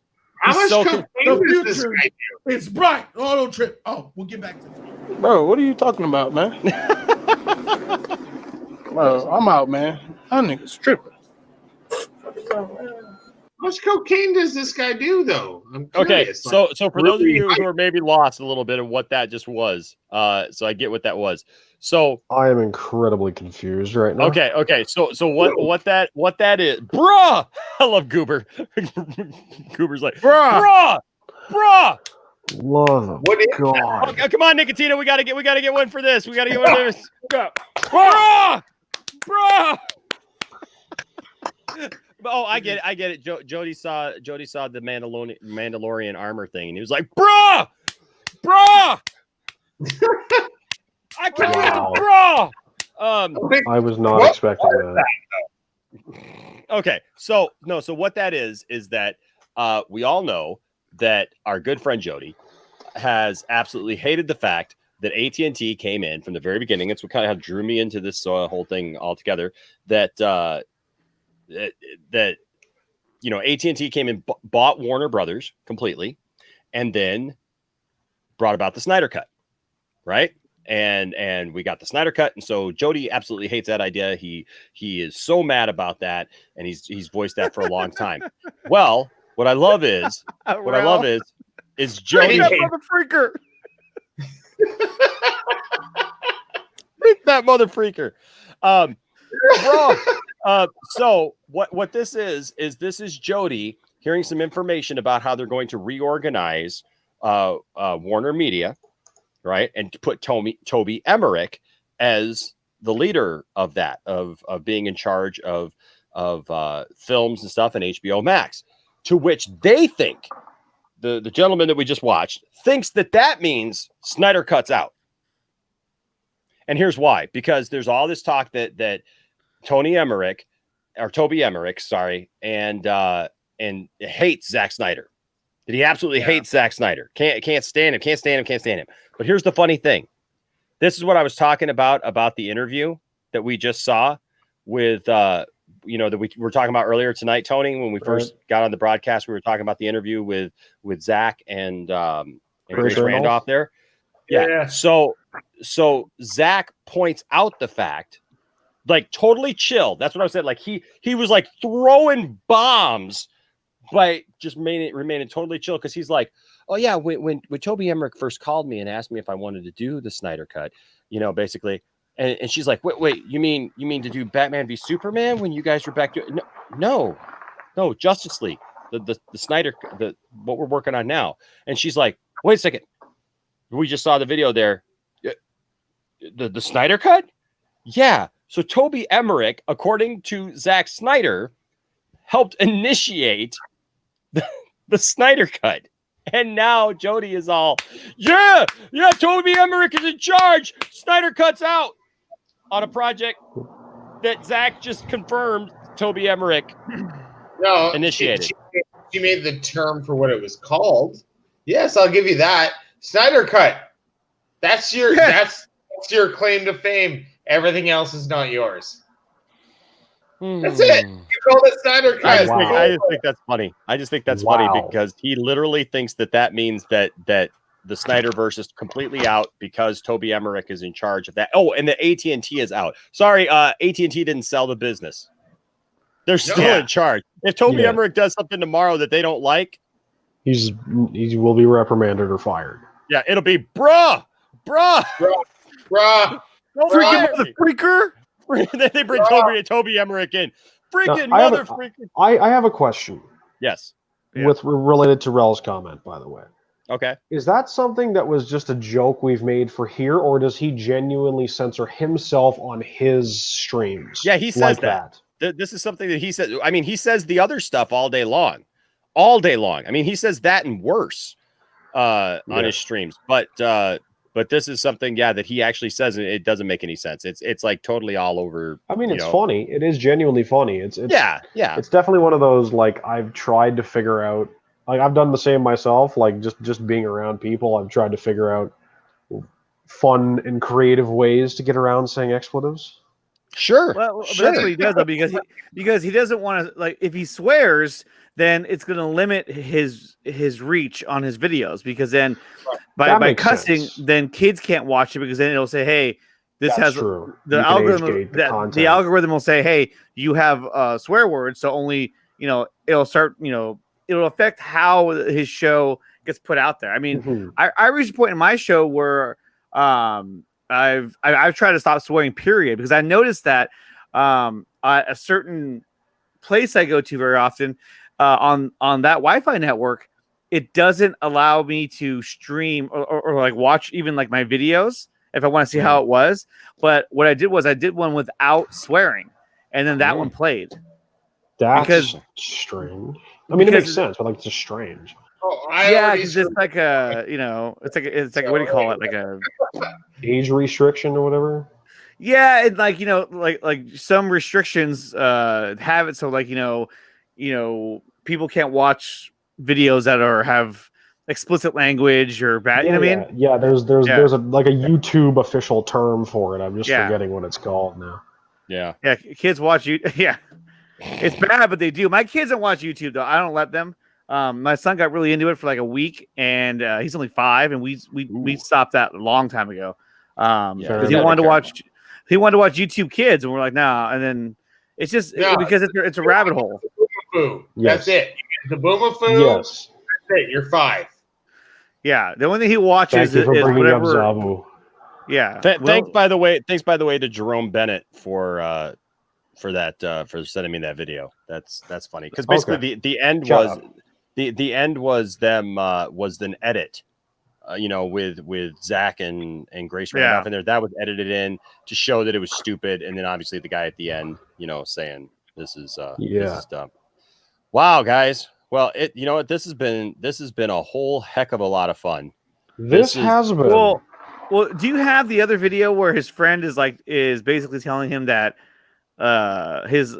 He's so The future is bright. Oh, don't trip. Oh, we'll get back to that. Bro, what are you talking about, man? Bro, I'm out, man. That nigga's tripping. How much cocaine does this guy do, though? I'm Okay, curious. so for those of you who are maybe lost a little bit of what that just was, so I get what that was. So I am incredibly confused right now. Okay. So what that is, bruh? I love Goober. Goober's like, bruh. Love What is God. Okay, come on, Nicotina, we gotta get one for this. We gotta get one for this. Bruh. Oh, I get it. Jody saw the Mandalorian armor thing, and he was like, bruh. I can't Wow. draw. I was not expecting that. Okay, so what that is that we all know that our good friend Jody has absolutely hated the fact that AT&T came in from the very beginning. It's what kind of drew me into this whole thing altogether. That AT&T came in, bought Warner Brothers completely, and then brought about the Snyder Cut, right? And we got the Snyder Cut, and so Jody absolutely hates that idea. He is so mad about that, and he's voiced that for a long time. Well, what I love is Jody. That mother freaker. Freak that mother freaker. So what this is Jody hearing some information about how they're going to reorganize Warner Media, right, and to put Toby Emmerich as the leader of that, of being in charge of films and stuff and HBO Max, to which they think the gentleman that we just watched thinks that means Snyder Cut's out. And here's why: because there's all this talk that Toby Emmerich, and hates Zack Snyder. That he absolutely hates Zack Snyder. Can't stand him. But here's the funny thing. This is what I was talking about the interview that we just saw with that we were talking about earlier tonight, Tony, when we first got on the broadcast. We were talking about the interview with Zach and Grace Randolph there. Yeah. So Zach points out the fact, like, totally chill. That's what I said. Like he was like throwing bombs, but just remaining totally chill, because he's like, oh yeah, when Toby Emmerich first called me and asked me if I wanted to do the Snyder Cut, basically, and she's like, wait, you mean to do Batman v Superman when you guys were back to no, Justice League, the Snyder, what we're working on now. And she's like, wait a second, we just saw the video there, the Snyder Cut, yeah. So Toby Emmerich, according to Zack Snyder, helped initiate the Snyder Cut. And now Jody is all, yeah, Toby Emmerich is in charge. Snyder Cut's out, on a project that Zach just confirmed Toby Emmerich initiated. She made the term for what it was called. Yes, I'll give you that. Snyder Cut. That's your that's your claim to fame. Everything else is not yours. That's it. You call it Snyder Cut. I just think that's funny. I just think that's funny because he literally thinks that means that the Snyderverse is completely out because Toby Emmerich is in charge of that. Oh, and the AT&T is out. Sorry, AT&T didn't sell the business. They're still in charge. If Toby Emmerich does something tomorrow that they don't like, he will be reprimanded or fired. Yeah, it'll be bruh. Don't forget the freaker. Then they bring Toby Emmerich in. Freaking mother freaking. I have a question. Yes. Related to Rel's comment, by the way. Okay. Is that something that was just a joke we've made for here, or does he genuinely censor himself on his streams? Yeah, he says that. This is something that he says. I mean, he says the other stuff all day long. I mean, he says that and worse on his streams. But this is something, that he actually says, and it doesn't make any sense. It's like totally all over. I mean, it's funny. It is genuinely funny. It's It's definitely one of those, like, I've tried to figure out. Like, I've done the same myself. Like, just being around people, I've tried to figure out fun and creative ways to get around saying expletives. Sure. Well, but that's what he does, though, because he doesn't want to, like, if he swears, then it's going to limit his reach on his videos, because then by cussing, then kids can't watch it, because then it'll say, hey, this That's has true. the algorithm. The algorithm will say, hey, you have swear words, so only it'll start it'll affect how his show gets put out there. I mean, I reached a point in my show where I've tried to stop swearing, period, because I noticed that at a certain place I go to very often on that Wi-Fi network, it doesn't allow me to stream or like watch even like my videos if I want to see how it was. But what I did was I did one without swearing, and then that one played. That's strange. I mean, it makes sense, but like, it's just strange. Yeah, because it's like a, it's like what do you call it? Like a age restriction or whatever. Yeah, and like some restrictions have it so people can't watch videos that have explicit language or bad. You know what I mean? Yeah, there's a like a YouTube official term for it. I'm just forgetting what it's called now. Yeah. Yeah, kids watch you. Yeah, it's bad, but they do. My kids don't watch YouTube though. I don't let them. My son got really into it for like a week, and he's only 5, and we stopped that a long time ago. Because he wanted to watch YouTube Kids, and we're like, nah. And then it's just because it's a rabbit hole. That's it. The Boomafoo. Yes. That's it. You're 5. Yeah, the only thing he watches Thank you for is bringing up whatever. Zabu. Yeah. Thanks by the way to Jerome Bennett for sending me that video. That's funny because basically the end was the end was them was an edit. With ZACK and Grace Randolph in there, that was edited in to show that it was stupid, and then obviously the guy at the end, saying this is dumb. Wow, guys. Well, this has been a whole heck of a lot of fun. This has been. Well, do you have the other video where his friend is basically telling him that his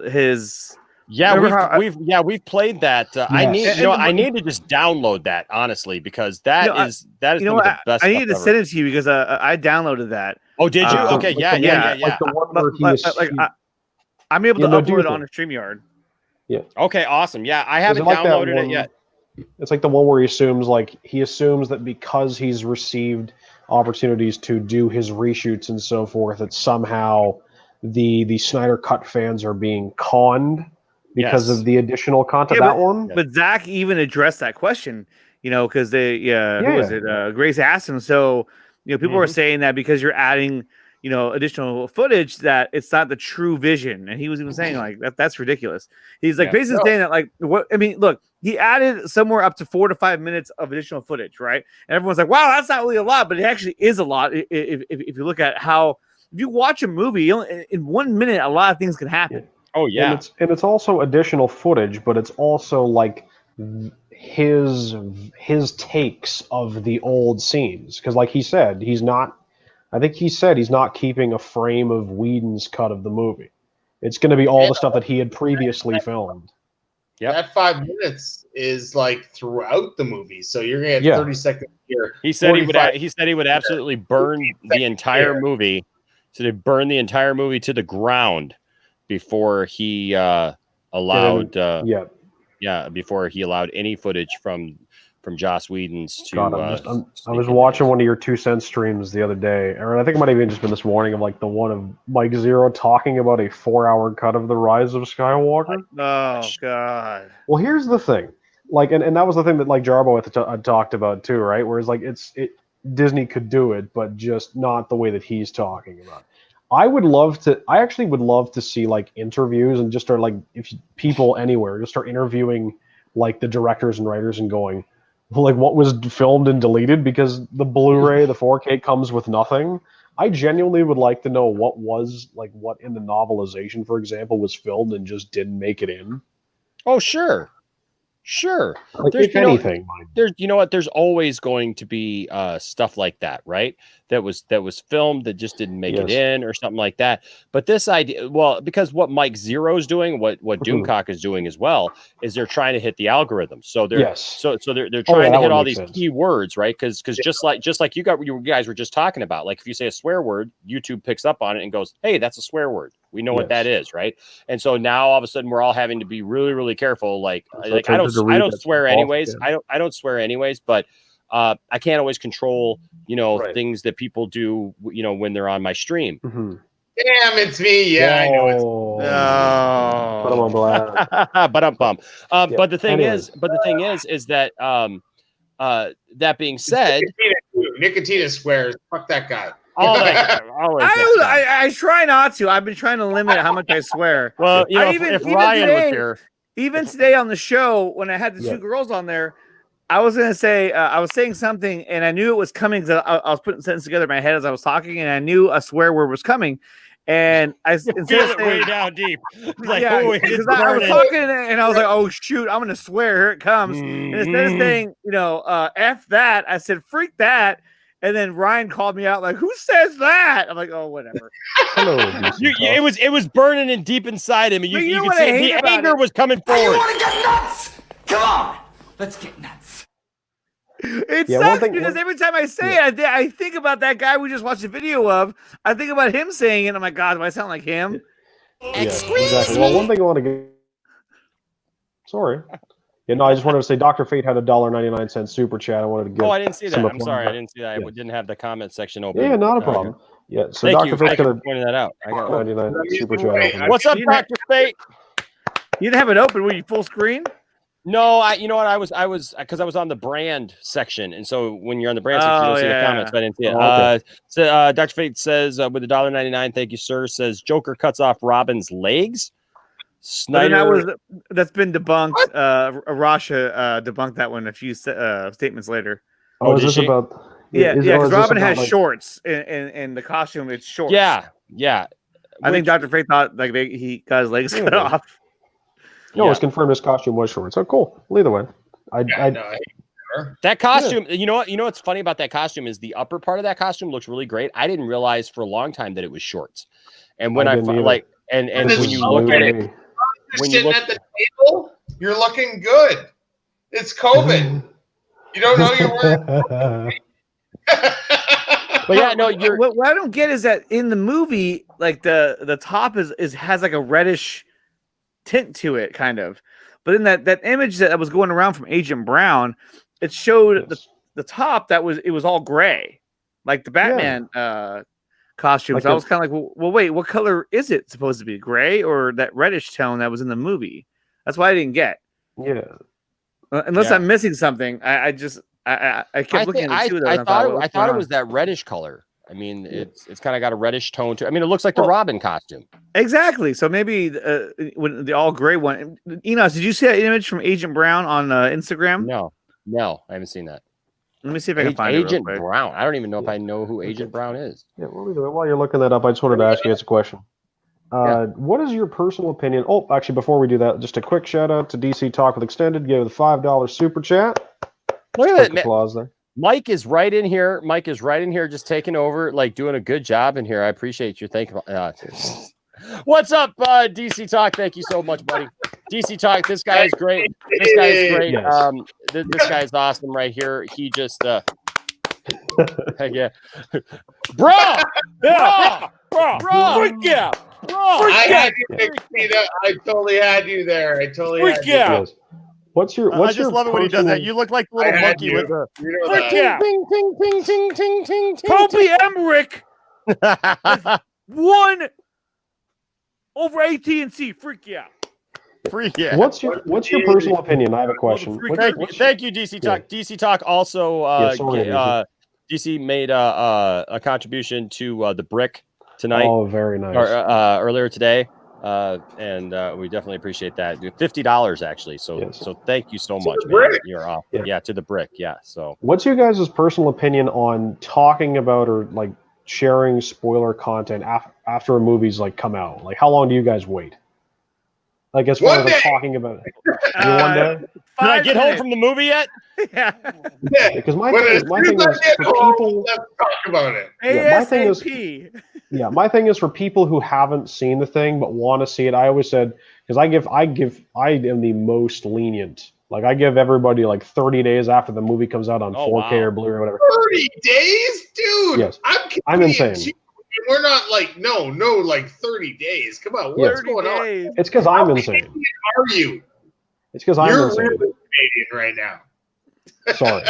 we've played that. Yes. I need to just download that honestly because that is the best. I needed to send it to you because I downloaded that. Oh, did you? Okay, yeah. Like the one where I'm able to upload it on a StreamYard. Yeah. Okay, awesome. Yeah, I haven't downloaded it yet. It's like the one where he assumes that because he's received opportunities to do his reshoots and so forth, that somehow the Snyder Cut fans are being conned because of the additional content. Yeah, one. But ZACK even addressed that question, because who was it? Grace asked him. So, people were saying that because you're adding, additional footage, that it's not the true vision. And he was even saying like that's ridiculous. He's like basically saying that look, he added somewhere up to 4 to 5 minutes of additional footage, right? And everyone's like, wow, that's not really a lot, but it actually is a lot if you look at how, if you watch a movie, in 1 minute, a lot of things can happen. Oh yeah, and it's also additional footage, but it's also like his takes of the old scenes, because like he said, he's not keeping a frame of Whedon's cut of the movie. It's going to be all the stuff that he had previously filmed. Yeah, that 5 minutes is like throughout the movie, so you're gonna get 30 seconds here. He said he would absolutely burn the entire movie. So they burned the entire movie to the ground before he allowed before he allowed any footage from Joss Whedon's to God, I was watching one of your 2 cent streams the other day, or I think it might have even just been this morning, of like the one of Mike Zero talking about a 4-hour cut of The Rise of Skywalker. Oh God. Well, here's the thing. Like, and that was the thing that like Jarbo had talked about too, right? Whereas like Disney could do it, but just not the way that he's talking about. I actually would love to see like interviews and just start like, if people anywhere just start interviewing like the directors and writers and going, like, what was filmed and deleted, because the Blu-ray, the 4K comes with nothing. I genuinely would like to know what in the novelization, for example, was filmed and just didn't make it in. Oh, sure. Like, if anything, there's always going to be stuff like that, right? That was filmed that just didn't make it in or something like that. But this idea, well, because what Mike Zero's doing, what Doomcock is doing as well, is they're trying to hit the algorithm. So they're they're trying to hit all these key words, right? Because just like you guys were just talking about, like if you say a swear word, YouTube picks up on it and goes, hey, that's a swear word. We know what that is, right? And so now all of a sudden we're all having to be really, really careful. Like I don't swear anyways. I don't swear anyways, but I can't always control, things that people do, when they're on my stream. Mm-hmm. Damn, it's me. Yeah, I know it's. But the thing is that that being said, Nicotina swears. Fuck that guy. I try not to. I've been trying to limit how much I swear. Well, if Ryan was here, even today on the show, when I had the 2 girls on there, I was gonna say I was saying something, and I knew it was coming because I was putting sentences together in my head as I was talking, and I knew a swear word was coming. And instead Feel of it way saying, down deep. Like, yeah, oh, it is because I was burning. talking and I was like, oh shoot, I'm gonna swear, here it comes. And instead of saying, F that, I said freak that. And then Ryan called me out like, who says that? I'm like, oh, whatever. Hello, it was burning in deep inside him, and But you know could what see I hate the about anger it? was coming You forward. want to get nuts? Come on, let's get nuts. It Yeah, one sucks thing- because every time I say it, I think about that guy we just watched a video of. I think about him saying it. I'm like, God, do I sound like him? Yeah, exactly. Well, one thing I want to get. Sorry. Yeah, no, I just wanted to say Dr. Fate had a $1.99 super chat. I wanted to give. Oh, I didn't see that. some I'm applause sorry, I back. didn't see that. I Yeah. didn't have the comment section open. Yeah, not a problem. Yeah, so Thank Dr. you. Fate's Thank you got for a pointing that out. I got $1.99 super chat. open. What's up, Dr. Fate? You didn't have it open. Were you full screen? No, you know what? I was because I was on the brand section, and so when you're on the brand section, you don't see the comments. So I didn't see it. Oh, okay. Dr. Fate says with $1.99, thank you, sir. Says Joker cuts off Robin's legs. SNYDER. That's been debunked. Rasha debunked that one a few statements later. Oh, is did this she? about? Yeah, is because this Robin about, has like- shorts in the costume. It's shorts. Yeah. I think Dr. Fate thought like he got his legs cut off. No, it's confirmed his costume was short. So cool. Well, either way, That costume, you know what's funny about that costume is the upper part of that costume looks really great. I didn't realize for a long time that it was shorts. And when I didn't either. like and when you look at it, when you Sitting look at the table, you're looking good. It's COVID. You don't know you're wearing. But yeah, no, what I don't get is that in the movie, like the top has like a reddish tint to it, kind of. But in that image that was going around from Agent Brown, it showed the top it was all gray, like the Batman costume. Like so I was kind of like, well, wait, what color is it supposed to be? Gray or that reddish tone that was in the movie? That's why I didn't get. Yeah. Unless I'm missing something, I kept looking at the two of those. I thought it was that reddish color. I mean, it's kind of got a reddish tone to it. I mean, it looks like the Robin costume. Exactly. So maybe when the all gray one. Enos, did you see that image from Agent Brown on Instagram? No, I haven't seen that. Let me see if I can find it. Agent Brown. I don't even know if I know who Agent Brown is. Yeah, well, either way, while you're looking that up, I just wanted to ask you guys a question. What is your personal opinion? Oh, actually, before we do that, just a quick shout out to DC Talk with Extended. Give the $5 super chat. Look at that. Applause there. Mike is right in here. Just taking over, like doing a good job in here. I appreciate you. Thank you. What's up, DC Talk? Tthank you so much, buddy. DC Talk. This guy is great. This guy is great. Yes. This guy is awesome right here. He just, heck yeah, bro, freak yeah, bro. I had you, Christina. I totally had you there. I totally had you. Yes. What's your? I just love it when he does that. You look like the little monkey with the freak yeah. Ting, ting, ting, ting, ting, ting, ting. Toby Emmerich. One over AT&T. Freak yeah. Freak yeah. What's your personal opinion? I have a question. Thank you, DC Talk. Yeah. DC Talk also DC made a contribution to the brick tonight. Oh, very nice. Earlier today. And we definitely appreciate that. $50 actually. So thank you so much, man. You're off. Yeah, to the brick. Yeah. So what's your guys' personal opinion on talking about or like sharing spoiler content after a movie's like come out? Like, how long do you guys wait? Like, as far as like, talking about it, one day. Did I get home from the movie yet? Yeah. Because my thing is for people. Let's talk about it. Yeah, my thing is for people who haven't seen the thing but want to see it. I always said, because I am the most lenient. Like, I give everybody like 30 days after the movie comes out on 4K or Blu-ray or whatever. 30 days, dude. Yes, I'm insane. We're not like like 30 days. Come on, what's going on? It's because I'm insane. How are you? It's because I'm insane. You're really Canadian right now. Sorry.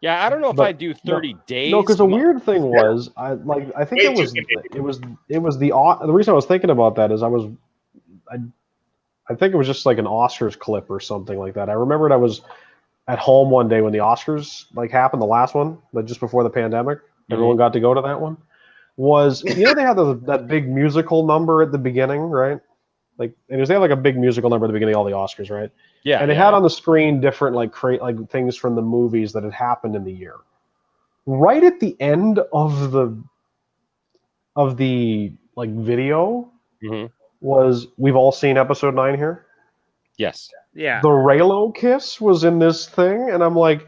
Yeah, I don't know if I do 30 days. No, because the weird thing was, I think it was the reason I was thinking about that is I think it was just like an Oscars clip or something like that. I remembered I was at home one day when the Oscars like happened, the last one, like just before the pandemic. Everyone got to go to that one. They had that big musical number at the beginning, right? Like, and they had like a big musical number at the beginning of all the Oscars, right? Yeah. And they had on the screen different like things from the movies that had happened in the year. Right at the end of of the like video Mhm. was we've all seen episode 9 here. Yes. Yeah. The Raylo kiss was in this thing, and I'm like,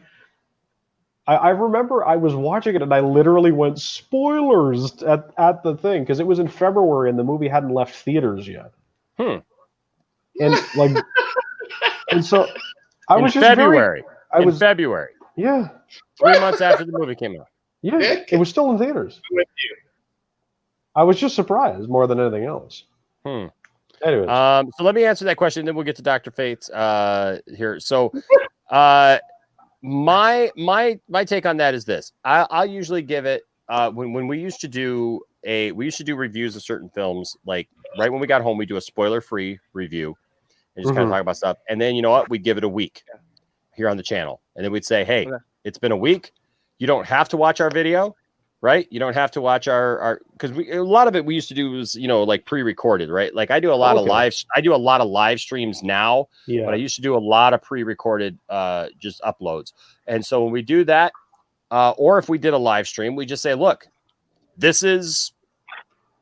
I remember I was watching it and I literally went spoilers at the thing because it was in February and the movie hadn't left theaters yet. And like, and so I In was just February. very, In February. Yeah. 3 months after the movie came out. Yeah, it was still in theaters. I was just surprised more than anything else. Anyways. So let me answer that question, then we'll get to Dr. Fate's here. So my take on that is this. I'll usually give it when we used to do reviews of certain films, like right when we got home, we do a spoiler-free review and just kind of talk about stuff. And then you know what? We'd give it a week here on the channel. And then we'd say, hey, it's been a week. You don't have to watch our video. Right, you don't have to watch our because a lot of it we used to do was like pre-recorded, right? Like I do a lot of live streams now, but I used to do a lot of pre-recorded just uploads. And so when we do that, or if we did a live stream, we just say, look, this is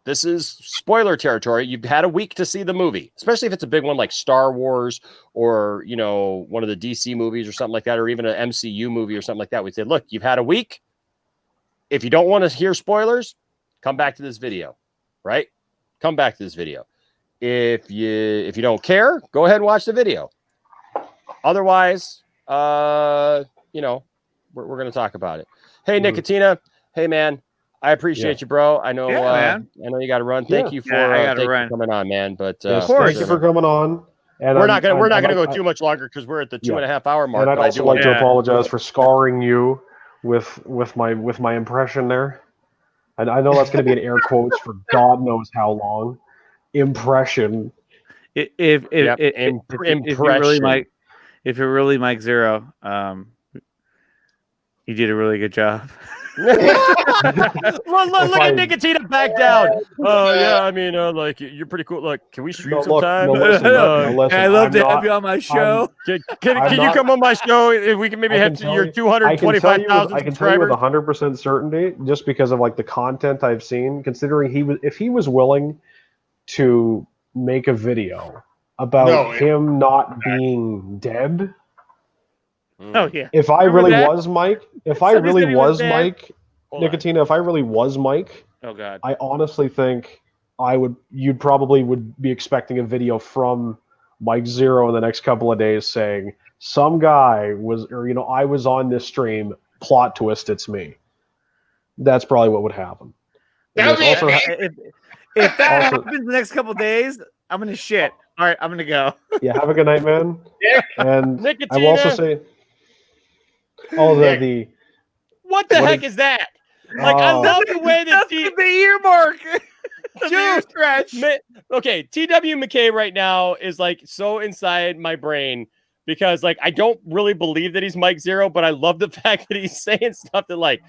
spoiler territory. You've had a week to see the movie, especially if it's a big one like Star Wars or one of the DC movies or something like that, or even an MCU movie or something like that. We'd say, look, you've had a week. If you don't want to hear spoilers, come back to this video, right? Come back to this video. If you don't care, go ahead and watch the video. Otherwise, we're going to talk about it. Hey, Nicotina. Hey, man. I appreciate you, bro. I know, man. I know you got to run. Thank you for coming on, man. But of course, thank you for coming on. And we're not gonna go too much longer because we're at the 2.5 hour mark. And I'd also like to apologize for scarring you with my impression there. And I know that's going to be in air quotes for God knows how long. Impression. If you're really Mike Zero, you did a really good job. look at Nicotina back down. Oh yeah, I mean, like you're pretty cool. Look, can we stream sometime? Listen, I'd love to have you on my show. Can you come on my show? If we can maybe have your 225,000 I can tell you with 100% certainty, just because of like the content I've seen. Considering if he was willing to make a video about him not being dead. Oh yeah. If I really was Mike, Nicotina, if I really was Mike, oh god, I honestly think you'd probably would be expecting a video from Mike Zero in the next couple of days saying some guy was, or I was on this stream, plot twist, it's me. That's probably what would happen. If that happens the next couple of days, I'm gonna shit. All right, I'm gonna go. Yeah, have a good night, man. And Nicotina. I will also say, what the heck is that? Like, I love the way that the ear mark. Dude, stretch. Okay, TW McKay right now is like so inside my brain because like I don't really believe that he's Mike Zero, but I love the fact that he's saying stuff that like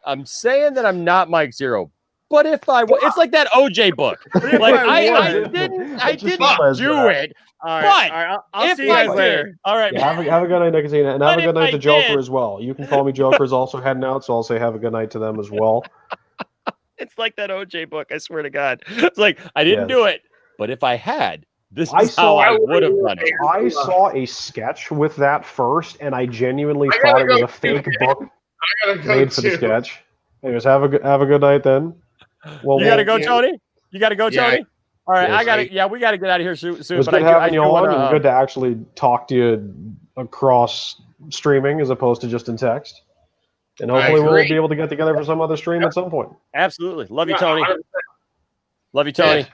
I'm saying that I'm not Mike Zero. But if it's like that OJ book. Like I didn't do it. All right, I'll see you guys later. All right. Yeah, have a good night, Nicotina, and have a good night to Joker as well. You can call me Joker's also heading out, so I'll say have a good night to them as well. It's like that OJ book. I swear to God. It's like I didn't do it, but if I had, this is how I would have done it. I saw a sketch with that first, and I genuinely thought it was a fake book made for the sketch. Anyways, have a good night then. Well, you got to go, Tony. You got to go, Tony. All right, I got to. Yeah, we got to get out of here soon. It was good having you on. It was good to actually talk to you across streaming as opposed to just in text. And hopefully we'll be able to get together for some other stream at some point. Absolutely. Love you, Tony. 100%. Love you, Tony. Yeah.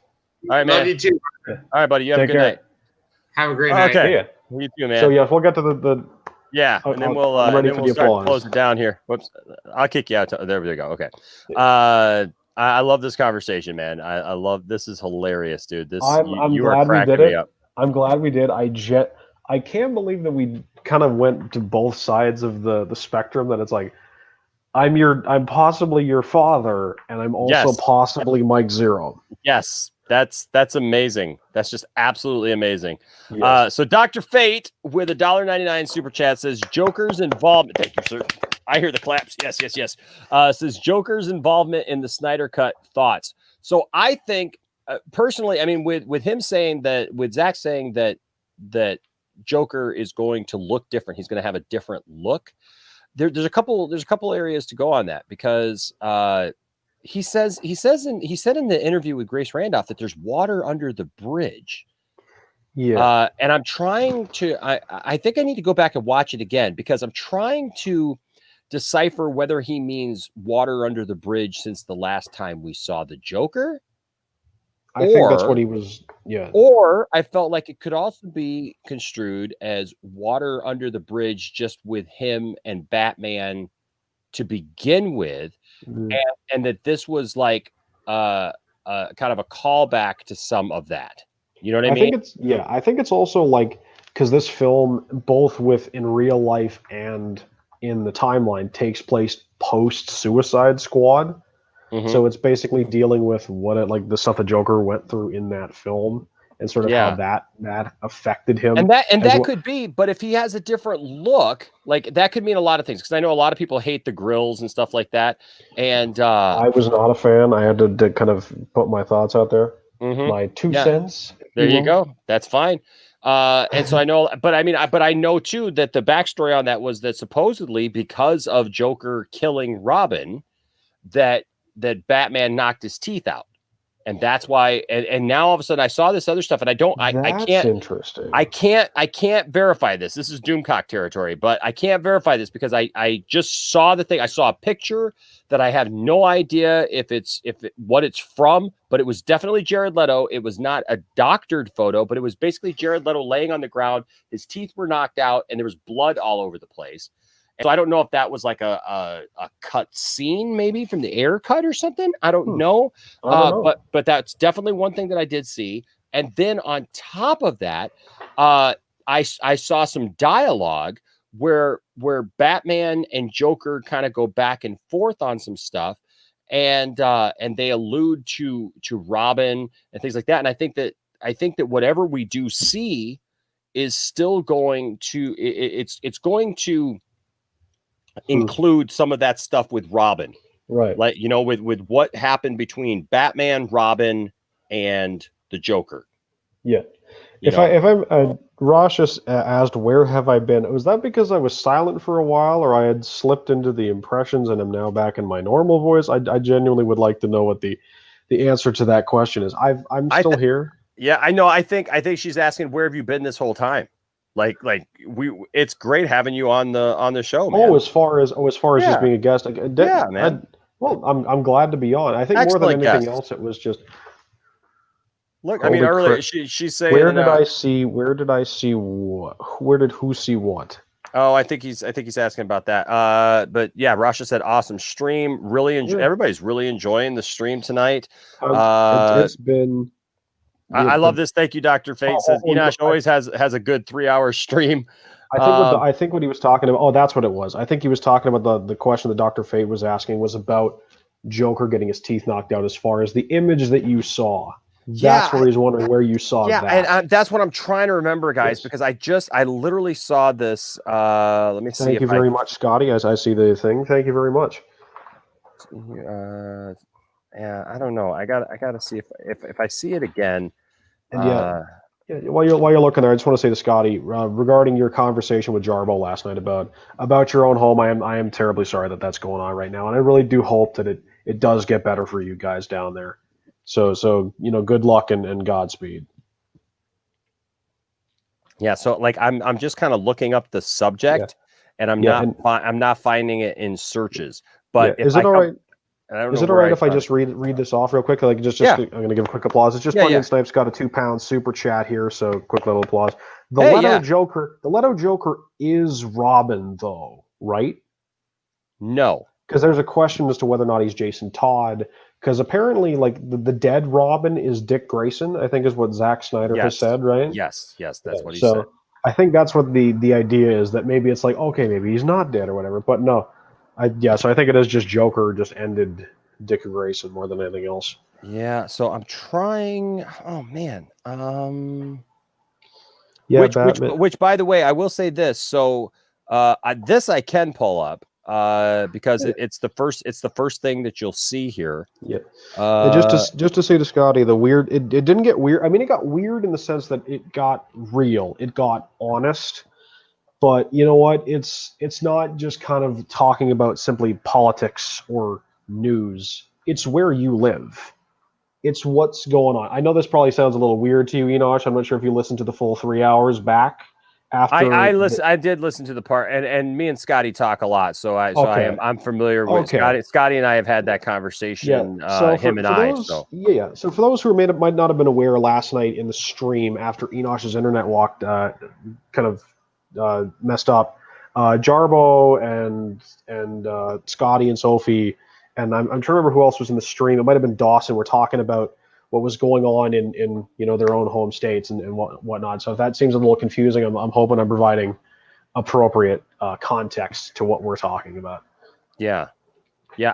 All right, man. Love you too. All right, buddy. You have a good night. Have a great night. Okay. Yeah. You too, man. So yes, we'll get to the and then we'll start to close it down here. Whoops. I'll kick you out. There we go. Okay. I love this conversation, man. I love this. Is hilarious, dude. This I'm glad we did it. I'm glad we did. I can't believe that we kind of went to both sides of the spectrum. That it's like I'm possibly your father, and I'm also possibly Mike Zero. Yes, that's amazing. That's just absolutely amazing. Yes. So Dr. Fate with a $1.99 super chat says Joker's involvement. Thank you, sir. I hear the claps. Yes. Says Joker's involvement in the Snyder Cut thoughts. So I think personally, I mean, with him saying that, with Zach saying that Joker is going to look different, he's going to have a different look. There's a couple areas to go on that, because he said in the interview with Grace Randolph that there's water under the bridge. Yeah. And I'm trying to, I think I need to go back and watch it again, because I'm trying to decipher whether he means water under the bridge since the last time we saw the Joker. I think that's what he was. Yeah. Or I felt like it could also be construed as water under the bridge, just with him and Batman to begin with, and that this was like kind of a callback to some of that. You know what I mean? I think it's also like, because this film, both in real life and in the timeline, takes place post Suicide Squad. So it's basically dealing with the stuff the Joker went through in that film, and sort of how that affected him. And that could be, but if he has a different look, like, that could mean a lot of things. Because I know a lot of people hate the grills and stuff like that. And I was not a fan. I had to kind of put my thoughts out there. My 2 cents. There you go. That's fine. And so I know, but I know too that the backstory on that was that supposedly because of Joker killing Robin, that Batman knocked his teeth out. And that's why, and now all of a sudden I saw this other stuff, and I can't. Interesting. I can't verify this. This is Doomcock territory, but I can't verify this because I just saw the thing. I saw a picture that I have no idea what it's from, but it was definitely Jared Leto. It was not a doctored photo, but it was basically Jared Leto laying on the ground. His teeth were knocked out, and there was blood all over the place. So I don't know if that was like a cut scene, maybe from the air cut or something. I don't know. But that's definitely one thing that I did see. And then on top of that, I saw some dialogue where Batman and Joker kind of go back and forth on some stuff, and they allude to Robin and things like that. And I think that whatever we do see is still going to it's going to include some of that stuff with Robin, right? Like, with what happened between Batman, Robin, and the Joker. Yeah. If I'm Rosh just asked, where have I been? Was that because I was silent for a while, or I had slipped into the impressions and am now back in my normal voice? I genuinely would like to know what the answer to that question is. I'm still here. Yeah, I know. I think she's asking, where have you been this whole time? Like it's great having you on the show, man. As far as just being a guest, man. I'm glad to be on. I think Excellent more than anything guest. else, it was just. Look, I mean, earlier she's saying, where did I see what? Where did who see what? Oh, I think he's asking about that. But yeah, Rasha said, awesome stream. Really everybody's really enjoying the stream tonight. It's been. I love this. Thank you, Dr. Fate. Says Enosh always has a good 3-hour stream. I think what he was talking about. Oh, that's what it was. I think he was talking about the question that Dr. Fate was asking was about Joker getting his teeth knocked out. As far as the image that you saw, that's where he's wondering where you saw that. And that's what I'm trying to remember, guys, because I literally saw this. Let me see. Thank you very much, Scotty. As I see the thing. Thank you very much. Yeah, I don't know. I gotta see if I see it again. And while you're looking there, I just want to say to Scotty, regarding your conversation with Jarbo last night about your own home, I am terribly sorry that that's going on right now, and I really do hope that it does get better for you guys down there. So good luck and Godspeed. Yeah, so like I'm just kind of looking up the subject, and I'm not finding it in searches. But is it all right? Is it all right if I just read this off real quick? Like I'm going to give a quick applause. It's just Bunyan Snipes got a £2 super chat here, so quick little applause. The Leto Joker is Robin, though, right? No, because there's a question as to whether or not he's Jason Todd. Because apparently, like the dead Robin is Dick Grayson, I think is what Zack Snyder has said, right? Yes, that's what he said. So I think that's what the idea is, that maybe it's like, okay, maybe he's not dead or whatever, but no. So I think it is just Joker just ended Dick Grayson more than anything else. Yeah, so I'm trying. Oh man. Yeah, which by the way, I will say this. So this I can pull up. because it's the first thing that you'll see here. Yeah. And just to say to Scotty, it didn't get weird. I mean, it got weird in the sense that it got real, it got honest. But you know what? It's not just kind of talking about simply politics or news. It's where you live. It's what's going on. I know this probably sounds a little weird to you, Enosh. I'm not sure if you listened to the full 3 hours back. After I did listen to the part, and me and Scotty talk a lot, so I'm familiar with Scotty. Scotty and I have had that conversation. So for those who might not have been aware, last night in the stream after Enosh's internet messed up, Jarbo and Scotty and Sophie, and I'm trying to remember who else was in the stream. It might have been Dawson. We're talking about what was going on in their own home states and whatnot. So if that seems a little confusing, I'm hoping I'm providing appropriate context to what we're talking about. Yeah.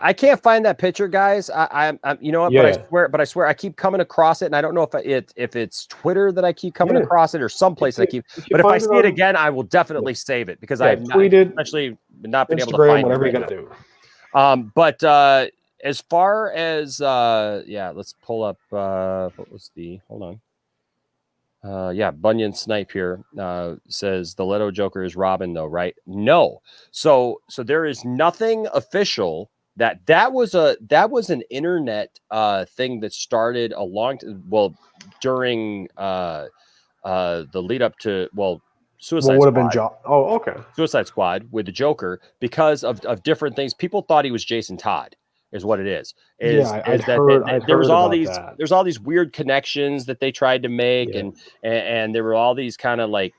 I can't find that picture, guys. I'm you know what? Yeah. But I swear I keep coming across it, and I don't know if it's Twitter that I keep coming across it or someplace that I keep. But if I see it again, I will definitely save it because I've actually not been able to find whatever it. You gotta do. As far as let's pull up what was the hold on. Bunyan Snipe here says the Leto Joker is Robin though, right? No. So there is nothing official that was an internet thing that started during the lead up to Suicide Squad. Suicide Squad with the Joker because of different things. People thought he was Jason Todd, is what it is. There's all these weird connections that they tried to make, and there were all these kind of like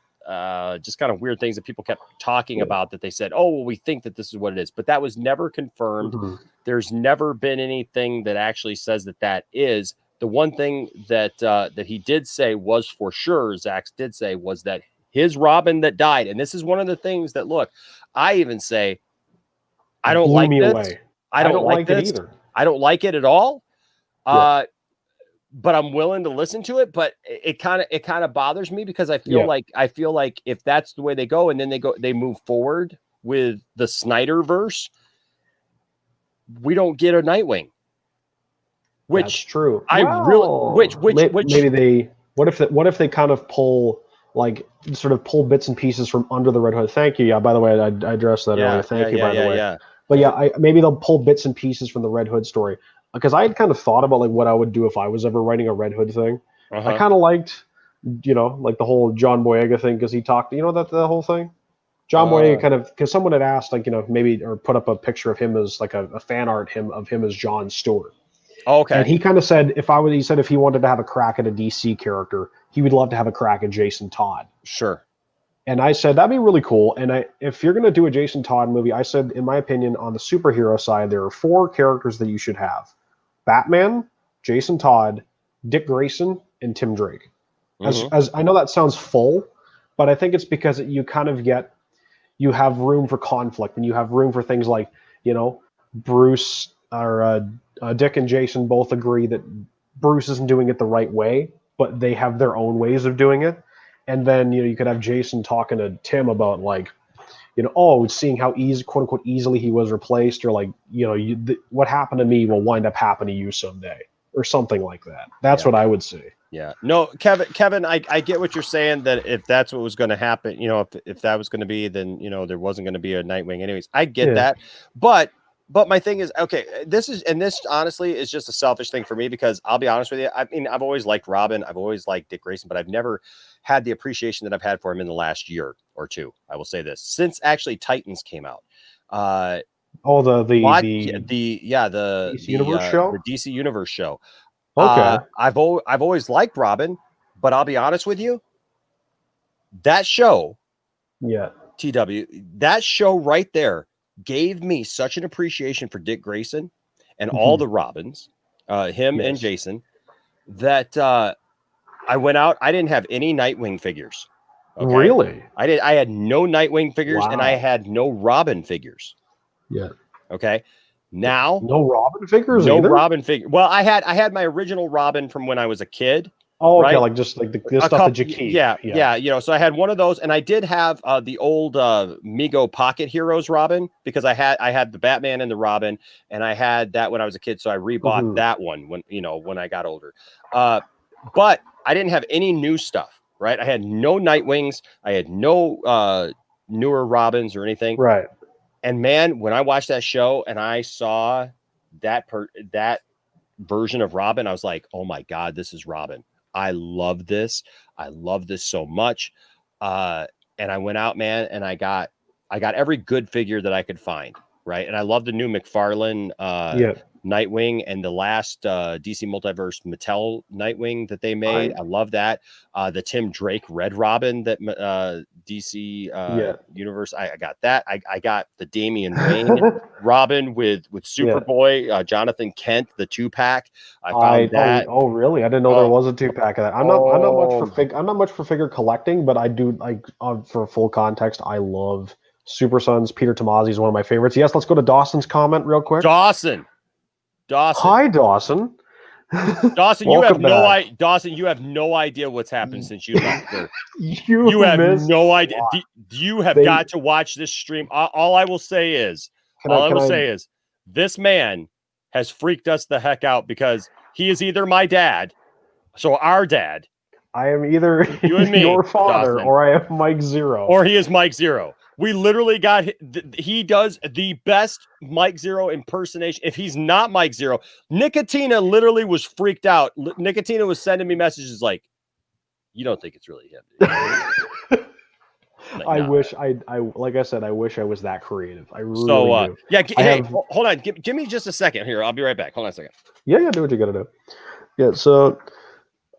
just kind of weird things that people kept talking about that they said, oh, well, we think that this is what it is, but that was never confirmed. There's never been anything that actually says that is. The one thing that he did say was for sure, ZACK did say, was that his Robin that died, and this is one of the things that, look, I even say, I don't like this. I don't like this either. I don't like it at all. But I'm willing to listen to it. But it kind of bothers me because I feel like if that's the way they go, and then they move forward with the Snyderverse, we don't get a Nightwing. Which that's true. What if they kind of pull bits and pieces from under the Red Hood? Thank you. Yeah. By the way, I addressed that earlier. Thank you. By the way. Yeah. But maybe they'll pull bits and pieces from the Red Hood story, because I had kind of thought about like what I would do if I was ever writing a Red Hood thing. I kind of liked, like the whole John Boyega thing, because he talked, that the whole thing. John Boyega kind of, because someone had asked, maybe, or put up a picture of him as like a fan art of him as John Stewart. Oh, okay. And he kind of said if he wanted to have a crack at a DC character, he would love to have a crack at Jason Todd. Sure. And I said, that'd be really cool. And if you're going to do a Jason Todd movie, I said, in my opinion, on the superhero side, there are 4 characters that you should have: Batman, Jason Todd, Dick Grayson, and Tim Drake. As I know that sounds full, but I think it's because you have room for conflict, and you have room for things like, Bruce or Dick and Jason both agree that Bruce isn't doing it the right way, but they have their own ways of doing it. And then, you could have Jason talking to Tim about seeing how quote unquote easily he was replaced, or what happened to me will wind up happening to you someday, or something like that. That's what I would say. Yeah. No, Kevin, I get what you're saying, that if that's what was going to happen, if that was going to be, then, there wasn't going to be a Nightwing anyways. I get that. But my thing is, okay, this honestly is just a selfish thing for me, because I'll be honest with you. I mean, I've always liked Robin. I've always liked Dick Grayson, but I've never had the appreciation that I've had for him in the last year or two. I will say this, since actually Titans came out. The DC Universe show? The DC Universe show. Okay. I've always liked Robin, but I'll be honest with you. That show, TW, that show right there gave me such an appreciation for Dick Grayson and all the Robins, and Jason, that I went out. I didn't have any Nightwing figures. Okay? Really? I had no Nightwing figures, and I had no Robin figures. Yeah. Okay. Now, no Robin figures. No either? Robin figure. Well, I had my original Robin from when I was a kid. Oh, okay, right? like just like the A stuff that you keep. Yeah. You know, so I had one of those, and I did have the old Mego Pocket Heroes Robin, because I had the Batman and the Robin, and I had that when I was a kid, so I rebought that one when I got older. But I didn't have any new stuff, right? I had no Nightwings, I had no newer Robins or anything, right? And man, when I watched that show and I saw that version of Robin, I was like, oh my God, this is Robin. I love this. I love this so much. And I went out, man, and I got every good figure that I could find. Right. And I love the new McFarlane Nightwing and the last DC Multiverse Mattel Nightwing that they made. I love that. The Tim Drake Red Robin that DC Universe. I got that. I got the Damian Wayne Robin with Superboy, Jonathan Kent, the 2-pack. I found that. Oh, really? I didn't know there was a 2-pack of that. I'm not much for figure collecting, but I do like for full context. I love Super Sons. Peter Tomasi is one of my favorites. Yes, let's go to Dawson's comment real quick. Dawson. Hi, Dawson. Dawson, you have no idea what's happened since you left. You have no idea. You have got to watch this stream. All I will say is, this man has freaked us the heck out, because he is either my dad, so our dad. I am either you and me, your father, Dawson, or I am Mike Zero. Or he is Mike Zero. We literally got, he does the best Mike Zero impersonation. If he's not Mike Zero, Nicotina literally was freaked out. Nicotina was sending me messages like, you don't think it's really him. Like I said, I wish I was that creative. I really do. Yeah. Hold on. Give me just a second here. I'll be right back. Hold on a second. Yeah. Do what you got to do. Yeah. So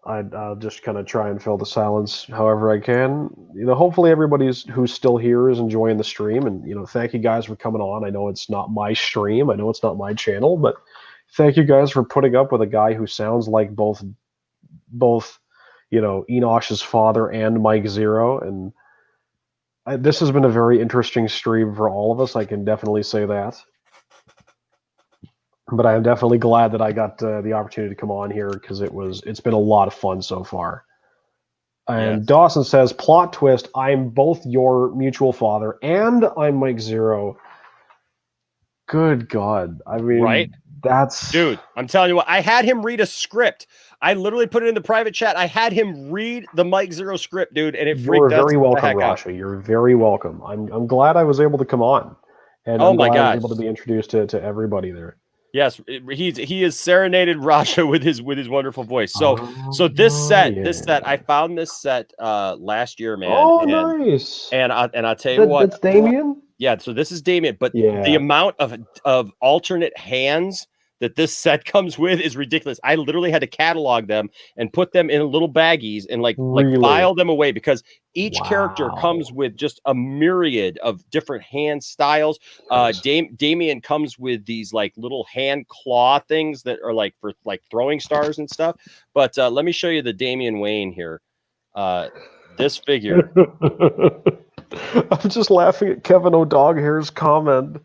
I'll just kind of try and fill the silence however I can. Hopefully everybody who's still here is enjoying the stream, and thank you guys for coming on. I know it's not my stream, I know it's not my channel, but thank you guys for putting up with a guy who sounds like both Enosh's father and Mike Zero, and this has been a very interesting stream for all of us. I can definitely say that. But I am definitely glad that I got the opportunity to come on here, because it's been a lot of fun so far. And Dawson says, plot twist, I'm both your mutual father and I'm Mike Zero. Good God. I mean, right? Dude, I'm telling you what, I had him read a script. I literally put it in the private chat. I had him read the Mike Zero script, dude, and it freaked us the heck out. You're very welcome, Rasha. You're very welcome. I'm glad I was able to come on. And I'm glad I was able to be introduced to everybody there. Yes, he is serenaded Rasha with his wonderful voice. So this set, I found this set last year, man. Oh, nice. And I'll tell you what, that's Damien. Yeah, so this is Damien, but the amount of alternate hands that this set comes with is ridiculous. I literally had to catalog them and put them in little baggies and like file them away, because each character comes with just a myriad of different hand styles. Damien comes with these like little hand claw things that are like for like throwing stars and stuff. But let me show you the Damian Wayne here. This figure. I'm just laughing at Kevin O'Doghair's comment.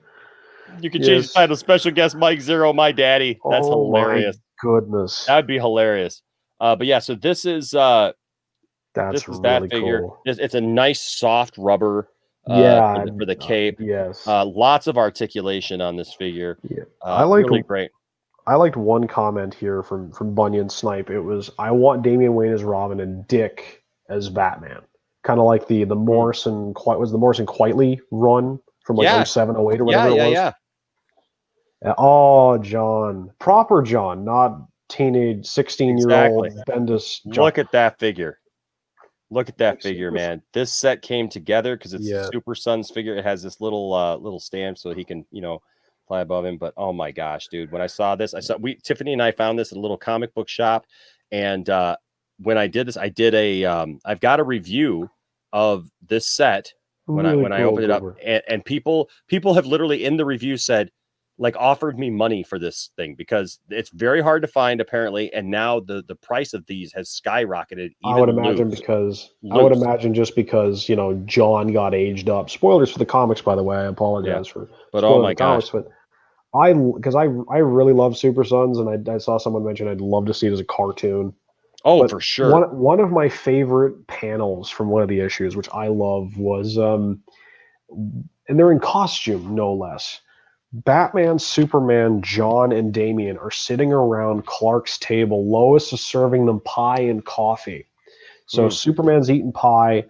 You can change the title, special guest Mike Zero, my daddy. That's hilarious. My goodness. That'd be hilarious. But yeah, so this is that's really that figure. Cool. It's a nice soft rubber for the cape. Yes. Lots of articulation on this figure. Yeah. Really great. I liked one comment here from Bunyan Snipe. It was, I want Damian Wayne as Robin and Dick as Batman. Kind of like the Morrison Quitely run from like 07, 08 or whatever it was. Yeah. Oh, John. Proper John, not teenage 16-year-old Bendis John. Look at that figure. Look at that figure, man. This set came together because it's a Super Sons figure. It has this little stamp so he can, fly above him. But oh my gosh, dude, when I saw this, Tiffany and I found this at a little comic book shop. And when I did this, I did I've got a review of this set when I opened it up, and people have literally in the review said, like, offered me money for this thing because it's very hard to find apparently, and now the price of these has skyrocketed. I would imagine just because John got aged up. Spoilers for the comics, by the way. I apologize for. But oh my gosh, but I really love Super Sons, and I saw someone mention I'd love to see it as a cartoon. Oh, But for sure. One of my favorite panels from one of the issues, which I love, was and they're in costume, no less. Batman, Superman, John, and Damian are sitting around Clark's table. Lois is serving them pie and coffee. So Superman's eating pie.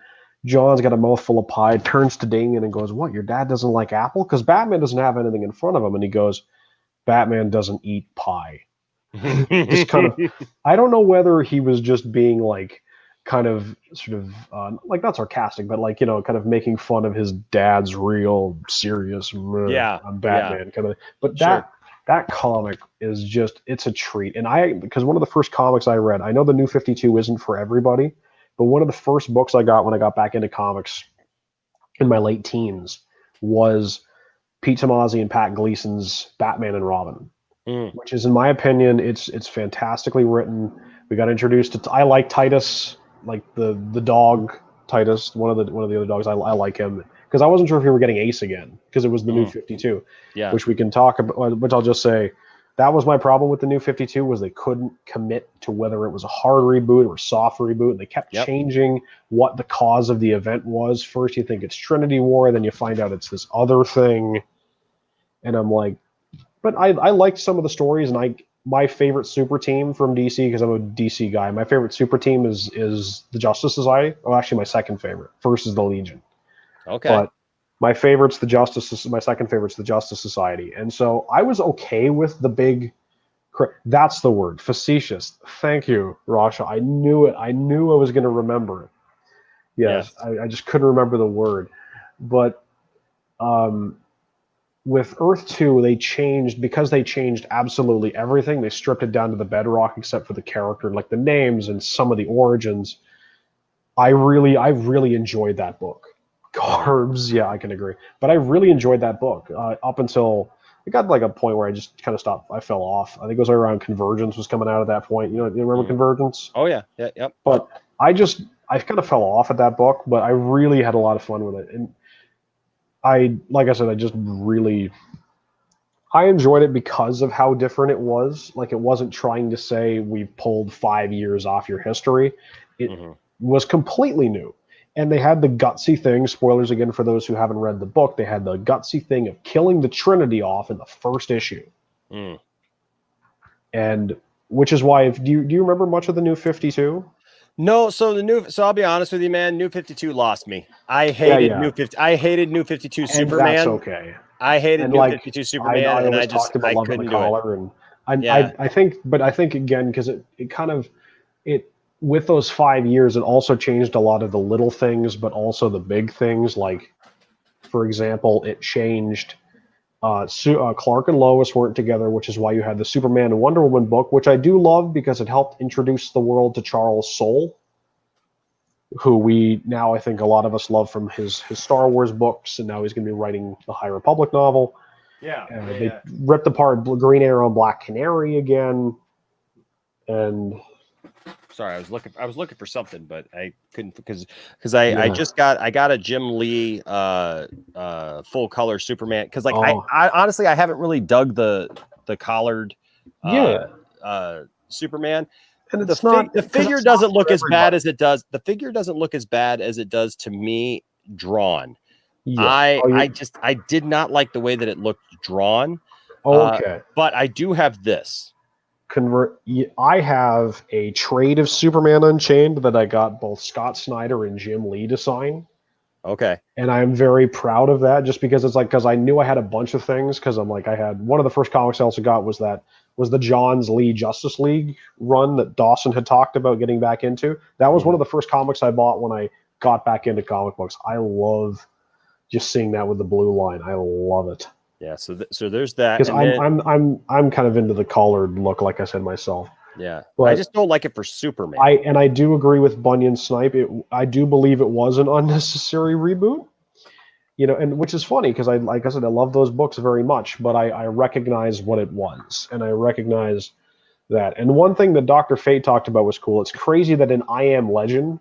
John's got a mouthful of pie, turns to Damian and goes, "What, your dad doesn't like apple?" Because Batman doesn't have anything in front of him. And he goes, "Batman doesn't eat pie." Just kind of, I don't know whether he was just being like, kind of sort of like not sarcastic, but like, kind of making fun of his dad's real serious I'm Batman kind of. But that comic is just, it's a treat. And because one of the first comics I read, I know the New 52 isn't for everybody, but one of the first books I got when I got back into comics in my late teens was Pete Tomasi and Pat Gleason's Batman and Robin. Which is, in my opinion, it's fantastically written. We got introduced to, I like Titus, like the dog Titus, one of the other dogs. I like him because I wasn't sure if we were getting Ace again because it was the New 52. Yeah. Which we can talk about. Which I'll just say, that was my problem with the New 52 was they couldn't commit to whether it was a hard reboot or a soft reboot. And they kept changing what the cause of the event was. First, you think it's Trinity War, then you find out it's this other thing, and I'm like. But I liked some of the stories, and my favorite super team from DC, because I'm a DC guy, my favorite super team is the Justice Society. Oh, actually, my second favorite. First is the Legion. Okay. But my favorite's the Justice. My second favorite's the Justice Society, and so I was okay with the big. That's the word, facetious. Thank you, Rasha. I knew it. I knew I was going to remember it. Yes. I just couldn't remember the word, but. With Earth 2, they changed absolutely everything. They stripped it down to the bedrock except for the character, like the names and some of the origins. I really enjoyed that book. Carbs, yeah, I can agree. But I really enjoyed that book up until it got like a point where I just kind of stopped. I fell off. I think it was around Convergence was coming out at that point. You remember Convergence? Oh, yeah. Yep. But I kind of fell off at that book, but I really had a lot of fun with it. And like I said, I enjoyed it because of how different it was. Like, it wasn't trying to say we've pulled 5 years off your history. It was completely new. And they had the gutsy thing, spoilers again for those who haven't read the book, they had the gutsy thing of killing the Trinity off in the first issue. And which is why, do you remember much of the New 52? No, so I'll be honest with you, man. New 52 lost me. I hated New 52 Superman. That's okay. I hated New 52 Superman, and I couldn't do it. I think again, because it kind of with those 5 years, it also changed a lot of the little things, but also the big things. Like, for example, it changed. Clark and Lois weren't together, which is why you had the Superman and Wonder Woman book, which I do love because it helped introduce the world to Charles Soule, who I think a lot of us love from his Star Wars books, and now he's going to be writing the High Republic novel. They ripped apart Green Arrow and Black Canary again, and sorry, I was looking for something, but I couldn't because I got a Jim Lee full color Superman because I honestly I haven't really dug the collared Superman. And the figure doesn't look as bad as it does. The figure doesn't look as bad as it does to me drawn. Yeah. I did not like the way that it looked drawn. Okay. But I do have this. I have a trade of Superman Unchained that I got both Scott Snyder and Jim Lee to sign. Okay. And I'm very proud of that, just because because I knew I had a bunch of things, because I'm like, I had one of the first comics I also got was the Johns Lee Justice League run that Dawson had talked about getting back into. That was one of the first comics I bought when I got back into comic books. I love just seeing that with the blue line. I love it. Yeah, so there's that. Because I'm kind of into the collared look, like I said myself. Yeah, but I just don't like it for Superman. I do agree with Bunyan Snipe. I do believe it was an unnecessary reboot. And which is funny because like I said, I love those books very much, but I recognize what it was, and I recognize that. And one thing that Dr. Fate talked about was cool. It's crazy that in I Am Legend,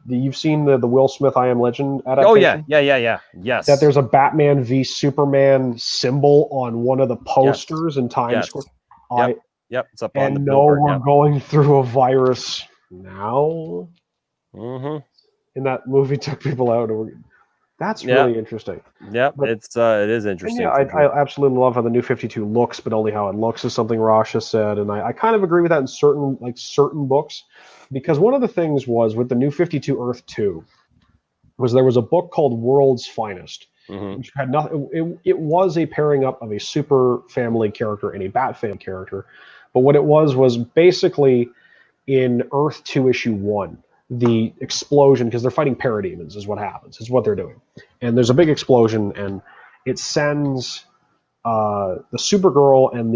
you've seen the Will Smith I Am Legend adaptation? Oh yeah. Yes. That there's a Batman v Superman symbol on one of the posters in Times Square. Yep. It's up on the billboard. billboard. We're going through a virus now Mm-hmm. in that movie took people out. That's really interesting. Yep, But- it is interesting. Yeah, I absolutely love how the new 52 looks, but only how it looks is something Rasha said, and I kind of agree with that in certain books, because one of the things was with the new 52 Earth 2 was there was a book called World's Finest, which had nothing. It was a pairing up of a super family character and a Bat family character, but what it was basically in Earth 2 issue 1. The explosion, because they're fighting parademons, is what happens. Is what they're doing, and there's a big explosion, and it sends the Supergirl and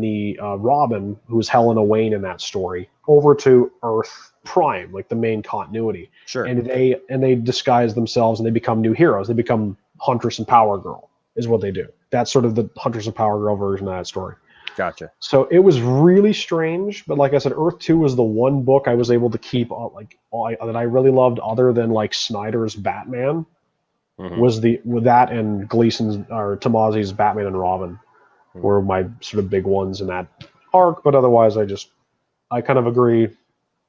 the Robin, who's Helena Wayne in that story, over to Earth Prime, like the main continuity. Sure. And they disguise themselves and they become new heroes. They become Huntress and Power Girl, is what they do. That's sort of the Huntress and Power Girl version of that story. Gotcha. So it was really strange, but like I said, Earth 2 was the one book I was able to keep that I really loved, other than like Snyder's Batman, was with that and Gleason's or Tomasi's Batman and Robin were my sort of big ones in that arc. But otherwise, I kind of agree.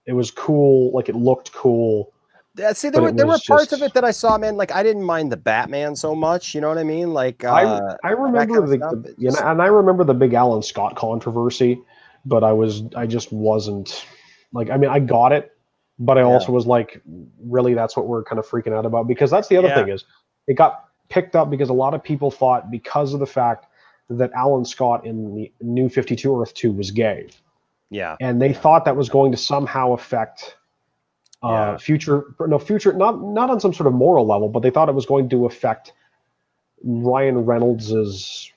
It was cool, like it looked cool. Yeah, see, there were parts of it that I saw, man. Like I didn't mind the Batman so much. You know what I mean? Like I remember and I remember the big Alan Scott controversy, but I just wasn't like. I mean, I got it, but I also was like, really, that's what we're kind of freaking out about, because that's the other thing is it got picked up because a lot of people thought, because of the fact that Alan Scott in the new 52 Earth 2 was gay. Yeah, and they thought that was going to somehow affect. Future, not on some sort of moral level, but they thought it was going to affect Ryan Reynolds's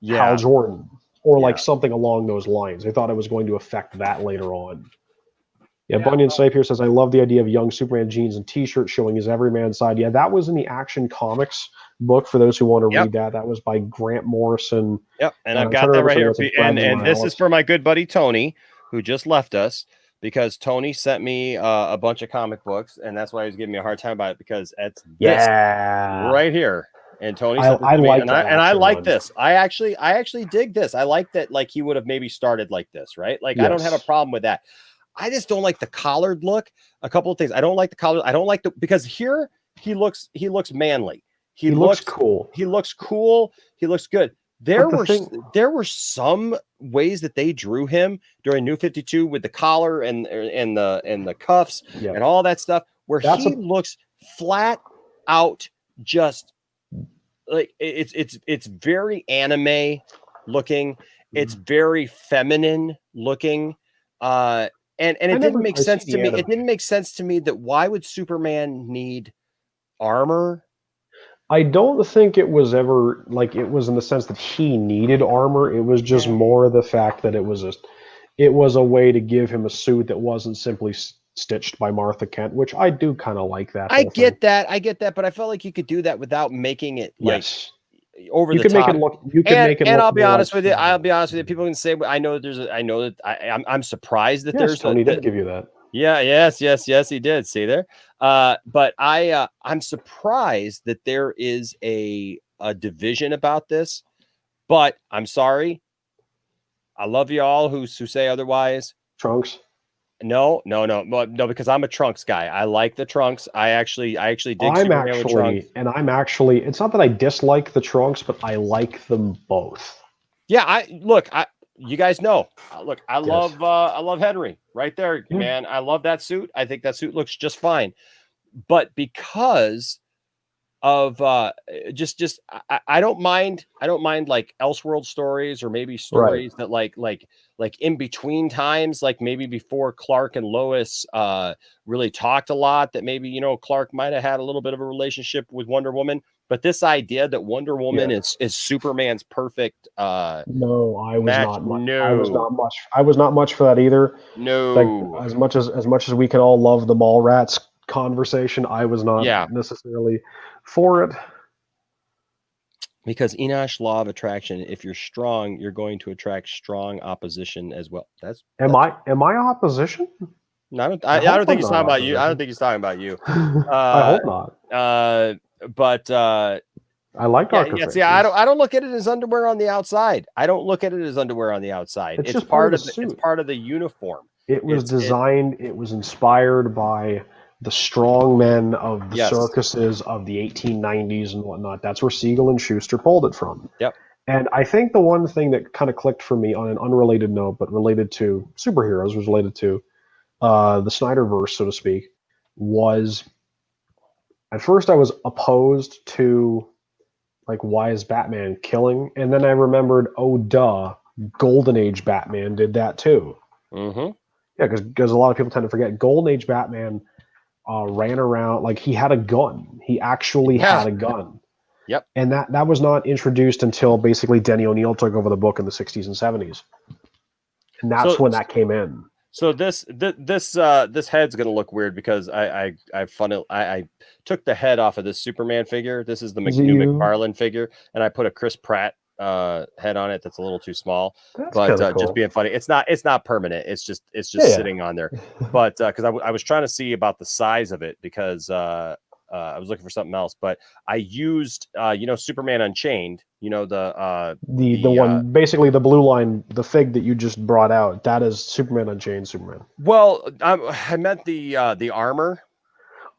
Hal Jordan, or like something along those lines. They thought it was going to affect that later on. Yeah, Bunyan Snipe here says, I love the idea of young Superman jeans and t-shirts showing his everyman side. Yeah, that was in the Action Comics book, for those who want to read that. That was by Grant Morrison. Yep, and I've got that right here. And this is for my good buddy Tony, who just left us. Because Tony sent me a bunch of comic books, and that's why he was giving me a hard time about it, because it's this right here. And Tony sent this to me, and I like this. I actually dig this. I like that, like he would have maybe started like this, right? Like I don't have a problem with that. I just don't like the collared look. A couple of things. I don't like the collar. I don't like because here he looks manly. He looks cool. He looks cool. He looks good. There were some ways that they drew him during New 52 with the collar and the cuffs and all that stuff, where he looks flat out, just like it's very anime looking. It's very feminine looking. And it didn't make sense to me. It didn't make sense to me that why would Superman need armor? I don't think it was ever like it was in the sense that he needed armor. It was just more the fact that it was a way to give him a suit that wasn't simply stitched by Martha Kent, which I do kind of like that. I get that, but I felt like you could do that without making it like over the top. You can make it look. And I'll be honest with you. People can say, I know that I'm surprised that there's Tony did give you that. Yeah, yes, he did. See there. But I'm surprised that there is a division about this. But I'm sorry. I love you all who say otherwise. Trunks. No, because I'm a Trunks guy. I like the Trunks. I actually dig Superman with Trunks. It's not that I dislike the Trunks, but I like them both. Yeah, you guys know. Look, I love Henry right there, man. I love that suit. I think that suit looks just fine. But because of I don't mind like Elseworld stories, or maybe stories that like in between times, like maybe before Clark and Lois really talked a lot, that maybe Clark might have had a little bit of a relationship with Wonder Woman. But this idea that Wonder Woman is Superman's perfect no, I was match, not much. no. I was not much for that either. No. Like as much as we can all love the Mallrats conversation, I was not necessarily for it. Because Enosh law of attraction, if you're strong, you're going to attract strong opposition as well. Am I opposition? No, I don't think he's talking about you. I don't think he's talking about you. I hope not. But I like darker faces. See, I don't look at it as underwear on the outside. I don't look at it as underwear on the outside. It's just part of the suit. it's part of the uniform. It was designed. It was inspired by the strong men of the circuses of the 1890s and whatnot. That's where Siegel and Schuster pulled it from. Yep. And I think the one thing that kind of clicked for me on an unrelated note, but related to superheroes, was related to the Snyderverse, so to speak, was at first I was opposed to, like, why is Batman killing? And then I remembered, oh, duh, Golden Age Batman did that too. Mm-hmm. Yeah, because a lot of people tend to forget Golden Age Batman ran around, like, he had a gun. He actually had a gun. Yep. And that was not introduced until basically Denny O'Neil took over the book in the 60s and 70s. And that's when that came in. So this head's gonna look weird because I took the head off of this Superman figure. This is the new McFarlane figure, and I put a Chris Pratt head on it that's a little too small. That's but cool. just being funny, it's not permanent. It's just sitting on there. But because I was trying to see about the size of it because I was looking for something else. But I used Superman Unchained. The one, basically the blue line, the fig that you just brought out, that is Superman Unchained Superman. Well, I meant the armor.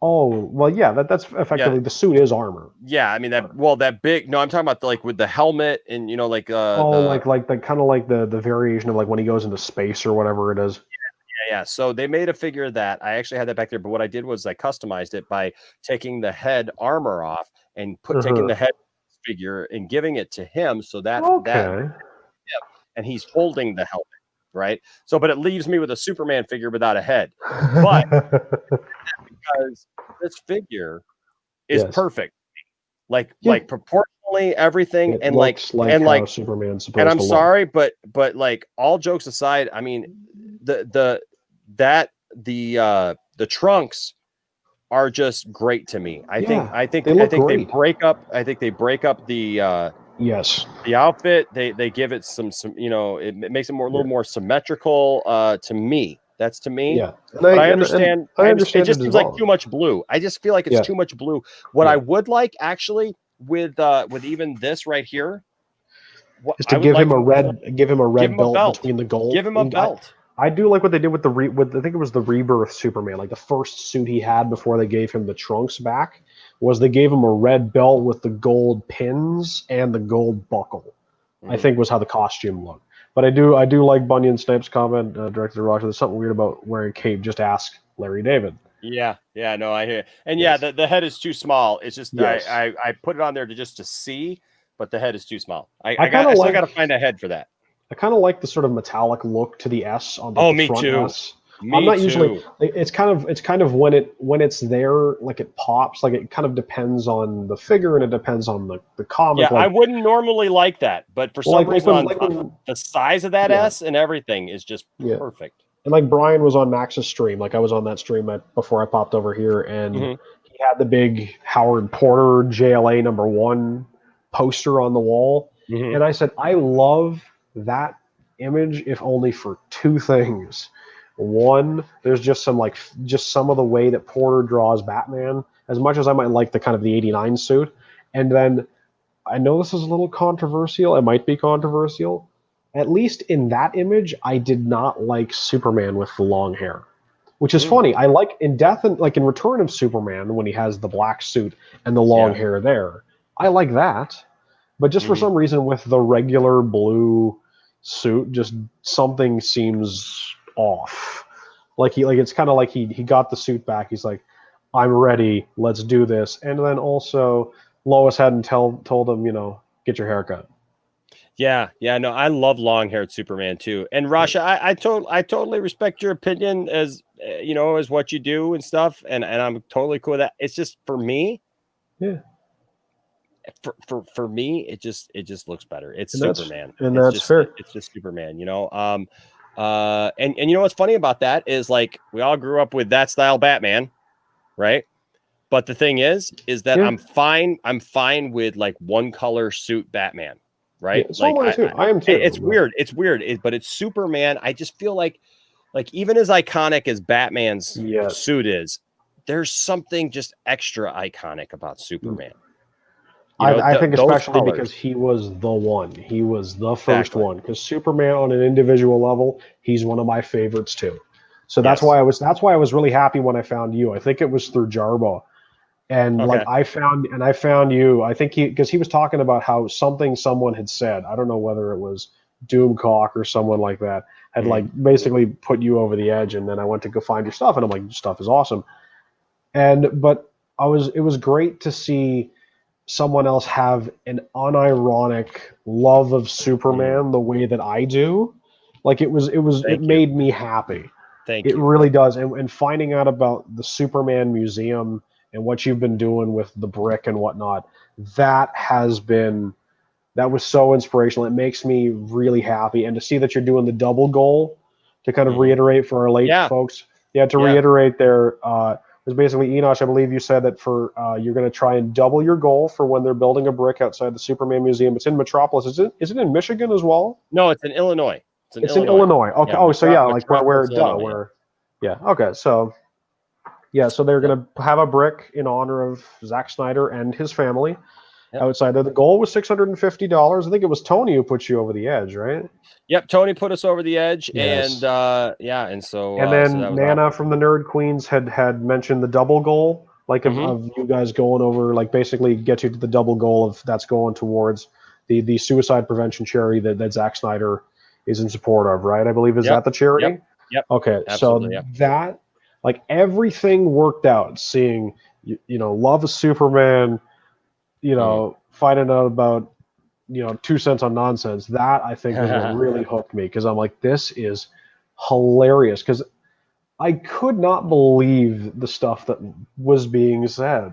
Oh, well, yeah, that's effectively the suit is armor. Yeah, I mean that big. No, I'm talking about with the helmet and like the kind of like the variation of like when he goes into space or whatever it is. Yeah. So they made a figure of that. I actually had that back there, but what I did was I customized it by taking the head armor off and taking the head figure and giving it to him so that and he's holding the helmet, right? So but it leaves me with a Superman figure without a head. But because this figure is perfect. Like proportionally everything it and looks like Superman's supposed to I'm look. sorry, but like all jokes aside, I mean the trunks are just great to me. I think they break up the the outfit. They give it some it makes it a little more symmetrical to me. That's to me. Yeah. But I understand. I understand it just seems like too much blue. I just feel like it's too much blue. What I would like actually with even this right here is to give him a red belt between the gold. Give him a belt. I do like what they did with I think it was the Rebirth Superman, like the first suit he had before they gave him the trunks back, was they gave him a red belt with the gold pins and the gold buckle. I think was how the costume looked. But I do like Bunyan Snipes' comment, Director Roger. There's something weird about wearing cape. Just ask Larry David. Yeah, no, I hear. And the head is too small. It's just I put it on there to see, but the head is too small. I still got to find a head for that. I kind of like the sort of metallic look to the S on the front S. I'm not usually. It's kind of when it's there, like it pops. Like it kind of depends on the figure and it depends on the comic. Yeah, like, I wouldn't normally like that, but for some reason, the size of that S and everything is just perfect. And like Brian was on Max's stream, like I was on that stream before I popped over here, and he had the big Howard Porter JLA #1 poster on the wall, and I said, I love that image, if only for two things. One, there's just some of the way that Porter draws Batman, as much as I might like the kind of the 89 suit. And then I know this is a little controversial. It might be controversial. At least in that image, I did not like Superman with the long hair, which is funny. I like in Death and like in Return of Superman when he has the black suit and the long hair there. I like that. But just for some reason with the regular blue suit, just something seems off. It's kind of like he got the suit back. He's like, I'm ready. Let's do this. And then also Lois hadn't told him, get your hair cut. Yeah, no, I love long-haired Superman too. And Rasha, I totally respect your opinion as as what you do and stuff, and I'm totally cool with that. It's just for me, for me, it just looks better. It's Superman, and that's fair. It's just Superman, and what's funny about that is like we all grew up with that style Batman, right? But the thing is that I'm fine with like one color suit Batman. Right? Yeah, so I am too. It's weird. But it's Superman. I just feel like even as iconic as Batman's suit is, there's something just extra iconic about Superman. I think especially because he was the one. He was the first one. Because Superman on an individual level, he's one of my favorites too. So that's why I was really happy when I found you. I think it was through Jarbo. And like I found you. I think because he was talking about how someone had said, I don't know whether it was Doomcock or someone like that, had like basically put you over the edge, and then I went to go find your stuff, and I'm like, your stuff is awesome. But it was great to see someone else have an unironic love of Superman the way that I do. Like it made me happy. Thank you. It really does. And finding out about the Superman Museum and what you've been doing with the brick and whatnot, that was so inspirational. It makes me really happy. And to see that you're doing the double goal, to kind of reiterate for our late folks. Reiterate there, was basically, Enosh, I believe you said that for you're going to try and double your goal for when they're building a brick outside the Superman Museum. It's in Metropolis. Is it in Michigan as well? No, it's in Illinois. It's in Illinois. Okay. Okay. So they're going to have a brick in honor of Zack Snyder and his family outside there. The goal was $650. I think it was Tony who put you over the edge, right? Yep, Tony put us over the edge, Yes. and so then Nana from the Nerd Queens had mentioned the double goal, like of you guys going over, like basically get you to the double goal of that's going towards the suicide prevention charity that Zack Snyder is in support of, right? I believe is that the charity? Yep. Okay, absolutely, so that like everything worked out. Seeing love of Superman, finding out about 2 cents on nonsense. That I think is what really hooked me, because I'm like, this is hilarious. Because I could not believe the stuff that was being said.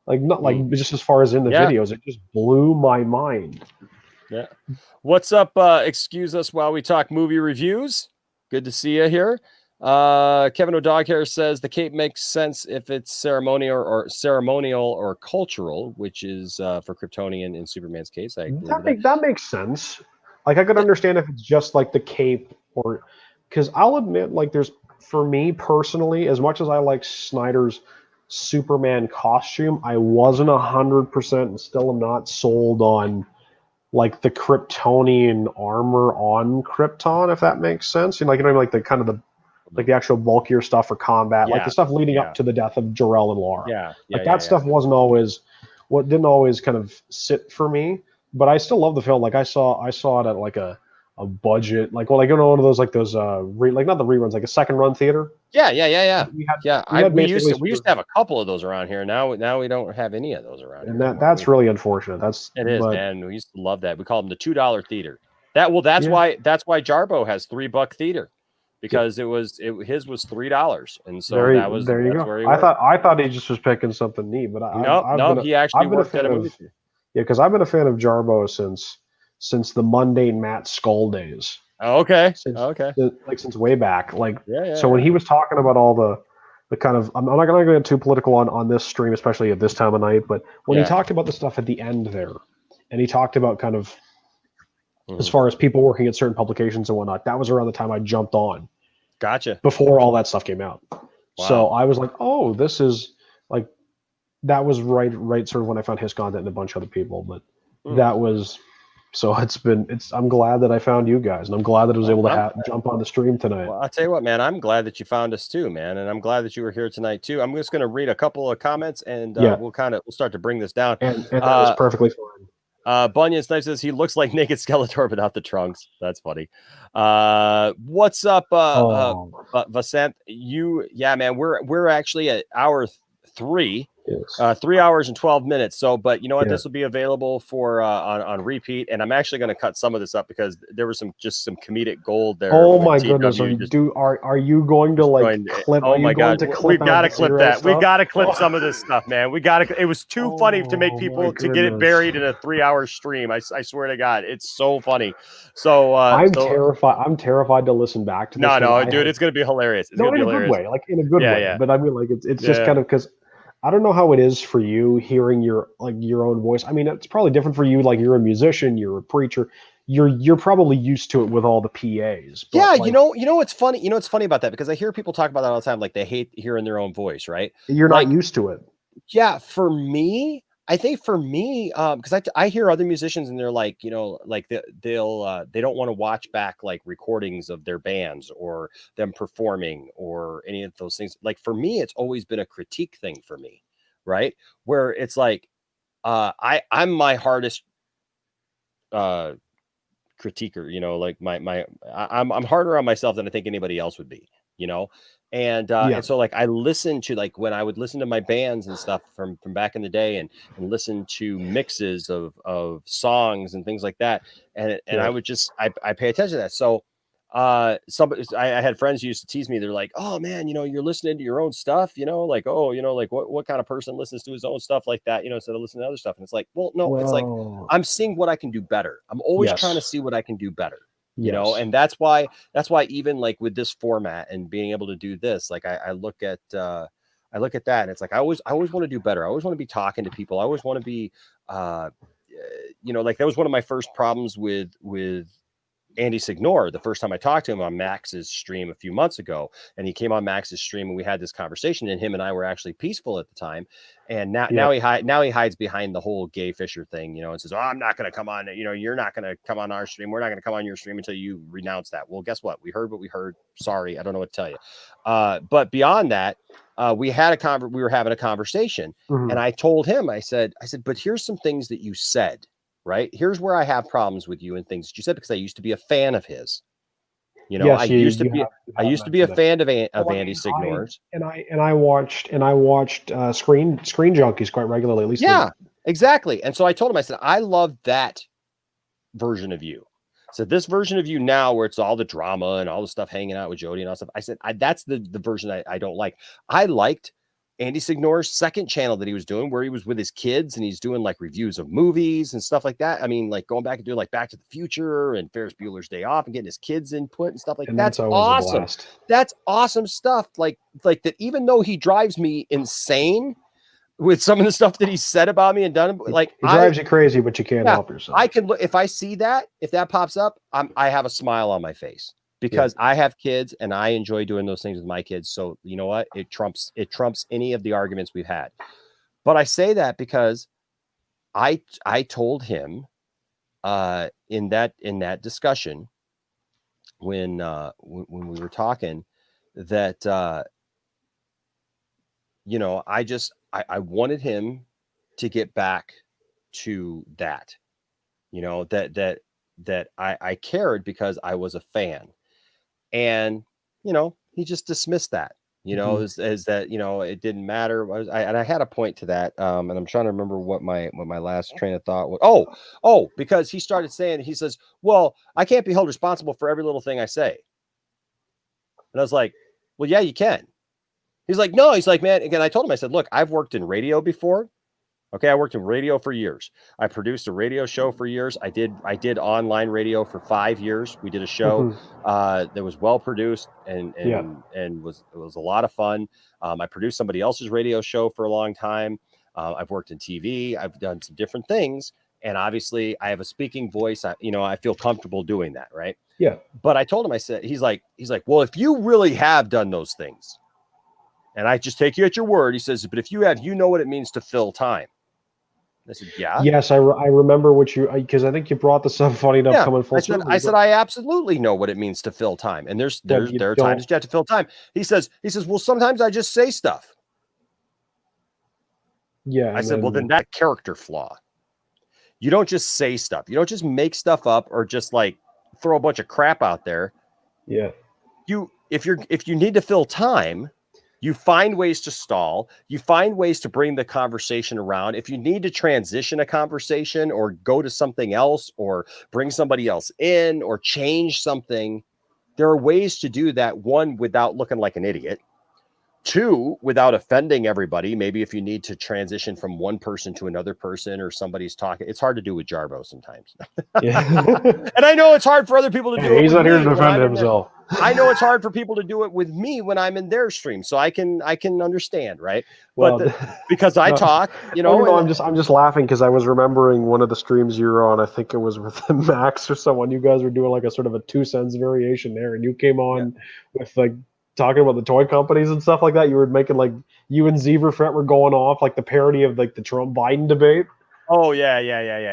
Like not like just as far as in the videos, it just blew my mind. Yeah. What's up? Excuse us while we talk movie reviews. Good to see you here. Kevin O'Doghair says the cape makes sense if it's ceremonial or cultural, which is for Kryptonian in Superman's case. That makes sense. Like I could understand if it's just like the cape, or because I'll admit, like for me personally, as much as I like Snyder's Superman costume, I wasn't 100% and still am not sold on like the Kryptonian armor on Krypton, if that makes sense. Like the kind of the actual bulkier stuff for combat, like the stuff leading up to the death of Jor-El and Lara. That stuff didn't always kind of sit for me, but I still love the film. Like I saw it at like a budget, like one of those not the reruns, like a second run theater. We used to have a couple of those around here. Now we don't have any of those around and here. That's really unfortunate. Man. We used to love that. We called them the $2 theater. That's why Jarbo has $3 theater, because his was $3, and so there you that's go. where he I thought he just was picking something neat, but he actually worked at a movie theater. Yeah, because I've been a fan of Jarbo since the Mundane Matt Skull days. Oh, okay. Since way back. So when he was talking about all the kind of, I'm not going to get too political on this stream, especially at this time of night, but when he talked about the stuff at the end there, and he talked about kind of as far as people working at certain publications and whatnot, that was around the time I jumped on. Gotcha. Before all that stuff came out. Wow. So I was like, oh, this is like, that was right sort of when I found his content and a bunch of other people, but that was. So I'm glad that I found you guys, and I'm glad that I was able to jump on the stream tonight. Well, I'll tell you what, man, I'm glad that you found us too, man. And I'm glad that you were here tonight too. I'm just going to read a couple of comments, and we'll start to bring this down. And that was perfectly fine. Bunyan Snipe says he looks like naked Skeletor without the trunks. That's funny. What's up, Vasant? Man, we're actually at hour 3. Yes. 3 hours and 12 minutes. So, but you know what? This will be available for on repeat, and I'm actually going to cut some of this up because there was some comedic gold there. Oh my goodness! Are you going to clip? Oh my god! We've got to clip that. We got to clip some of this stuff, man. We got to. It was too funny to make people to get it buried in a 3-hour stream. I swear to God, it's so funny. So I'm terrified. I'm terrified to listen back to this. No, dude, it's going to be hilarious. It's going to be hilarious. Good way, like in a good way. But I mean, like it's just kind of because. I don't know how it is for you hearing your own voice. I mean, it's probably different for you. Like you're a musician, you're a preacher, you're probably used to it with all the PAs. But yeah, you know what's funny? You know what's funny about that? Because I hear people talk about that all the time. Like they hate hearing their own voice, right? You're not used to it. Yeah, for me, I think for me, because I hear other musicians and they're like, you know, like they don't want to watch back like recordings of their bands or them performing or any of those things. Like for me, it's always been a critique thing for me, right? Where it's like, I'm my hardest critiquer, you know, like I'm harder on myself than I think anybody else would be, you know. And so like I listen to, like when I would listen to my bands and stuff from back in the day and listen to mixes of songs and things like that, and I would just I pay attention to that. So somebody, I had friends who used to tease me. They're like, oh man, you know, you're listening to your own stuff, you know, like, oh, you know, like what kind of person listens to his own stuff like that, you know, instead of listening to other stuff. And it's like, well, no, it's like I'm seeing what I can do better. I'm always trying to see what I can do better, you know. And that's why even like with this format and being able to do this, like I look at that and it's like I always want to do better. I always want to be talking to people. I always want to be you know, like that was one of my first problems with Andy Signore the first time I talked to him on Max's stream a few months ago. And he came on Max's stream and we had this conversation, and him and I were actually peaceful at the time. And now he hides behind the whole Gay Fisher thing, you know, and says, oh, I'm not going to come on, you know, you're not going to come on our stream. We're not going to come on your stream until you renounce that. Well, guess what? We heard what we heard. Sorry. I don't know what to tell you. But beyond that, we were having a conversation, and I told him, I said, but here's some things that you said. Right, here's where I have problems with you and things that you said, because I used to be a fan of his. You know, I used to be a fan of Andy Signore's. And I watched Screen Junkies quite regularly, at least. Yeah, exactly. And so I told him, I said, I love that version of you. So this version of you now, where it's all the drama and all the stuff hanging out with Jody and all stuff, I said, that's the version I don't like. I liked Andy Signore's second channel that he was doing, where he was with his kids and he's doing like reviews of movies and stuff like that. I mean, like going back and doing like Back to the Future and Ferris Bueller's Day Off and getting his kids input and stuff like that. That's awesome. That's awesome stuff. Like that, even though he drives me insane with some of the stuff that he said about me and done, like it drives you crazy, but you can't help yourself. I can look, if I see that, if that pops up, I have a smile on my face. Because I have kids and I enjoy doing those things with my kids. So you know what? It trumps any of the arguments we've had. But I say that because I told him in that discussion when we were talking that you know, I wanted him to get back to that, you know, that I cared because I was a fan. And, you know, he just dismissed that, you know, as that, you know, it didn't matter. And I had a point to that. And I'm trying to remember what my last train of thought was. Oh, because he started saying, he says, well, I can't be held responsible for every little thing I say. And I was like, well, yeah, you can. He's like, no, he's like, man, again, I told him, I said, look, I've worked in radio before. Okay, I worked in radio for years. I produced a radio show for years. I did online radio for 5 years. We did a show that was well produced and was a lot of fun. I produced somebody else's radio show for a long time. I've worked in TV. I've done some different things, and obviously, I have a speaking voice. I feel comfortable doing that, right? Yeah. But I told him, I said, he's like, well, if you really have done those things, and I just take you at your word, he says, but if you have, you know what it means to fill time. I said, yeah. Yes, I remember what you, because I think you brought this up funny enough coming full circle. I said, I absolutely know what it means to fill time. And there are times you have to fill time. He says, well, sometimes I just say stuff. Yeah. I said, well, then that character flaw. You don't just say stuff. You don't just make stuff up or just like throw a bunch of crap out there. Yeah. If you need to fill time, you find ways to stall. You find ways to bring the conversation around. If you need to transition a conversation or go to something else or bring somebody else in or change something, there are ways to do that. One, without looking like an idiot. Two, without offending everybody. Maybe if you need to transition from one person to another person or somebody's talking, it's hard to do with Jarbo sometimes. Yeah. And I know it's hard for other people to do it. He's not here to defend himself. I know it's hard for people to do it with me when I'm in their stream, so I can understand, right? Well, but because I talk, you know. No, I'm just laughing because I was remembering one of the streams you were on. I think it was with Max or someone. You guys were doing like a sort of a 2 cents variation there, and you came on with like talking about the toy companies and stuff like that. You were making like you and Zeverfret were going off like the parody of like the Trump Biden debate. Oh yeah.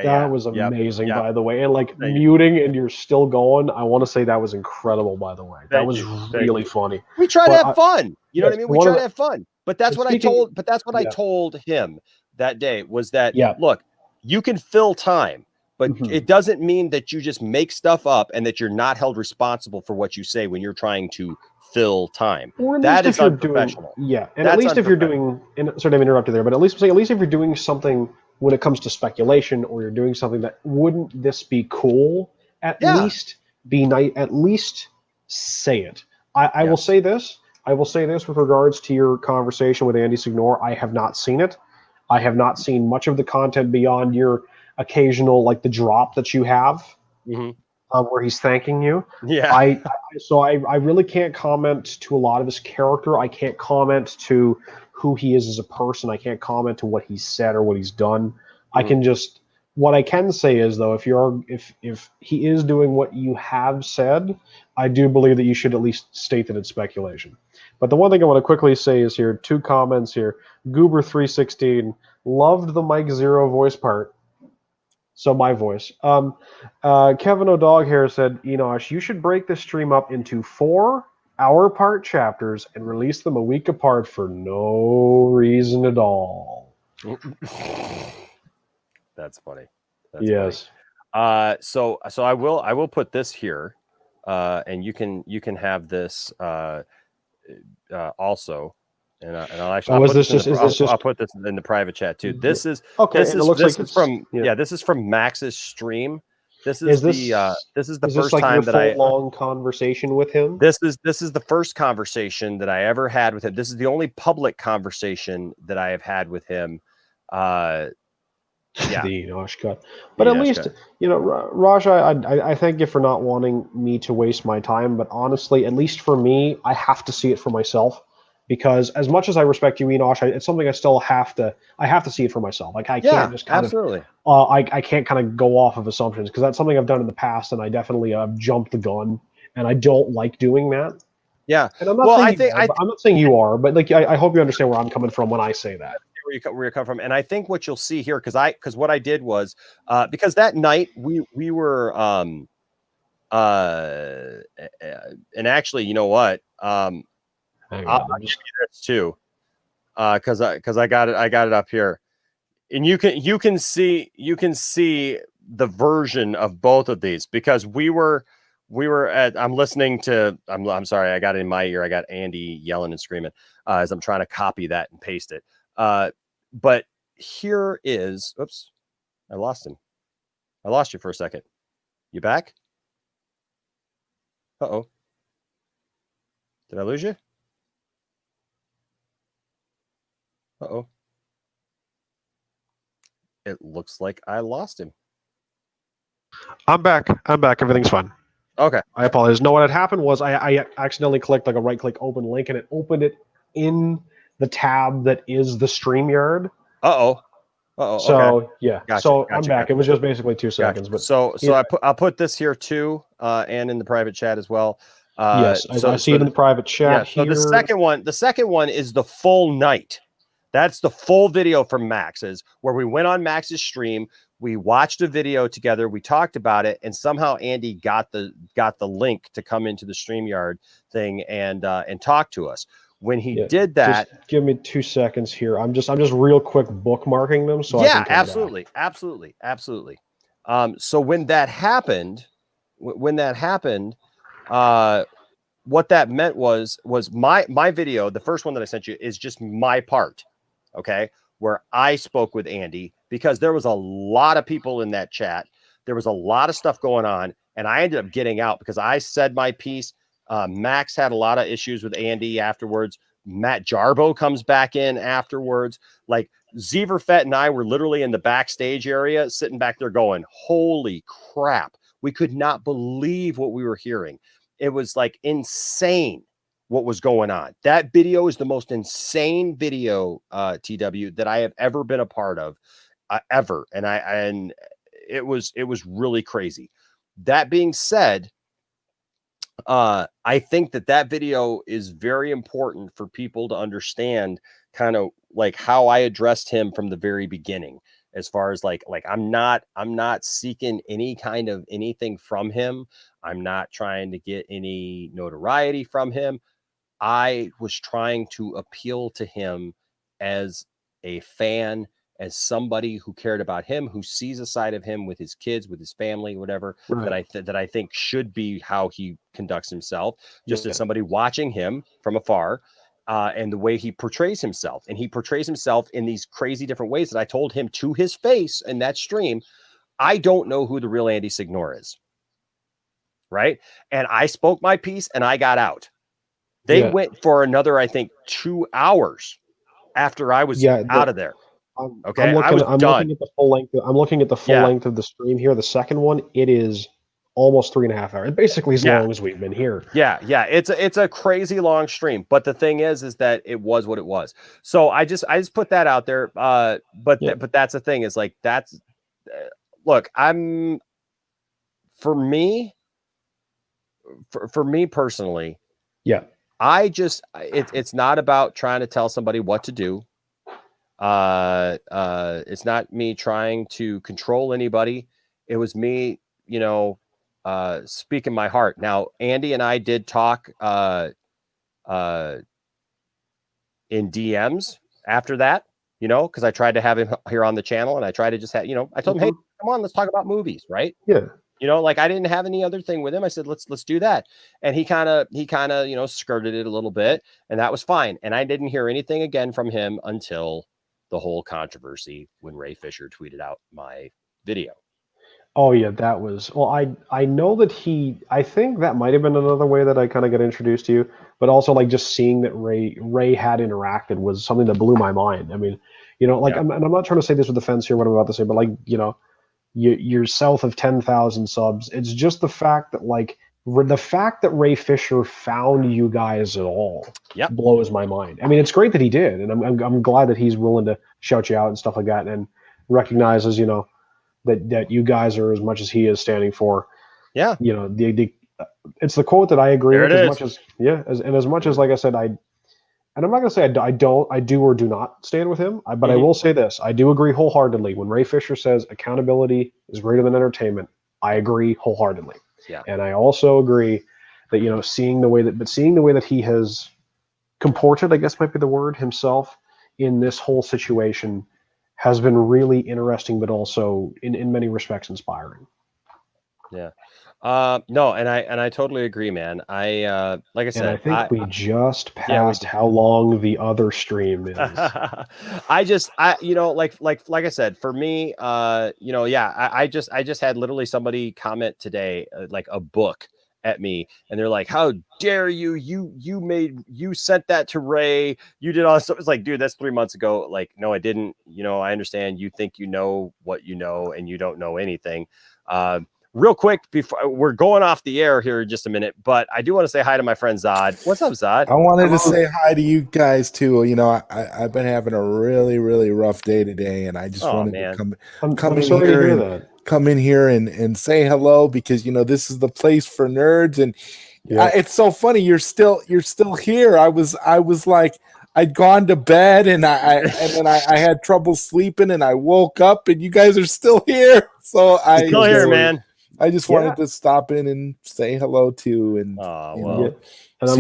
That was Yep, amazing, yep. by the way. And like Thank you. muting and you're still going. I want to say that was incredible, by the way. That Thank was you. Thank really you. funny. We try to But have fun. You know what I yes, mean? We one try of to the- have fun. But that's what speaking- I yeah. told him that day was that Yeah. look, you can fill time, but Mhm. it doesn't mean that you just make stuff up and that you're not held responsible for what you say when you're trying to fill time. Or at That least is if you're doing, unprofessional. yeah, and That's at least if you're unprofessional. doing, and sorry to interrupt you there, but at least I'm saying, at least if you're doing something when it comes to speculation, or you're doing something that wouldn't this be cool? At least be nice. At least say it. I will say this. I will say this with regards to your conversation with Andy Signor. I have not seen it. I have not seen much of the content beyond your occasional, like the drop that you have, where he's thanking you. Yeah. I really can't comment to a lot of his character. I can't comment to who he is as a person. I can't comment to what he's said or what he's done. I can just, what I can say is though, if he is doing what you have said, I do believe that you should at least state that it's speculation. But the one thing I want to quickly say is here, 2 comments here. Goober316 loved the Mike Zero voice part. So my voice. Kevin O'Doghair said, Enosh, you should break this stream up into 4-hour-part chapters and release them a week apart for no reason at all. That's funny. That's yes. funny. So I will put this here, and you can have this also. And I'll actually I'll put this in the private chat too. This is okay. This is from this is from Max's stream. This is the first like time your that long conversation with him. This is the first conversation that I ever had with him. This is the only public conversation that I have had with him. Yeah. The Enosh cut. But at least, Raj, I thank you for not wanting me to waste my time. But honestly, at least for me, I have to see it for myself. Because as much as I respect you, Enosh, it's something I still have to see it for myself. Like I can't just kind of I can't kind of go off of assumptions, because that's something I've done in the past, and I definitely jumped the gun, and I don't like doing that. Yeah. And I'm not I'm not saying you are, but like I hope you understand where I'm coming from when I say that. Where you come from, and I think what you'll see here, because what I did was because that night we were and actually, you know what, I'll give you this too, because I got it up here, and you can see the version of both of these, because we were at, I'm listening to, I'm sorry, I got it in my ear, I got Andy yelling and screaming as I'm trying to copy that and paste it. But here is, oops, I lost him. I lost you for a second. You back? Uh-oh. Did I lose you? Uh-oh. It looks like I lost him. I'm back. Everything's fine. Okay. I apologize. No, what had happened was I accidentally clicked like a right-click open link, and it opened it in the tab that is the StreamYard. Uh-oh. So okay. Yeah. Gotcha, So gotcha, I'm back. gotcha. It was just basically 2 seconds. But so I'll put this here too, and in the private chat as well. Yes, I see it in the private chat here. So the second one is the full night. That's the full video from Max's, where we went on Max's stream. We watched a video together. We talked about it, and somehow Andy got the link to come into the StreamYard thing and talk to us. When he did that, just give me 2 seconds here. I'm just real quick bookmarking them. So I can come absolutely. So when that happened, what that meant was my video, the first one that I sent you, is just my part, okay, where I spoke with Andy, because there was a lot of people in that chat. There was a lot of stuff going on, and I ended up getting out because I said my piece. Max had a lot of issues with Andy afterwards. Matt Jarbo comes back in afterwards. Like Zeverfet and I were literally in the backstage area, sitting back there going, holy crap. We could not believe what we were hearing. It was like insane what was going on. That video is the most insane video, TW, that I have ever been a part of, ever. And it was really crazy. That being said, I think that video is very important for people to understand kind of like how I addressed him from the very beginning, as far as like I'm not seeking any kind of anything from him. I'm not trying to get any notoriety from him. I was trying to appeal to him as a fan, as somebody who cared about him, who sees a side of him with his kids, with his family, whatever, Right. that I think should be how he conducts himself, just as somebody watching him from afar, and the way he portrays himself. And he portrays himself in these crazy different ways that I told him to his face in that stream. I don't know who the real Andy Signor is. Right. And I spoke my piece and I got out. They went for another, I think, 2 hours after I was out of there. Okay, I was done. Looking at the full length. I'm looking at the full length of the stream here. The second one, it is almost 3.5 hours. Basically, as long as we've been here. Yeah. It's a crazy long stream. But the thing is that it was what it was. So I just put that out there. But that's the thing, is like that's look. For me personally. Yeah. It's not about trying to tell somebody what to do. It's not me trying to control anybody. It was me, speaking my heart. Now, Andy and I did talk in DMs after that, because I tried to have him here on the channel, and I tried to just have, I told him, hey, come on, let's talk about movies, right? Yeah. Like I didn't have any other thing with him. I said, let's do that. And he kind of, skirted it a little bit, and that was fine. And I didn't hear anything again from him until the whole controversy when Ray Fisher tweeted out my video. Oh yeah, that was, well, I know that I think that might have been another way that I kind of got introduced to you, but also like just seeing that Ray had interacted was something that blew my mind. I mean, and I'm not trying to say this with offense here, what I'm about to say, but like, you're south of 10,000 subs. It's just the fact that Ray Fisher found you guys at all blows my mind. I mean, it's great that he did, and I'm glad that he's willing to shout you out and stuff like that, and recognizes that you guys are as much as he is standing for. Yeah. It's the quote that I agree there with as much as as much as, like I said, and I'm not going to say I do or do not stand with him, but I will say this. I do agree wholeheartedly. When Ray Fisher says accountability is greater than entertainment, I agree wholeheartedly. Yeah. And I also agree that, seeing the way that he has comported, I guess might be the word, himself in this whole situation has been really interesting, but also in many respects inspiring. Yeah. No, and I totally agree, man. Like I said, and I think we just passed how long the other stream is. I like I said, for me, I just had literally somebody comment today, like a book at me, and they're like, how dare you, you sent that to Ray, you did all this stuff. It's like, dude, that's 3 months ago. Like, no, I didn't. I understand you think you know what you know, and you don't know anything. Real quick, before we're going off the air here in just a minute, but I do want to say hi to my friend Zod. What's up, Zod? I wanted to say hi to you guys too. I've been having a really, really rough day today, and I just wanted to come in here and say hello, because this is the place for nerds, and it's so funny you're still here. I was like, I'd gone to bed and I had trouble sleeping, and I woke up and you guys are still here. So still here, man. I just wanted to stop in and say hello to, and and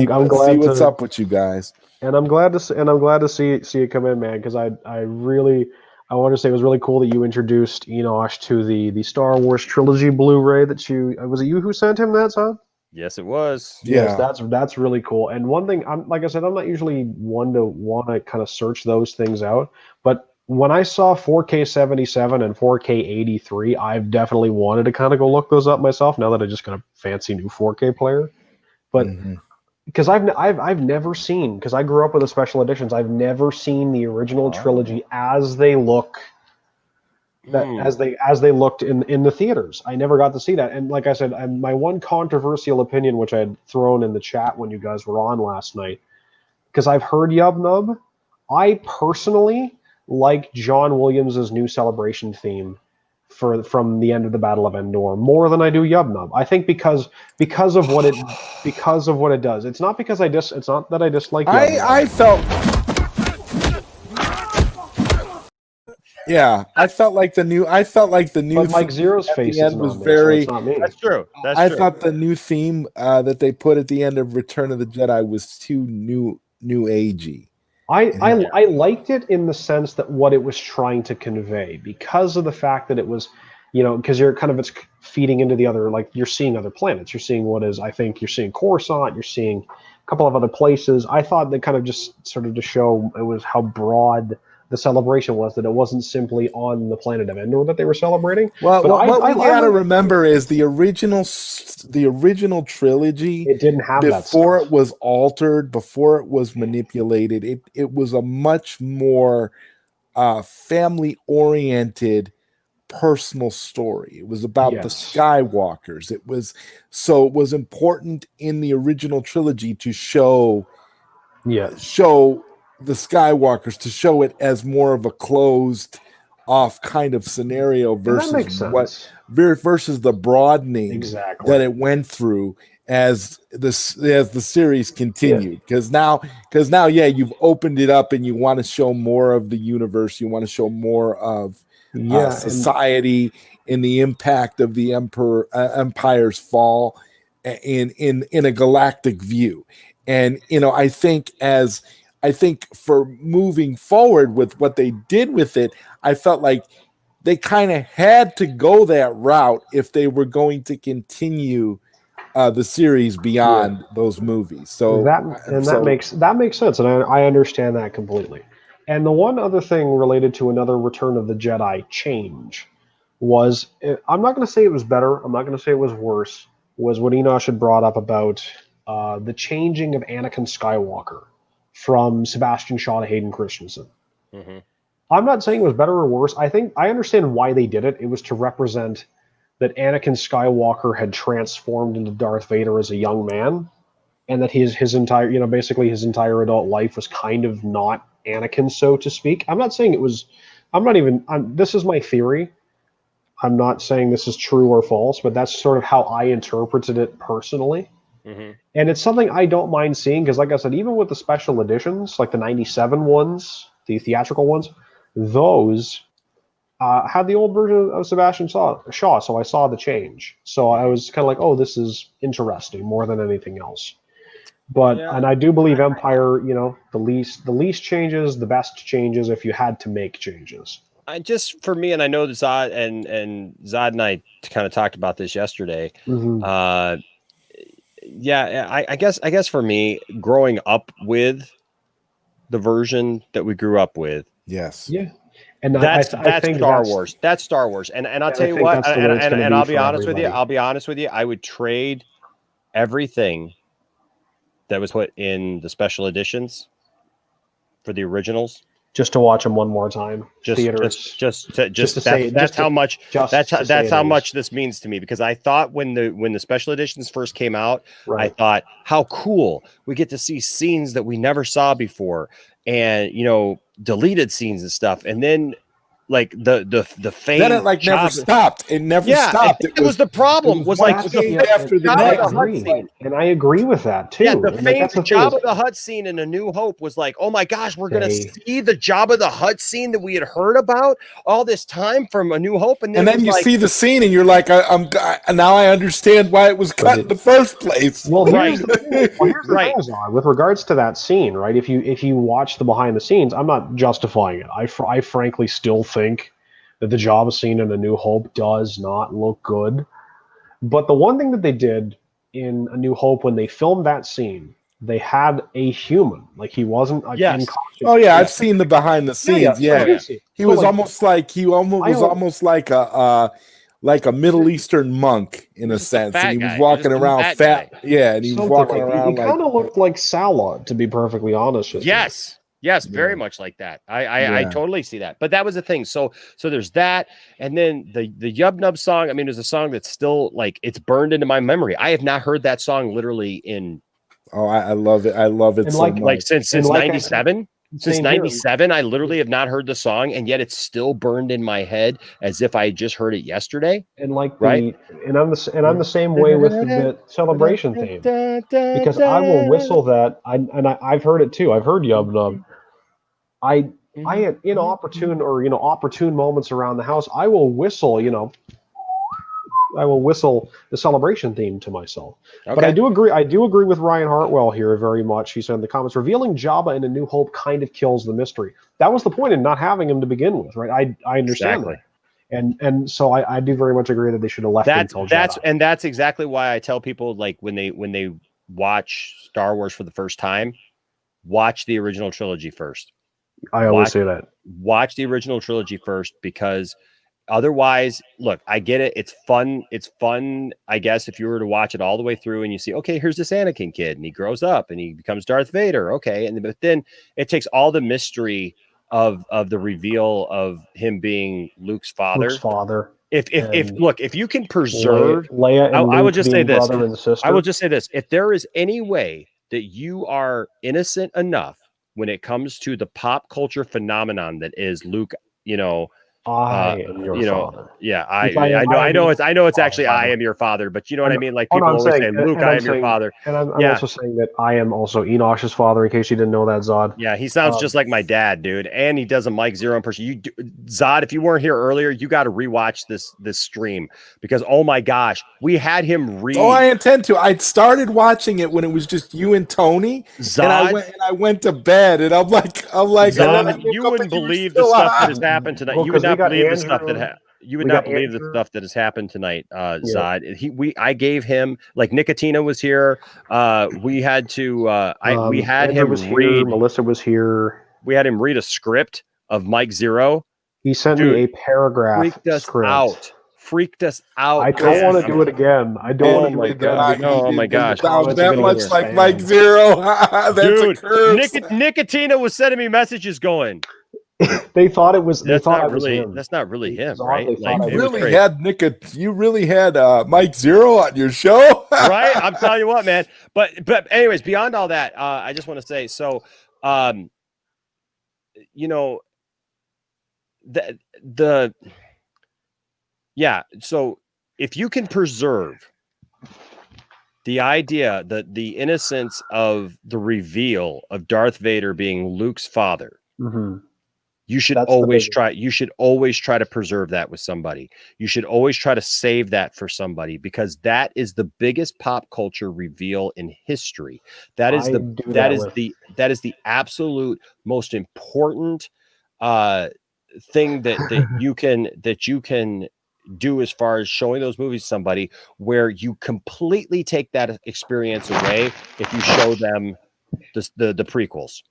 I'm glad see what's up with you guys. And I'm glad to see you come in, man, because I want to say it was really cool that you introduced Enosh to the Star Wars trilogy Blu-ray that was it you who sent him that, son? Yes, it was. Yes, that's really cool. And one thing, like I said, I'm not usually one to want to kind of search those things out, but when I saw 4K 77 and 4K 83, I've definitely wanted to kind of go look those up myself now that I just got a fancy new 4K player. But because I've never seen, because I grew up with the special editions, I've never seen the original trilogy as they look. As they looked in the theaters. I never got to see that. And like I said, my one controversial opinion, which I had thrown in the chat when you guys were on last night, because I've heard Yub Nub, I personally like John Williams' new Celebration theme from the end of the Battle of Endor more than I do Yub Nub. I think because of what it does. It's not because it's not that I dislike Yub Nub. I felt. Yeah, I felt like the new. But Mike Zero's face the end was very. So it's not me. That's true. I thought the new theme that they put at the end of Return of the Jedi was too new agey. I liked it in the sense that what it was trying to convey, because of the fact that it was, because it's feeding into the other, like you're seeing other planets, you're seeing you're seeing Coruscant, you're seeing a couple of other places. I thought that kind of just sort of to show it was how broad the celebration was, that it wasn't simply on the planet of Endor that they were celebrating. Well, what we got to remember is the original trilogy. It didn't have that before it was altered, before it was manipulated. It was a much more family-oriented, personal story. It was about the Skywalkers. It was important in the original trilogy to show the Skywalkers, to show it as more of a closed off kind of scenario versus the broadening that it went through as the series continued. Because now you've opened it up and you want to show more of the universe. You want to show more of society and the impact of the empire's fall in a galactic view. And I think for moving forward with what they did with it, I felt like they kind of had to go that route if they were going to continue the series beyond those movies. So that makes sense, and I understand that completely. And the one other thing related to another Return of the Jedi change was, I'm not going to say it was better, I'm not going to say it was worse, was what Enosh had brought up about the changing of Anakin Skywalker from Sebastian Shaw to Hayden Christensen. Mm-hmm. I'm not saying it was better or worse. I think I understand why they did it. It was to represent that Anakin Skywalker had transformed into Darth Vader as a young man, and that his entire, basically his entire adult life was kind of not Anakin, so to speak. I'm not saying it was. This is my theory. I'm not saying this is true or false, but that's sort of how I interpreted it personally. Mm-hmm. And it's something I don't mind seeing, because like I said, even with the special editions, like the 97 ones, the theatrical ones, those had the old version of Sebastian Shaw, so I saw the change. So I was kind of like, oh, this is interesting more than anything else. But and I do believe Empire, the least changes, the best changes if you had to make changes. For me, and I know that Zod and I kind of talked about this yesterday. Mm-hmm. I guess for me, growing up with the version that we grew up with, and that's Star Wars. That's Star Wars, and I'll tell you what, and I'll be honest with you. I'll be honest with you. I would trade everything that was put in the special editions for the originals, just to watch them one more time. That's how much this means to me, because I thought when the special editions first came out, I thought, how cool, we get to see scenes that we never saw before, and deleted scenes and stuff, and then like the fame. Then it never stopped. It never stopped. It was the problem. Was like after the next scene. And I agree with that too. Yeah, the famed Jabba the Hutt scene in A New Hope was like, oh my gosh, we're gonna see the Jabba the Hutt scene that we had heard about all this time from A New Hope, and then you see the scene and you're like, now I understand why it was cut in the first place. Well, here's the thing, Zod, with regards to that scene, right? If you watch the behind the scenes, I'm not justifying it. I frankly still think that the Jabba scene in A New Hope does not look good. But the one thing that they did in A New Hope, when they filmed that scene, they had a human. Like, he wasn't I've seen the behind the scenes. He was almost like a Middle Eastern monk in a sense, and he was walking around fat. Yeah, and he was walking around. He kind of looked like Salah, to be perfectly honest with you. Yes, very much like that. I totally see that. But that was the thing. So there's that, and then the Yub Nub song. I mean, there's a song that's still like, it's burned into my memory. I have not heard that song literally in. Oh, I love it. I love it so much. Like since 97. Since '97, I literally have not heard the song, and yet it's still burned in my head as if I just heard it yesterday. And like right, and I'm the same way with the celebration theme, because I will whistle that. I've heard it too. I've heard Yub Nub. I am inopportune or opportune moments around the house. I will whistle. I will whistle the celebration theme to myself. Okay. But I do agree with Ryan Hartwell here very much. He said in the comments, revealing Jabba in A New Hope kind of kills the mystery. That was the point in not having him to begin with, right? I understand Exactly. that. And so I do very much agree that they should have left him until Jedi. That's exactly why I tell people, like, when they watch Star Wars for the first time, watch the original trilogy first. I always say that. Watch the original trilogy first, because otherwise, look, I get it. It's fun. It's fun, I guess, if you were to watch it all the way through and you see, okay, here's this Anakin kid and he grows up and he becomes Darth Vader. Okay. But then it takes all the mystery of the reveal of him being Luke's father. If you can preserve Leia and I would Luke just say being this. brother and sister. I will just say this. If there is any way that you are innocent enough when it comes to the pop culture phenomenon that is Luke, I am your father. Yeah, I know it's actually I am your father, but you know what I mean? Like, people always say, Luke, I am your father. And I'm also saying that I am also Enosh's father, in case you didn't know that, Zod. Yeah, he sounds just like my dad, dude. And he does a Mike Zero impression. Zod, if you weren't here earlier, you got to rewatch this stream, because oh my gosh, we had him read. Oh, I intend to. I started watching it when it was just you and Tony, Zod, and I went to bed, and I'm like, Zod, you wouldn't believe the stuff that has happened tonight. You would not believe the stuff that the stuff that has happened tonight, Zod. I gave him, like, Nicotina was here. We had to we had Andrew him was read. here, Melissa was here. We had him read a script of Mike Zero. He sent me a paragraph freaked us out. I don't want to do it again. I don't want to do it again. Oh my gosh. Sounds that much like Mike Zero. That's Dude, a curse. Nicotina was sending me messages going, they thought it was. That's they thought not it was really. him. That's not really him, Zod, right? they Like, thought it it was really crazy. had you really had Mike Zero on your show, Right? I'm telling you what, man. But anyways, beyond all that, I just want to say, so so if you can preserve the idea that the innocence of the reveal of Darth Vader being Luke's father, you should always try. You should always try to preserve that with somebody. You should always try to save that for somebody, because that is the biggest pop culture reveal in history. That is the absolute most important thing that you can do as far as showing those movies to somebody, where you completely take that experience away if you show them the prequels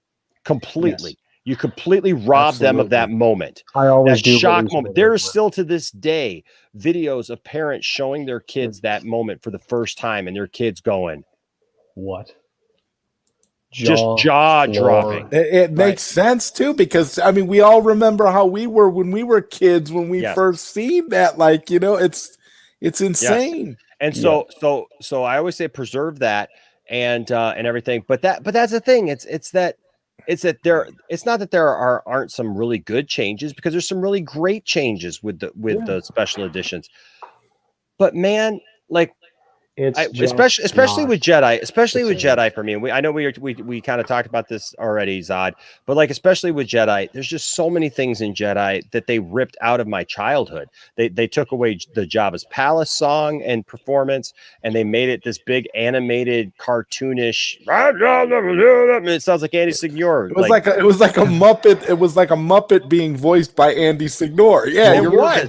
completely. Yes. You completely rob them of that moment. I always do. Shock moment. There are still to this day videos of parents showing their kids that moment for the first time, and their kids going, "What?" Just jaw dropping. It makes sense too, because I mean, we all remember how we were when we were kids, when we first seen that. Like, it's insane. And so I always say preserve that and everything. But that's the thing. It's not that there aren't some really good changes, because there's some really great changes with the special editions. But man, like, especially with Jedi for me. I know we kind of talked about this already, Zod, but like, especially with Jedi, there's just so many things in Jedi that they ripped out of my childhood. They took away the Jabba's Palace song and performance, and they made it this big animated cartoonish. It sounds like Andy Signor. It was like a Muppet. It was like a Muppet being voiced by Andy Signor. Yeah, you're right.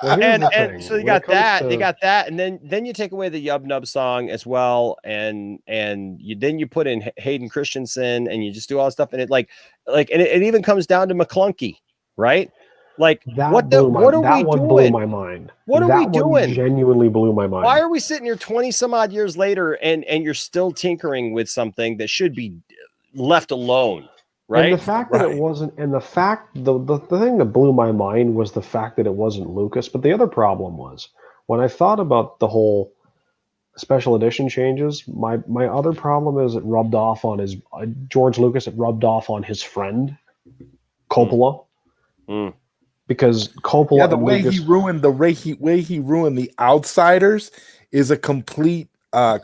And so you got that, and then you take away the Nub song as well, and you put in Hayden Christensen, and you just do all this stuff, and it even comes down to McClunky, right? Like, what are we doing? Blew my mind. What are we doing? Genuinely blew my mind. Why are we sitting here 20 some odd years later and you're still tinkering with something that should be left alone? Right. And the fact that it wasn't, and the thing that blew my mind was the fact that it wasn't Lucas. But the other problem was, when I thought about the whole special edition changes. My other problem is it rubbed off on his George Lucas. It rubbed off on his friend Coppola. Because Coppola, yeah, the and way Lucas, he ruined the Outsiders is a complete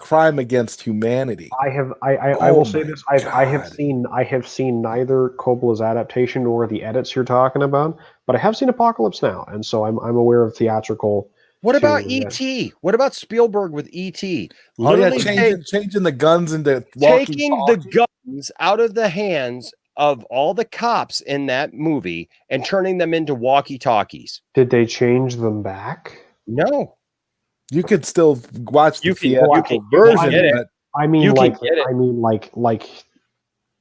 crime against humanity. I will say this: I have seen neither Coppola's adaptation nor the edits you're talking about, but I have seen Apocalypse Now, and so I'm aware of theatrical. What about E.T.? What about Spielberg with E.T.? Literally changing the guns into taking the guns out of the hands of all the cops in that movie and turning them into walkie-talkies. Did they change them back? No. You could still watch the theatrical version. But I mean,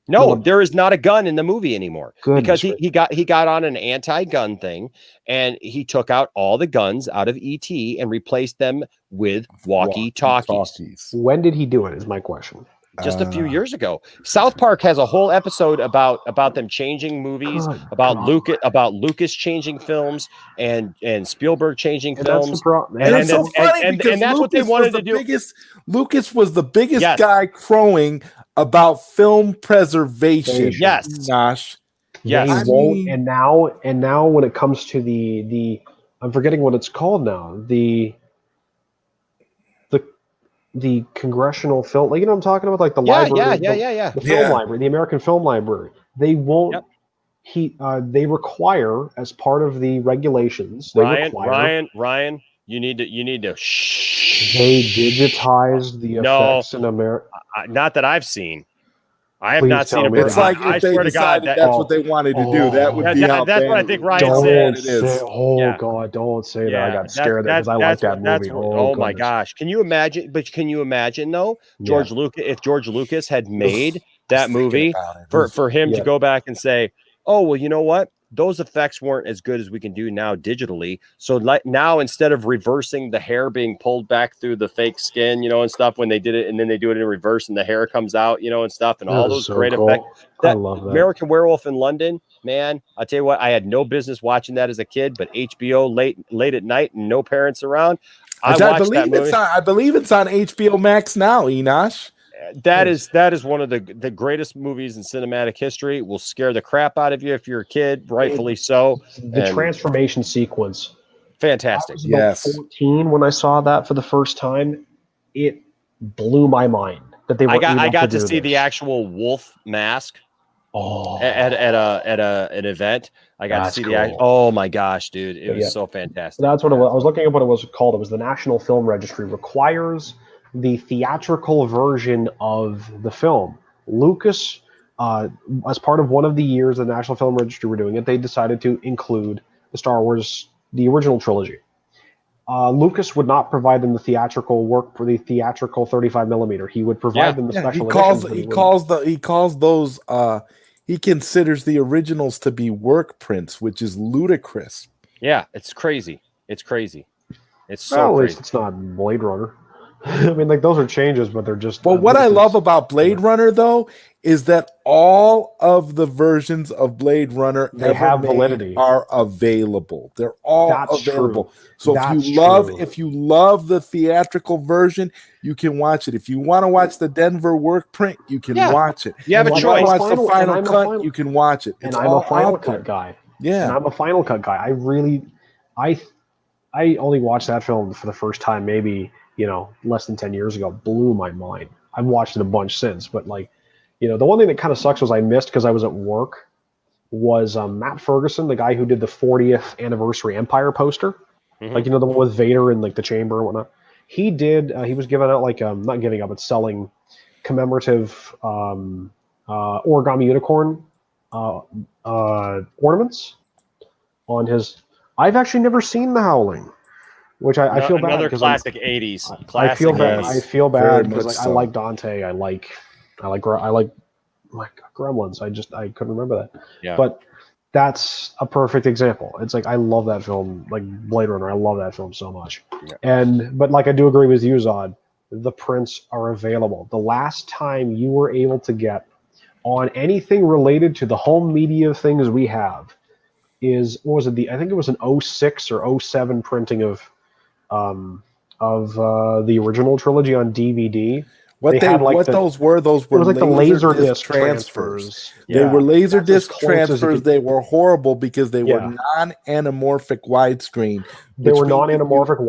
no, there is not a gun in the movie anymore because Goodness he got on an anti-gun thing and he took out all the guns out of E.T. and replaced them with walkie-talkies. When did he do it? Is my question. Just a few years ago. South Park has a whole episode about them changing movies, about Lucas changing films and Spielberg changing films. That's the problem. And it's so funny because that's what they wanted to do. Lucas was the biggest guy crowing about film preservation. Yes. Gosh. Yes. They won't, and now when it comes to the I'm forgetting what it's called now. The congressional film, like, you know what I'm talking about, like the library, the film library, the American Film Library. They won't. They require, as part of the regulations, Ryan, you need to. Shh. They digitized the effects in America. Not that I've seen. I have not seen it. It's like if they decided that's what they wanted to do, that would be how that's what I think Ryan said. God, don't say that. I got scared there because I like that movie. Oh my gosh. Can you imagine? But can you imagine though, if George Lucas had made that movie for him to go back and say, oh, well, you know what? Those effects weren't as good as we can do now digitally. So now, instead of reversing the hair being pulled back through the fake skin, and stuff, when they did it, and then they do it in reverse and the hair comes out, and stuff, and all those great effects. I love that. American Werewolf in London, man, I'll tell you what, I had no business watching that as a kid, but HBO late at night and no parents around. I watched that movie. I believe it's on HBO Max now, Enosh. That is one of the greatest movies in cinematic history. Will scare the crap out of you if you're a kid, rightfully so. The transformation sequence, fantastic. I was about 14 when I saw that for the first time. It blew my mind that they were. I got to see the actual wolf mask. At an event. I got to see the. Oh my gosh, dude! It was so fantastic. That's what it was. I was looking at what it was called. It was the National Film Registry requires the theatrical version of the film. Lucas, as part of one of the years the National Film Registry were doing it, they decided to include the Star Wars, the original trilogy. Lucas would not provide them the theatrical work for the theatrical 35 millimeter. He would provide them the special editions. He considers the originals to be work prints, which is ludicrous. Yeah, it's crazy. It's crazy. It's so at crazy. least it's not Blade Runner. I mean, like, those are changes, but they're just. But what I love about Blade Runner, though, is that all of the versions of Blade Runner they have validity, are available. They're all available. True. So if you love the theatrical version, you can watch it. If you want to watch the Denver work print, you can watch it. You have a choice. Watch the final cut, you can watch it. And I'm a final cut guy. Yeah, and I'm a final cut guy. I only watched that film for the first time maybe less than 10 years ago. Blew my mind. I've watched it a bunch since, but the one thing that kind of sucks was I missed because I was at work was Matt Ferguson, the guy who did the 40th anniversary Empire poster, the one with Vader in the chamber and whatnot. He did. He was giving out not giving up, but selling commemorative origami unicorn ornaments on his. I've actually never seen The Howling. Which I feel bad. Another classic 80s. I feel bad. I feel bad because I like Dante. I like Gremlins. I couldn't remember that. Yeah. But that's a perfect example. It's I love that film, like Blade Runner. I love that film so much. Yeah. But I do agree with you, Zod. The prints are available. The last time you were able to get on anything related to the home media things we have is I think it was an 06 or 07 printing of of the original trilogy on DVD. Those were it was like the laser disc transfers. They were laser That's as disc close as you transfers. could- They were horrible because they were non-anamorphic widescreen. They were which means non-anamorphic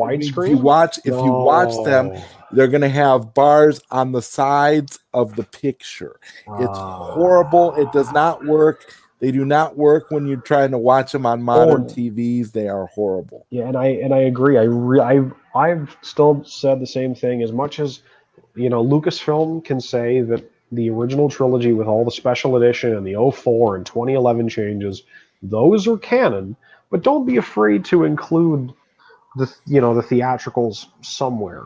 If you watch them, they're going to have bars on the sides of the picture. It's horrible. It does not work. They do not work when you're trying to watch them on modern TVs. They are horrible. Yeah, and I agree. I've still said the same thing. As much as Lucasfilm can say that the original trilogy with all the special edition and the 04 and 2011 changes, those are canon. But don't be afraid to include the theatricals somewhere.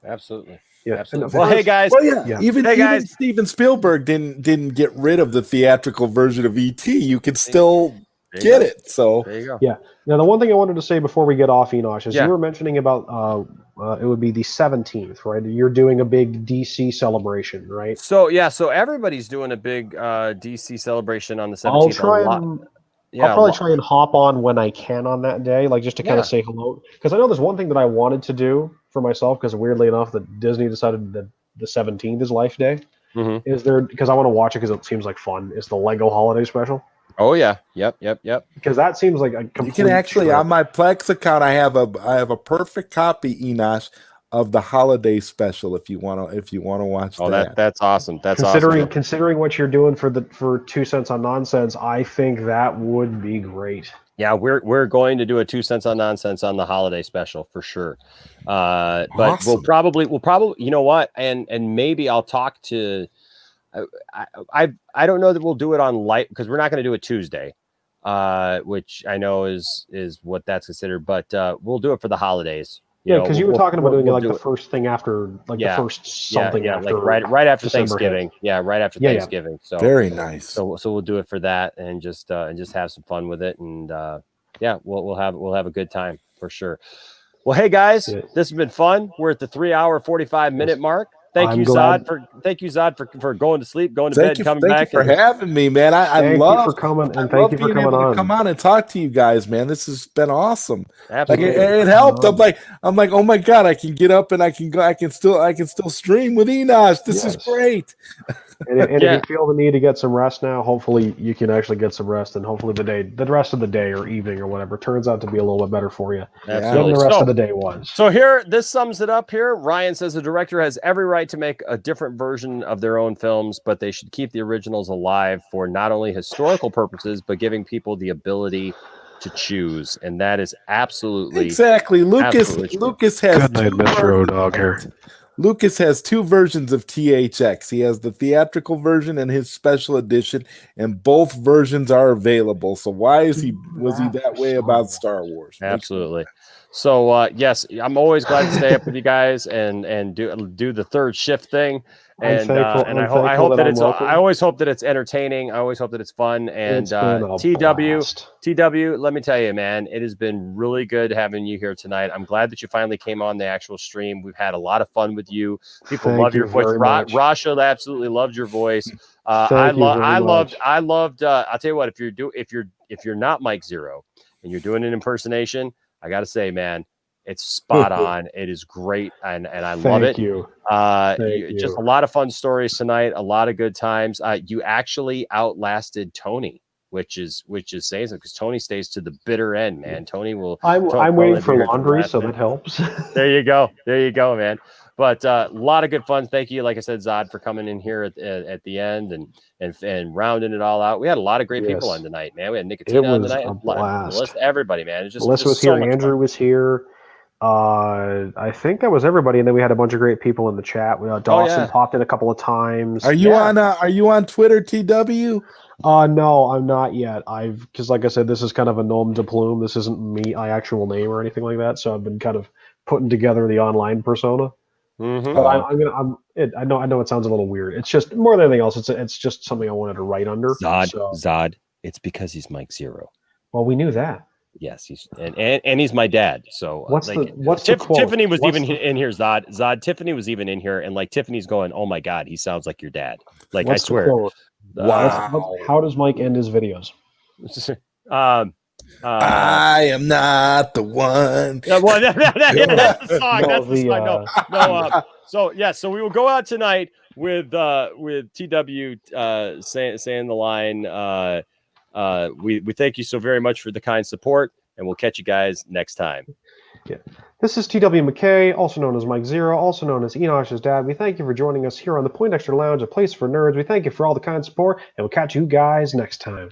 Absolutely. Yeah. Absolutely. Well, hey guys. Well, even Steven Spielberg didn't get rid of the theatrical version of ET. You can still get it. So there you go. Yeah. Now, the one thing I wanted to say before we get off, Enosh, is you were mentioning about it would be the 17th, right? You're doing a big DC celebration, right? So everybody's doing a big DC celebration on the 17th. I'll probably try and hop on when I can on that day, like just to kind of say hello. Because I know there's one thing that I wanted to do for myself, because weirdly enough, that Disney decided that the 17th is Life Day. Mm-hmm. Is there, because I want to watch it because it seems like fun, is the Lego Holiday Special. Oh yeah, yep. Because that seems like a complete. You can actually on my Plex account, I have a perfect copy, Enosh, of the holiday special. If you want to watch that. That's awesome. Considering what you're doing for 2 cents on nonsense, I think that would be great. Yeah, we're going to do a 2 cents on nonsense on the holiday special for sure. But awesome. we'll probably you know what, and maybe I'll talk to. I don't know that we'll do it on light, because we're not going to do it Tuesday, which I know is what that's considered. But we'll do it for the holidays. Yeah, because you were talking about doing the first thing after, the first something after, like right after December Thanksgiving. hits. Yeah, right after Thanksgiving. So very nice. So we'll do it for that and just have some fun with it, and we'll have a good time for sure. Well, hey guys, this has been fun. We're at the 3-hour 45-minute mark. Thank you, Zod, for going to sleep, going to bed, coming back. Thank you for having me, man. I love you for coming, and thank you for coming on. Come on and talk to you guys, man. This has been awesome. Absolutely, it helped. I'm like, oh my god, I can get up and I can go. I can still stream with Enosh. This is great. And if you feel the need to get some rest now, hopefully you can actually get some rest, and hopefully the rest of the day or evening or whatever turns out to be a little bit better for you than the rest of the day was. So this sums it up here. Ryan says the director has every right to make a different version of their own films, but they should keep the originals alive for not only historical purposes, but giving people the ability to choose. And that is absolutely exactly. Lucas has Good night, Metro Dog here. Lucas has 2 versions of THX. He has the theatrical version and his special edition, and both versions are available. So why was he that way about Star Wars? Absolutely. So yes, I'm always glad to stay up with you guys and do the third shift thing. And I hope that it's. I always hope that it's entertaining. I always hope that it's fun. And TW, let me tell you, man, it has been really good having you here tonight. I'm glad that you finally came on the actual stream. We've had a lot of fun with you. People love your voice. Rasha absolutely loved your voice. I loved. I'll tell you what. If you're not Mike Zero and you're doing an impersonation, I got to say, man, it's spot on. It is great, and I love it. Thank you. Just a lot of fun stories tonight, a lot of good times. You actually outlasted Tony, which is saying something, because Tony stays to the bitter end, man. Tony will. I'm waiting for laundry, so that helps. There you go, man. But a lot of good fun. Thank you, like I said, Zod, for coming in here at the end and rounding it all out. We had a lot of great people on tonight, man. We had Nicotina on tonight. Melissa, everybody, man. Melissa was here. Andrew was here. I think that was everybody, and then we had a bunch of great people in the chat. Dawson popped in a couple of times. Are you on Twitter, TW? No, I'm not yet. Because like I said, this is kind of a nom de plume. This isn't my actual name or anything like that. So I've been kind of putting together the online persona. Mm-hmm. But I know it sounds a little weird. It's just more than anything else. It's just something I wanted to write under. Zod. It's because he's Mike Zero. Well, we knew that. Yes, he's and he's my dad. So what's the quote? Tiffany was in here. Zod. Tiffany was even in here, and like Tiffany's going, "Oh my God, he sounds like your dad." Like I swear. Wow. How does Mike end his videos? I am not the one. Yeah, well, that's the song. That's the song. So we will go out tonight with TW saying the line. We thank you so very much for the kind support, and we'll catch you guys next time. Yeah. This is TW McKay, also known as Mike Zero, also known as Enosh's dad. We thank you for joining us here on the Poindexter Lounge, a place for nerds. We thank you for all the kind support, and we'll catch you guys next time.